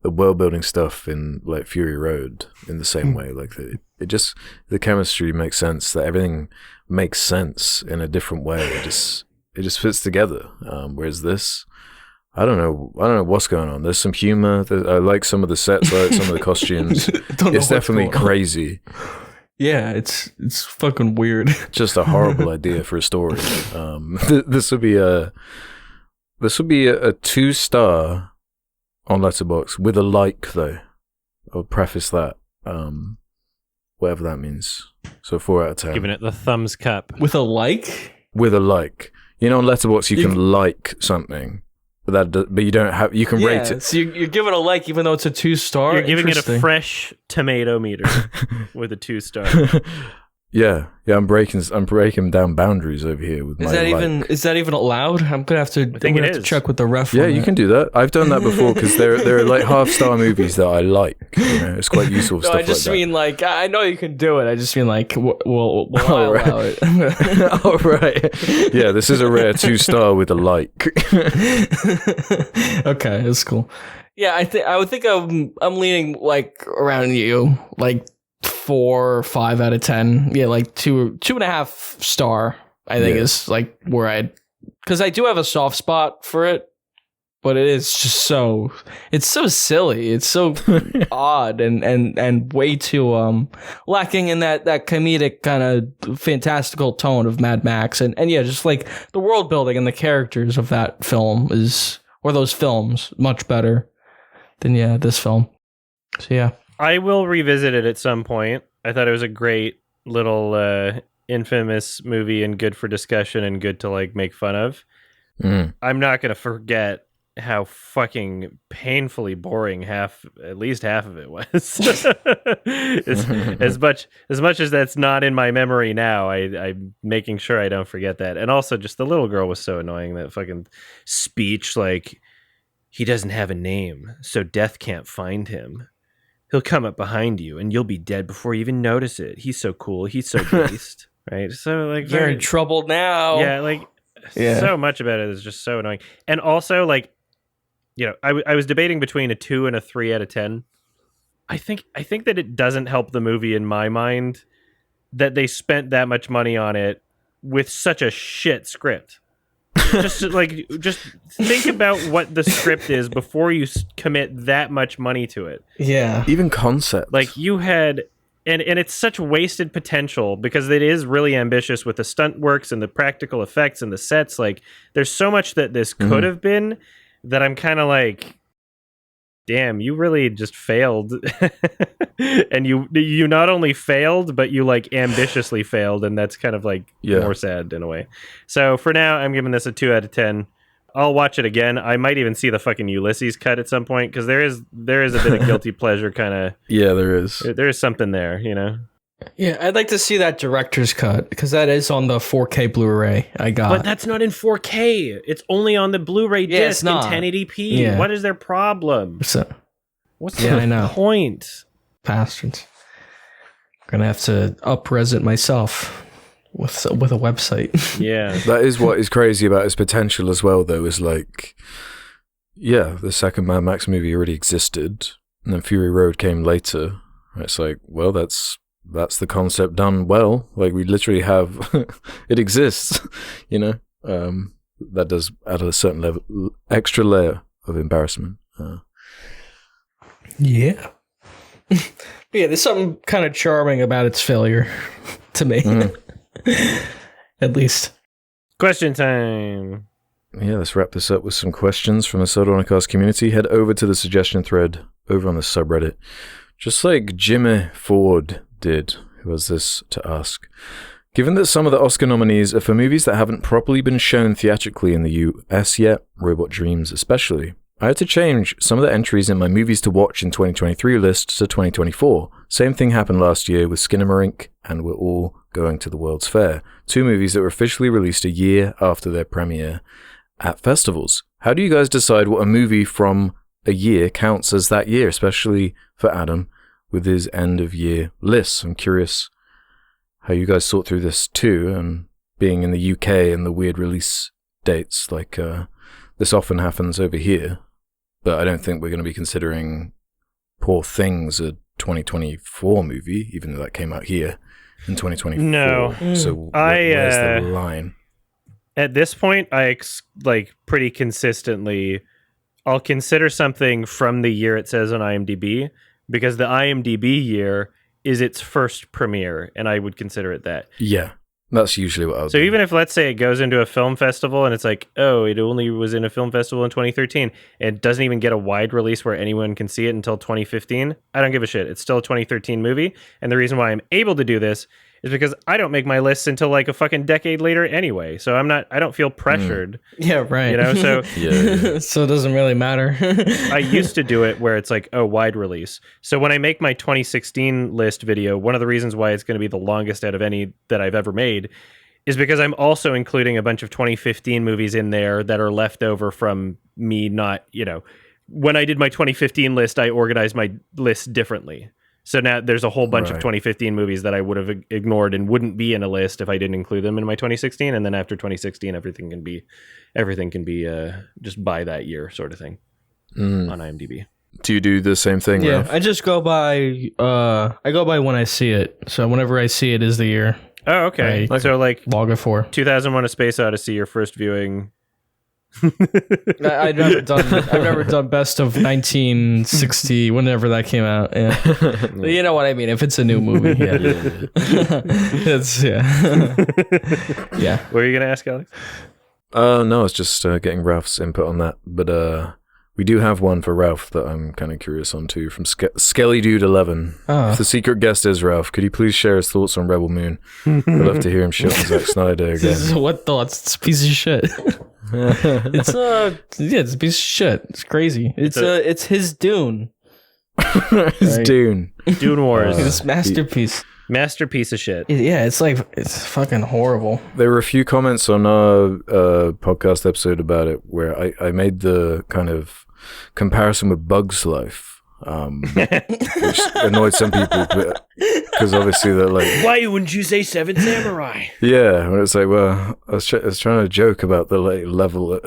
world-building stuff in like Fury Road in the same way. Like the chemistry makes sense, that everything makes sense in a different way. It just fits together. Whereas this, I don't know what's going on. There's some humor. I like some of the sets. I like some of the costumes. It's definitely crazy. Yeah, it's fucking weird. Just a horrible idea for a story. This would be a 2-star on Letterboxd with a like, though. I'll preface that. Whatever that means. So 4 out of 10. Giving it the thumbs cup. With a like? With a like. You know, on Letterboxd you can like something. But you don't have. You can rate it. So you're giving a like, even though it's a 2-star. You're giving it a fresh tomato meter with a 2-star. Yeah. I'm breaking down boundaries over here with my like. Is that even allowed? I'm gonna have to check with the ref. Yeah, you can do that. I've done that before because there are like 1/2-star movies that I like. You know, it's quite useful stuff. I just mean like I know you can do it. I just mean like we'll allow it. All right. Yeah, this is a rare 2-star with a like. Okay, that's cool. Yeah, I would think I'm leaning like around you, like 4 or 5 out of 10. Yeah, like 2.5 star. I think is like where because I do have a soft spot for it, but it is just it's so silly. It's so odd and way too lacking in that comedic kind of fantastical tone of Mad Max and yeah, just like the world building and the characters of that film or those films much better than this film. So yeah. I will revisit it at some point. I thought it was a great little infamous movie and good for discussion and good to like make fun of. I'm not going to forget how fucking painfully boring at least half of it was. as much as that's not in my memory now, I'm making sure I don't forget that. And also just the little girl was so annoying, that fucking speech like, he doesn't have a name, so death can't find him. He'll come up behind you and you'll be dead before you even notice it. He's so cool. He's so based. Right? So like you're in trouble now. Yeah, like so much about it is just so annoying. And also like, you know, I was debating between a 2 and a 3 out of 10. I think that it doesn't help the movie in my mind that they spent that much money on it with such a shit script. just think about what the script is before you commit that much money to it. Yeah, even concept. Like you had, and it's such wasted potential because it is really ambitious with the stunt works and the practical effects and the sets. Like there's so much that this could have been that I'm kind of like, damn, you really just failed. And you not only failed, but you like ambitiously failed, and that's kind of like more sad in a way. So for now, I'm giving this a 2 out of 10. I'll watch it again. I might even see the fucking Ulysses cut at some point because there is a bit of guilty pleasure kind of. Yeah, there is. There is something there, you know. Yeah, I'd like to see that director's cut because that is on the 4K Blu-ray I got. But that's not in 4K. It's only on the Blu-ray disc in 1080p. Yeah. What is their problem? What's the point? Bastards. I'm gonna have to up-res it myself with a website. Yeah. That is what is crazy about its potential as well, though, is like, yeah, the second Mad Max movie already existed, and then Fury Road came later. It's like, well, that's the concept done well. Like, we literally have it exists, you know. That does add a certain level, extra layer of embarrassment. Yeah. Yeah, there's something kind of charming about its failure to me. At least. Question time. Yeah, let's wrap this up with some questions from the Sardonicast community. Head over to the suggestion thread over on the subreddit. Just like Jimmy Ford did, who has this to ask. Given that some of the Oscar nominees are for movies that haven't properly been shown theatrically in the US yet, Robot Dreams especially, I had to change some of the entries in my movies to watch in 2023 list to 2024. Same thing happened last year with Skinamarink and We're All Going to the World's Fair, 2 movies that were officially released a year after their premiere at festivals. how do you guys decide what a movie from a year counts as that year, especially for Adam with his end of year lists? I'm curious how you guys sort through this too, and being in the UK and the weird release dates, like this often happens over here, but I don't think we're going to be considering Poor Things a 2024 movie, even though that came out here in 2024. No. So where's the line? At this point, I pretty consistently, I'll consider something from the year it says on IMDb, because the IMDb year is its first premiere, and I would consider it that. Yeah, that's usually what I would do. Even if, let's say, it goes into a film festival, and it's like, oh, it only was in a film festival in 2013, and it doesn't even get a wide release where anyone can see it until 2015, I don't give a shit. It's still a 2013 movie, and the reason why I'm able to do this is because I don't make my lists until like a fucking decade later anyway. So I don't feel pressured. Yeah, right. You know, so so it doesn't really matter. I used to do it where it's like, oh, wide release. So when I make my 2016 list video, one of the reasons why it's going to be the longest out of any that I've ever made is because I'm also including a bunch of 2015 movies in there that are left over from me not, when I did my 2015 list, I organized my list differently. So now there's a whole bunch of 2015 movies that I would have ignored and wouldn't be in a list if I didn't include them in my 2016. And then after 2016, everything can be just by that year sort of thing on IMDb. Do you do the same thing? Yeah, Ralph? I just go by. I go by when I see it. So whenever I see it is the year. Oh, okay. So like log it for 2001: A Space Odyssey, your first viewing. I've never done best of 1960, whenever that came out. Yeah, you know what I mean. If it's a new movie, yeah, it's yeah. What were you gonna ask, Alex? No, it's just getting Ralph's input on that. But we do have one for Ralph that I'm kind of curious on too, from Skelly Dude 11. If the secret guest is Ralph, could you please share his thoughts on Rebel Moon? I'd love to hear him shit on Zack Snyder again. What thoughts? It's a piece of shit. It's a piece of shit. It's crazy. It's his Dune. His Dune. Dune Wars. It's masterpiece. Masterpiece of shit. Yeah, it's fucking horrible. There were a few comments on our podcast episode about it where I made the kind of comparison with Bug's Life. Which annoyed some people because obviously they're like, why wouldn't you say Seven Samurai? Yeah, when it's like, well, I was trying to joke about the level,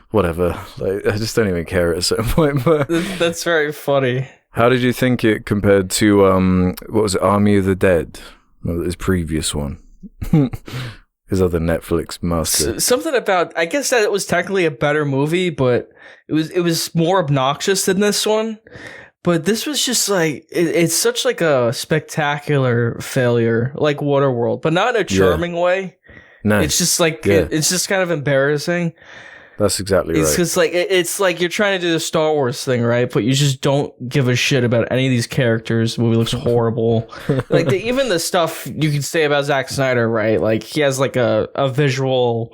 whatever. Like, I just don't even care at a certain point. But that's very funny. How did you think it compared to what was it, Army of the Dead? His previous one. His other Netflix master. Something about, I guess that it was technically a better movie, but it was more obnoxious than this one. But this was just like, it's such like a spectacular failure, like Waterworld, but not in a charming way. No. It's just like, it's just kind of embarrassing. That's exactly right. It's like, it's like you're trying to do the Star Wars thing, right? But you just don't give a shit about any of these characters. The movie looks horrible. Like even the stuff you can say about Zack Snyder, right? Like he has like a visual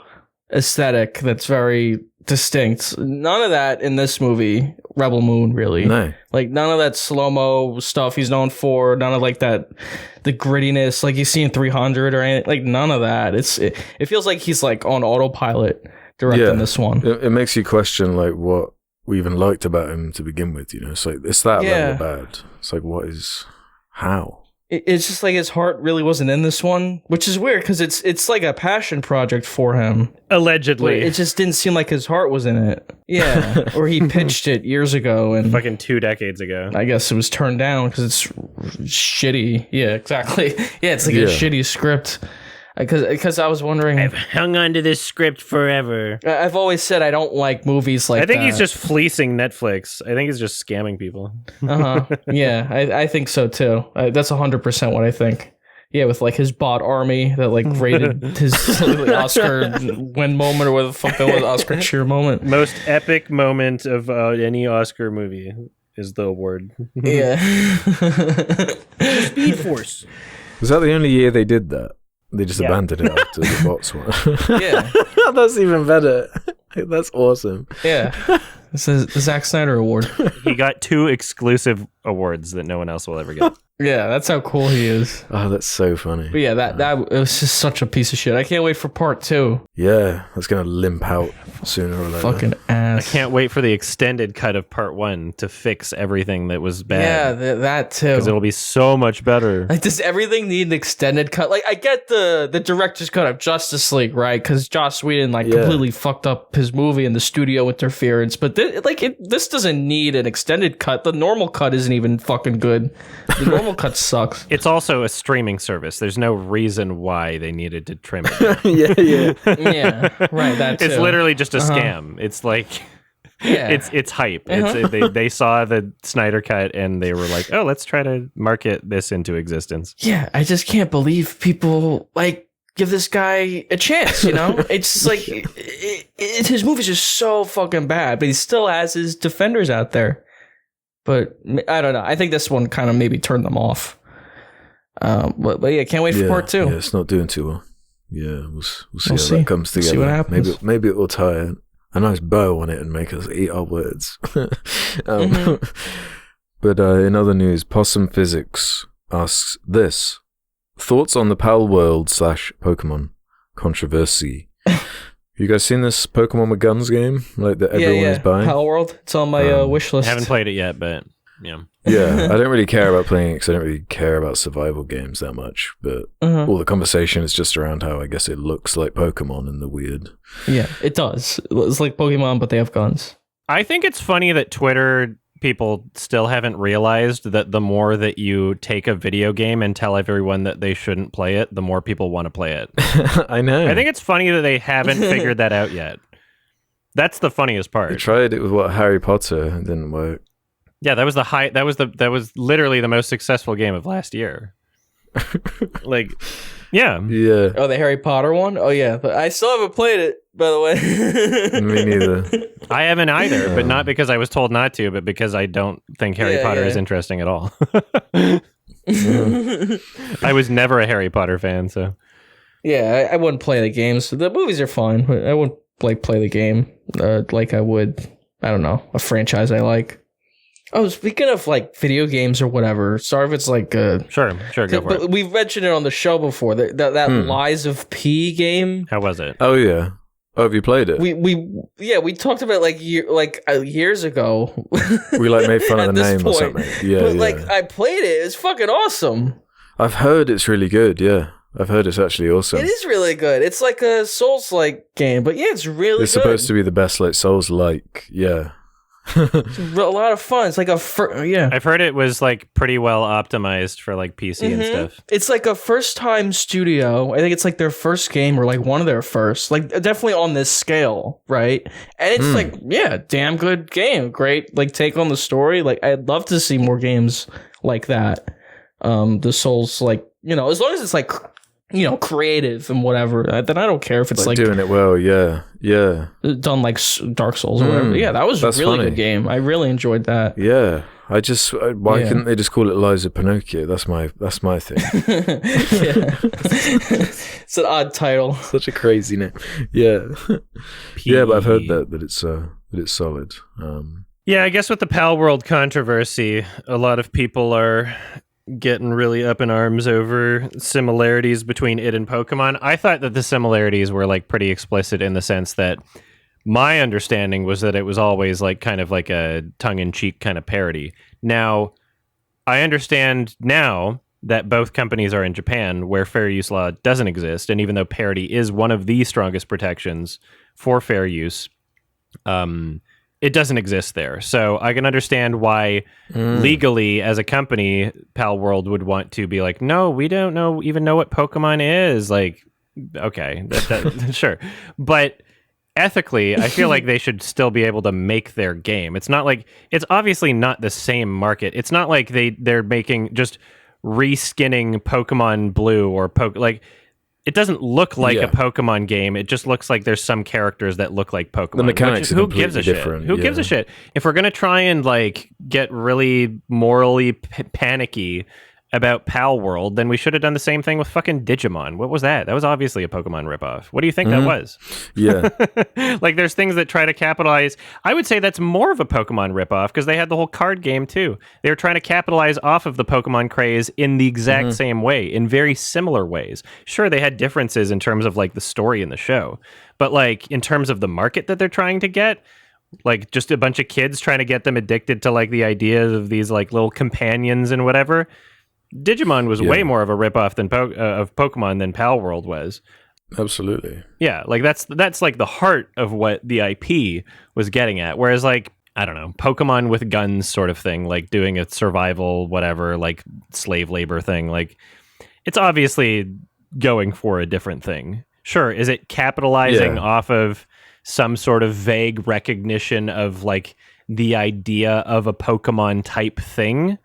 aesthetic that's very distinct. None of that in this movie, Rebel Moon, really. No. Like none of that slow-mo stuff he's known for. None of like that, the grittiness like you see in 300 or anything. Like none of that. It feels like he's like on autopilot directing this one. It makes you question like what we even liked about him to begin with. You know, it's like it's that level bad. It's like how? It's just like his heart really wasn't in this one, which is weird because it's like a passion project for him. Allegedly. But it just didn't seem like his heart was in it. Yeah. Or he pitched it years ago. And fucking 2 decades ago. I guess it was turned down because it's shitty. Yeah, exactly. Yeah, it's like a shitty script. Because I was wondering, I've hung on to this script forever. I've always said I don't like movies like that. I think he's just fleecing Netflix. I think he's just scamming people. Yeah, I think so too. That's 100% what I think. Yeah, with like his bot army that like rated his Oscar win moment or whatever the fuck that was, Oscar cheer moment. Most epic moment of any Oscar movie is the award. Yeah. Speed Force. Was that the only year they did that? They just abandoned it after the bots one. Yeah. That's even better. That's awesome. Yeah. It's the Zack Snyder Award. He got 2 exclusive awards that no one else will ever get. Yeah, that's how cool he is. Oh, that's so funny. But yeah, that it was just such a piece of shit. I can't wait for part 2. Yeah, that's gonna limp out sooner or later. Fucking ass. I can't wait for the extended cut of part 1 to fix everything that was bad. Yeah, that too. Because it'll be so much better. Like, does everything need an extended cut? Like, I get the director's cut of Justice League, right? Because Joss Whedon completely fucked up his movie and the studio interference. But this doesn't need an extended cut. The normal cut isn't even fucking good. The normal cut sucks. It's also a streaming service. There's no reason why they needed to trim it. Yeah, right. That too. It's literally just a scam. It's like, it's hype. They saw the Snyder cut and they were like, oh, let's try to market this into existence. Yeah, I just can't believe people give this guy a chance. You know, it's just like his movie's just so fucking bad, but he still has his defenders out there. But I don't know. I think this one kind of maybe turned them off. But yeah, can't wait for part 2. Yeah, it's not doing too well. Yeah, we'll see how that comes together. See what happens. Maybe it will tie a nice bow on it and make us eat our words. But in other news, Possum Physics asks this: thoughts on the Palworld / Pokemon controversy? You guys seen this Pokemon with Guns game? Like that everyone is buying? Palworld. It's on my wish list. I haven't played it yet, but yeah. Yeah, I don't really care about playing it because I don't really care about survival games that much. But all the conversation is just around how I guess it looks like Pokemon and the weird. Yeah, it does. It's like Pokemon, but they have guns. I think it's funny that Twitter people still haven't realized that the more that you take a video game and tell everyone that they shouldn't play it, the more people want to play it. I know. I think it's funny that they haven't figured that out yet. That's the funniest part. They tried it with Harry Potter, it didn't work. Yeah, that was literally the most successful game of last year. Yeah. Oh, the Harry Potter one? Oh yeah, but I still haven't played it, by the way. Me neither. I haven't either, but not because I was told not to, but because I don't think Harry Potter is interesting at all. I was never a Harry Potter fan, so. Yeah, I wouldn't play the games. The movies are fun, but I wouldn't play the game like I would, I don't know, a franchise I like. Oh, speaking of video games or whatever, sorry if it's Sure, go for it. We've mentioned it on the show before, that Lies of P game. How was it? Oh yeah. Oh, have you played it? We talked about years ago. We made fun of the name or something. Yeah, but I played it. It's fucking awesome. I've heard it's really good. Yeah, I've heard it's actually awesome. It is really good. It's like a Souls-like game, but yeah, it's really. It's supposed to be the best Souls-like. Yeah. It's a lot of fun. It's like I've heard it was pretty well optimized for PC and stuff. It's like a first-time studio. I think it's their first game or one of their first. Definitely on this scale, right? And it's damn good game. Great take on the story. I'd love to see more games like that. The Souls as long as it's creative and whatever, then I don't care if it's doing it well. Yeah done like Dark Souls or whatever. Yeah, that was a really good game. I really enjoyed that. Yeah, why couldn't they just call it Lies of Pinocchio? That's my thing. It's an odd title. Such a crazy name. Yeah. Yeah, but I've heard that it's solid. Yeah, I guess with the Palworld controversy, a lot of people are getting really up in arms over similarities between it and Pokemon. I thought that the similarities were pretty explicit in the sense that my understanding was that it was always kind of a tongue-in-cheek kind of parody. Now, I understand now that both companies are in Japan where fair use law doesn't exist, and even though parody is one of the strongest protections for fair use, it doesn't exist there. So I can understand why legally as a company, Palworld would want to be no, we don't even know what Pokemon is. Okay, sure. But ethically, I feel like they should still be able to make their game. It's not it's obviously not the same market. It's not like they're making just reskinning Pokemon Blue or it doesn't look like a Pokemon game. It just looks like there's some characters that look like Pokemon. The mechanics are completely different. Who gives a shit? If we're going to try and get really morally panicky about Pal World, then we should have done the same thing with fucking Digimon. What was that? That was obviously a Pokemon ripoff. What do you think that was? Yeah. Like, there's things that try to capitalize. I would say that's more of a Pokemon ripoff because they had the whole card game too. They were trying to capitalize off of the Pokemon craze in the exact same way, in very similar ways. Sure, they had differences in terms of like the story in the show, but like in terms of the market that they're trying to get, like just a bunch of kids trying to get them addicted to like the idea of these like little companions and whatever. Digimon was way more of a ripoff than of Pokemon than Pal World was. Absolutely. Yeah, like that's like the heart of what the IP was getting at. Whereas like, I don't know, Pokemon with guns sort of thing, like doing a survival, whatever, like slave labor thing, like it's obviously going for a different thing. Sure, is it capitalizing off of some sort of vague recognition of like the idea of a Pokemon type thing?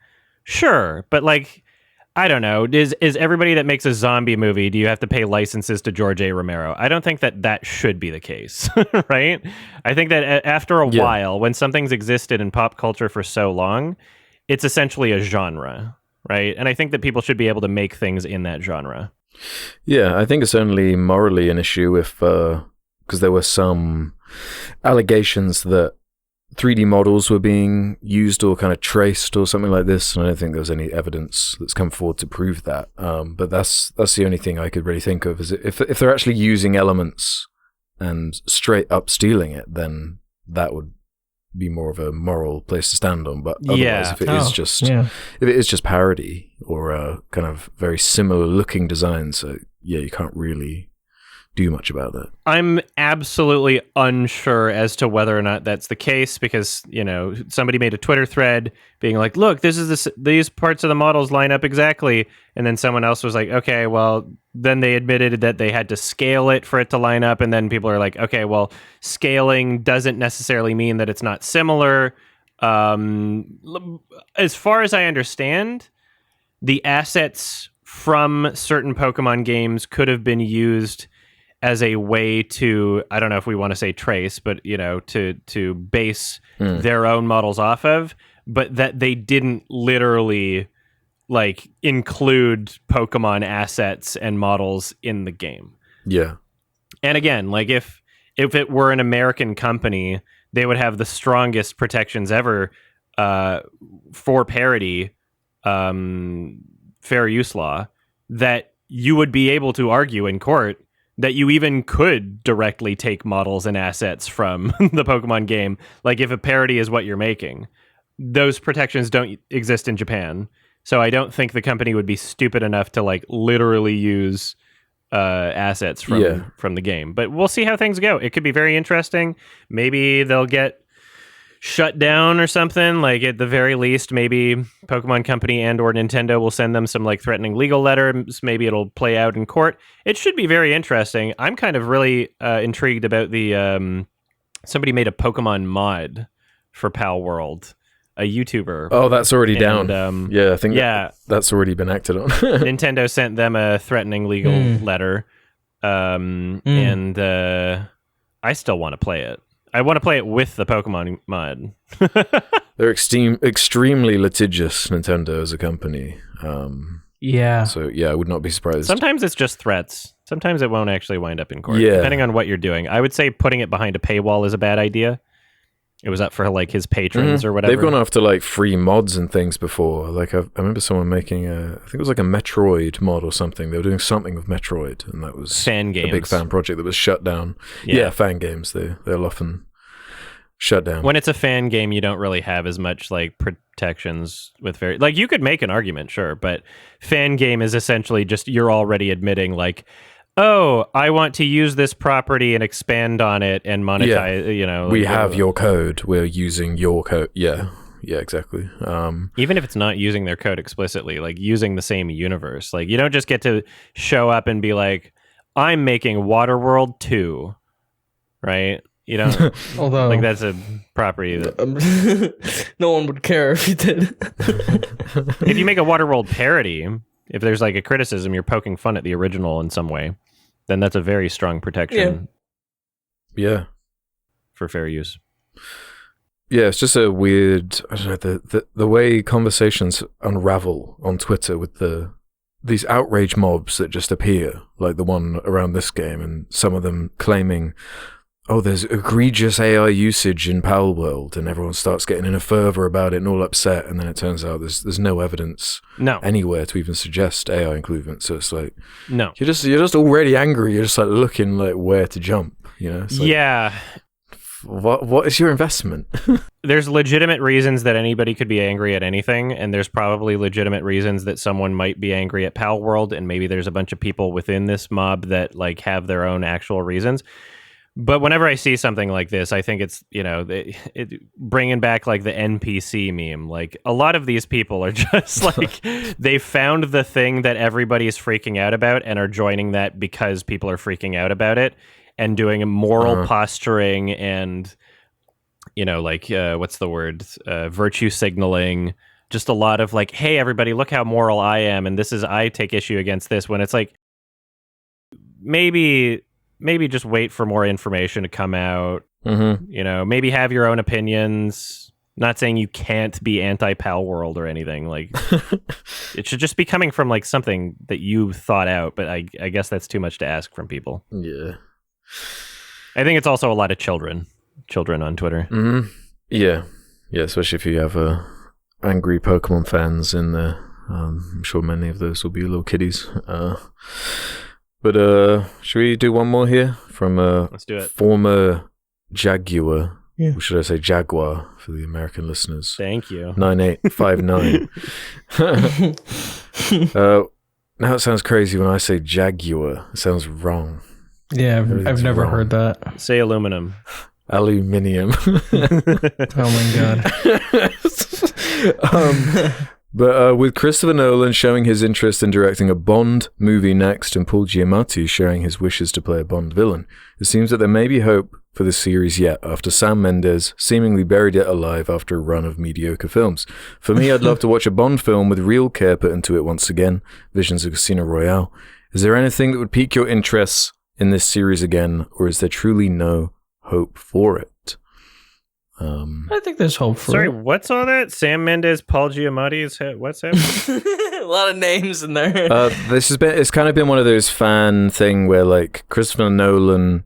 Sure, but like, I don't know. Is everybody that makes a zombie movie, do you have to pay licenses to George A. Romero? I don't think that should be the case, right? I think that after a while, when something's existed in pop culture for so long, it's essentially a genre, right? And I think that people should be able to make things in that genre. Yeah, I think it's only morally an issue if, because there were some allegations that 3D models were being used or kind of traced or something like this, and I don't think there was any evidence that's come forward to prove that. But that's the only thing I could really think of, is if they're actually using elements and straight up stealing it, then that would be more of a moral place to stand on. But otherwise, if it is just parody or kind of very similar looking designs, you can't really do much about that. I'm absolutely unsure as to whether or not that's the case, because, you know, somebody made a Twitter thread being like, look, these parts of the models line up exactly. And then someone else was like, okay, well, then they admitted that they had to scale it for it to line up. And then people are like, okay, well, scaling doesn't necessarily mean that it's not similar. As far as I understand, the assets from certain Pokemon games could have been used as a way to, I don't know if we want to say trace, but, you know, to base their own models off of, but that they didn't literally like include Pokemon assets and models in the game. Yeah. And again, like if it were an American company, they would have the strongest protections ever for parody, fair use law, that you would be able to argue in court that you even could directly take models and assets from the Pokemon game. Like if a parody is what you're making, those protections don't exist in Japan. So I don't think the company would be stupid enough to like literally use assets from the game. But we'll see how things go. It could be very interesting. Maybe they'll get shut down or something. Like at the very least, maybe Pokemon Company and or Nintendo will send them some like threatening legal letters. Maybe it'll play out in court. It should be very interesting. I'm kind of really intrigued about the somebody made a Pokemon mod for Pal World, a YouTuber. Oh, that's already down. I think that's already been acted on. Nintendo sent them a threatening legal letter, and I still want to play it. I want to play it with the Pokemon mod. They're extremely litigious, Nintendo, as a company. So, I would not be surprised. Sometimes it's just threats. Sometimes it won't actually wind up in court, depending on what you're doing. I would say putting it behind a paywall is a bad idea. It was up for like his patrons or whatever. They've gone after like free mods and things before. Like I remember someone making I think it was like a Metroid mod or something. They were doing something with Metroid, and that was fan games. A big fan project that was shut down. Yeah, fan games. They'll often shut down. When it's a fan game, you don't really have as much like protections with like you could make an argument, sure, but fan game is essentially just you're already admitting like, oh, I want to use this property and expand on it and monetize, you know. We have your code. We're using your code. Yeah, exactly. Even if it's not using their code explicitly, like using the same universe. Like you don't just get to show up and be like, I'm making Waterworld 2, right? You don't, although like that's a property that no one would care if you did. If you make a Waterworld parody, if there's like a criticism, you're poking fun at the original in some way, then that's a very strong protection. Yeah. For fair use. Yeah, it's just a weird, I don't know, the way conversations unravel on Twitter with these outrage mobs that just appear, like the one around this game, and some of them claiming, oh, there's egregious AI usage in Palworld, and everyone starts getting in a fervor about it and all upset, and then it turns out there's no evidence anywhere to even suggest AI inclusion. So it's like, no, you're just already angry. You're just like looking like where to jump, you know? It's like, yeah. What is your investment? There's legitimate reasons that anybody could be angry at anything, and there's probably legitimate reasons that someone might be angry at Palworld, and maybe there's a bunch of people within this mob that like have their own actual reasons. But whenever I see something like this, I think it's, you know, it bringing back like the NPC meme. Like a lot of these people are just like they found the thing that everybody's freaking out about and are joining that because people are freaking out about it. And doing moral posturing and, you know, like, what's the word? Virtue signaling. Just a lot of like, hey, everybody, look how moral I am. And I take issue against this. When it's like, maybe just wait for more information to come out. Mm-hmm. You know, maybe have your own opinions. Not saying you can't be anti-Palworld or anything. Like, it should just be coming from like something that you thought out. But I guess that's too much to ask from people. Yeah. I think it's also a lot of children on Twitter. Mm-hmm. Yeah, especially if you have angry Pokemon fans in there. I'm sure many of those will be little kiddies. But should we do one more here from Let's do it. Former Jaguar? Yeah. Or should I say Jaguar for the American listeners? Thank you. 9859. Now it sounds crazy when I say Jaguar. It sounds wrong. Yeah, I've never heard that. Say aluminum. Aluminium. Oh my god. But with Christopher Nolan showing his interest in directing a Bond movie next, and Paul Giamatti sharing his wishes to play a Bond villain, it seems that there may be hope for the series yet, after Sam Mendes seemingly buried it alive after a run of mediocre films. For me, I'd love to watch a Bond film with real care put into it once again, visions of Casino Royale. Is there anything that would pique your interest in this series again, or is there truly no hope for it? I think there's hope for Sorry, it. what's all that? Sam Mendes, Paul Giamatti, what's happening? A lot of names in there. It's kind of been one of those fan thing where like Christopher Nolan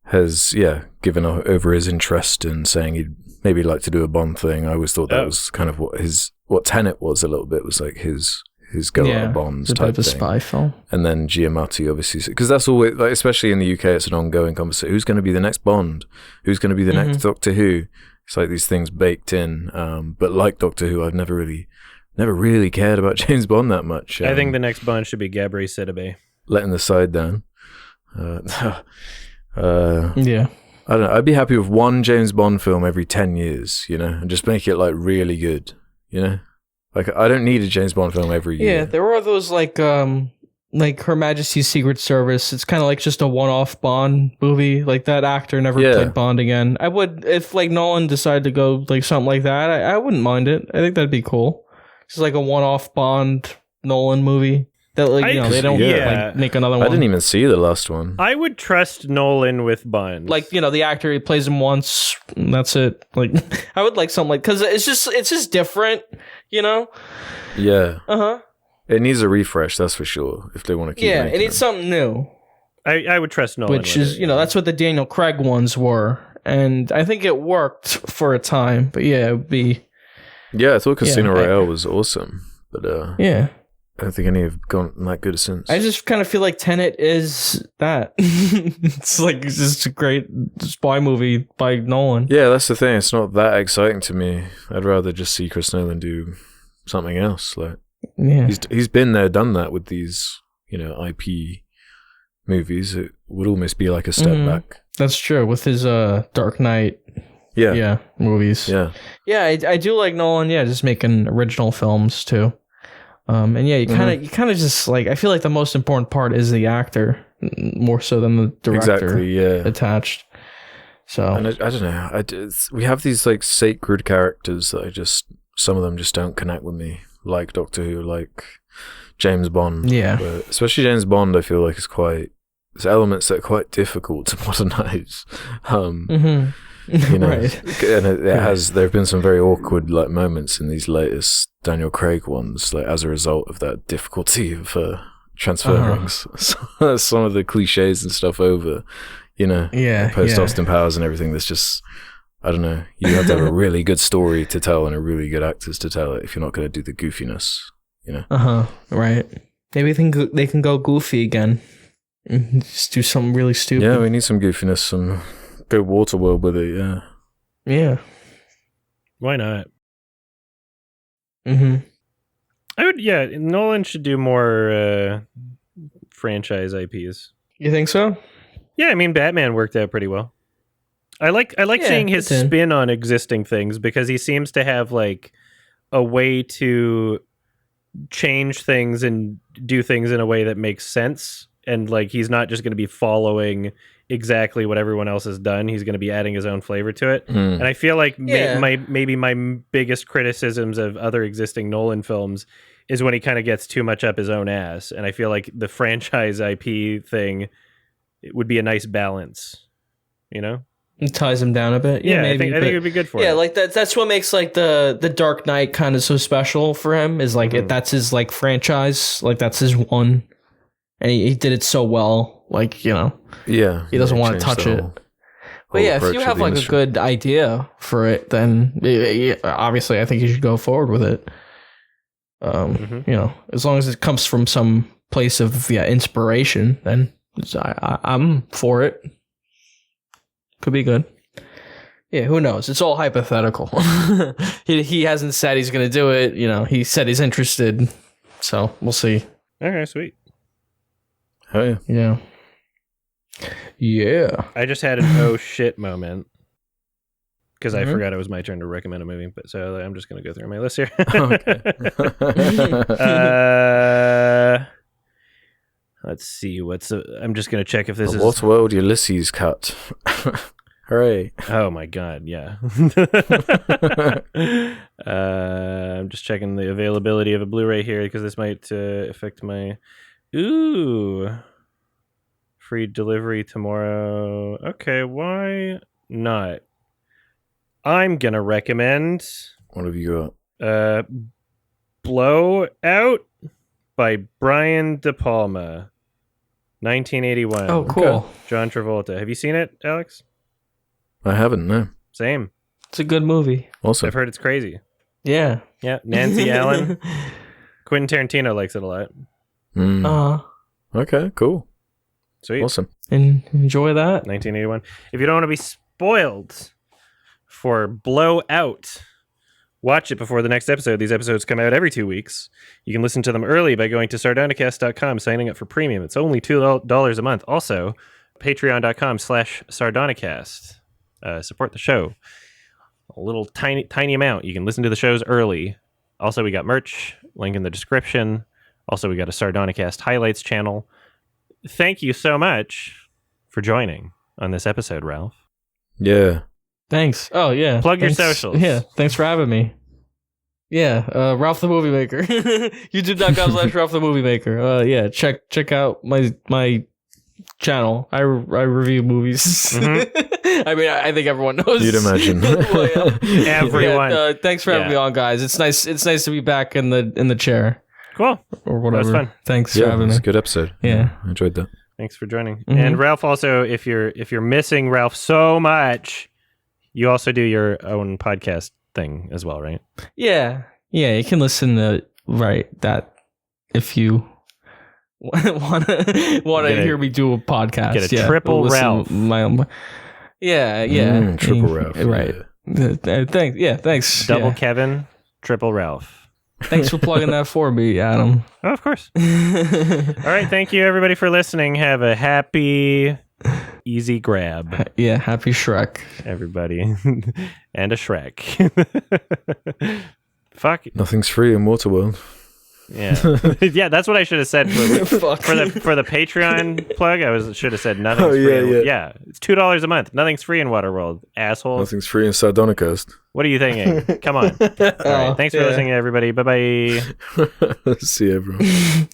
has given over his interest in saying he'd maybe like to do a Bond thing. I always thought that was kind of what Tenet was a little bit, was like his go at Bonds type of a thing. spy film. And then Giamatti, obviously, because that's always, like, especially in the UK, it's an ongoing conversation. Who's going to be the next Bond? Who's going to be the next Doctor Who? It's like these things baked in. But like Doctor Who, I've never really cared about James Bond that much. I think the next Bond should be Gabri Sidibe. Letting the side down. Yeah. I don't know. I'd be happy with one James Bond film every 10 years, you know, and just make it like really good, you know? Like, I don't need a James Bond film every year. Yeah, there were those like Her Majesty's Secret Service. It's kind of like just a one-off Bond movie. Like, that actor never played Bond again. I would, if like Nolan decided to go like something like that, I wouldn't mind it. I think that'd be cool. Just like a one-off Bond Nolan movie. That, like, you know, they don't like make another one. I didn't even see the last one. I would trust Nolan with Bond. Like, you know, the actor, he plays him once, and that's it. Like, I would like something like, because it's just different, you know? Yeah. Uh-huh. It needs a refresh, that's for sure, if they want to keep making it needs something new. I would trust Nolan. Which is, you know, that's what the Daniel Craig ones were. And I think it worked for a time, but yeah, it would be... Yeah, I thought Casino Royale was awesome, but yeah. I don't think any have gone that good since. I just kind of feel like Tenet is that. It's like, it's just a great spy movie by Nolan. Yeah, that's the thing. It's not that exciting to me. I'd rather just see Chris Nolan do something else. Like, he's been there, done that with these, you know, IP movies. It would almost be like a step back. That's true. With his Dark Knight. Yeah, movies. Yeah. Yeah, I do like Nolan. Yeah, just making original films too. And yeah, you kind of just like, I feel like the most important part is the actor more so than the director. Exactly, yeah. Attached. So, and I don't know. We have these like sacred characters that some of them just don't connect with me, like Doctor Who, like James Bond. Yeah. But especially James Bond, I feel like there's elements that are quite difficult to modernize. You know, Right. and there have been some very awkward like moments in these latest Daniel Craig ones, like as a result of that difficulty of transferring some of the cliches and stuff over. You know, post Austin Powers and everything. There's just, I don't know. You have to have a really good story to tell and a really good actors to tell it if you're not going to do the goofiness. You know. Right. Maybe they can go goofy again. Just do something really stupid. Yeah, we need some goofiness, some go Waterworld with it. Yeah. Yeah. Why not? Mm-hmm. I would. Yeah, Nolan should do more franchise IPs. You think so? Yeah, I mean, Batman worked out pretty well. I like seeing his spin on existing things because he seems to have like a way to change things and do things in a way that makes sense. And like, he's not just going to be following exactly what everyone else has done. He's going to be adding his own flavor to it. And I feel like maybe my biggest criticisms of other existing Nolan films is when he kind of gets too much up his own ass. And I feel like the franchise IP thing, it would be a nice balance, you know? It ties him down a bit. Yeah, maybe, I think it would be good for him. Yeah, like that's what makes like the Dark Knight kind of so special for him is like that's his like franchise, like that's his one, and he did it so well. Like, you know, he doesn't want to touch it. But yeah, if you have like a good idea for it, then obviously I think you should go forward with it. You know, as long as it comes from some place of inspiration, then I'm for it. Could be good. Yeah, who knows? It's all hypothetical. He hasn't said he's going to do it. You know, he said he's interested. So we'll see. Okay, sweet. Oh, yeah. Yeah. Yeah. I just had an oh shit moment because I forgot it was my turn to recommend a movie. But so I'm just going to go through my list here. Let's see. I'm just going to check if this is Waterworld Ulysses cut. Hooray. Oh my god, yeah. I'm just checking the availability of a Blu-ray here because this might affect my free delivery tomorrow. Okay, why not? I'm going to recommend What have you got? Blowout by Brian De Palma. 1981. Oh, cool. Okay. John Travolta. Have you seen it, Alex? I haven't, no. Same. It's a good movie. Awesome. I've heard it's crazy. Yeah. Yeah, Nancy Allen. Quentin Tarantino likes it a lot. Okay, cool. Sweet. Awesome. And enjoy that. 1981. If you don't want to be spoiled for Blowout, watch it before the next episode. These episodes come out every 2 weeks. You can listen to them early by going to sardonicast.com, signing up for premium. It's only $2 a month. Also, patreon.com/sardonicast. Support the show. A little tiny amount. You can listen to the shows early. Also, we got merch. Link in the description. Also, we got a Sardonicast highlights channel. Thank you so much for joining on this episode, Ralph. Yeah. Thanks. Oh, yeah. Plug your socials. Yeah, thanks for having me. Yeah, Ralph the Movie Maker. YouTube.com/Ralph the Movie Maker. Yeah, check out my channel. I review movies. I mean, I think everyone knows. You'd imagine. Everyone. Yeah, thanks for having me on, guys. It's nice to be back in the chair. Cool. Or whatever. That was fun. Thanks for having me. It was a good episode. Yeah. I enjoyed that. Thanks for joining. And Ralph, also, if you're missing Ralph so much, you also do your own podcast thing as well, right? Yeah. Yeah, you can listen to that if you want to hear me do a podcast. Get a triple Ralph. My own. Yeah. Triple Ralph. Right. Yeah. Thanks. Double Kevin, triple Ralph. Thanks for plugging that for me, Adam. Oh, of course. All right. Thank you, everybody, for listening. Have a happy, easy grab. Yeah. Happy Shrek, everybody. And a Shrek. Fuck. Nothing's free in Waterworld. Yeah. Yeah, that's what I should have said for the Patreon plug. I should have said nothing's free. Yeah, it's $2 a month. Nothing's free in Waterworld, asshole. Nothing's free in Sardonicast. What are you thinking? Come on. All right. Thanks for listening, everybody. Bye-bye. See you, everyone.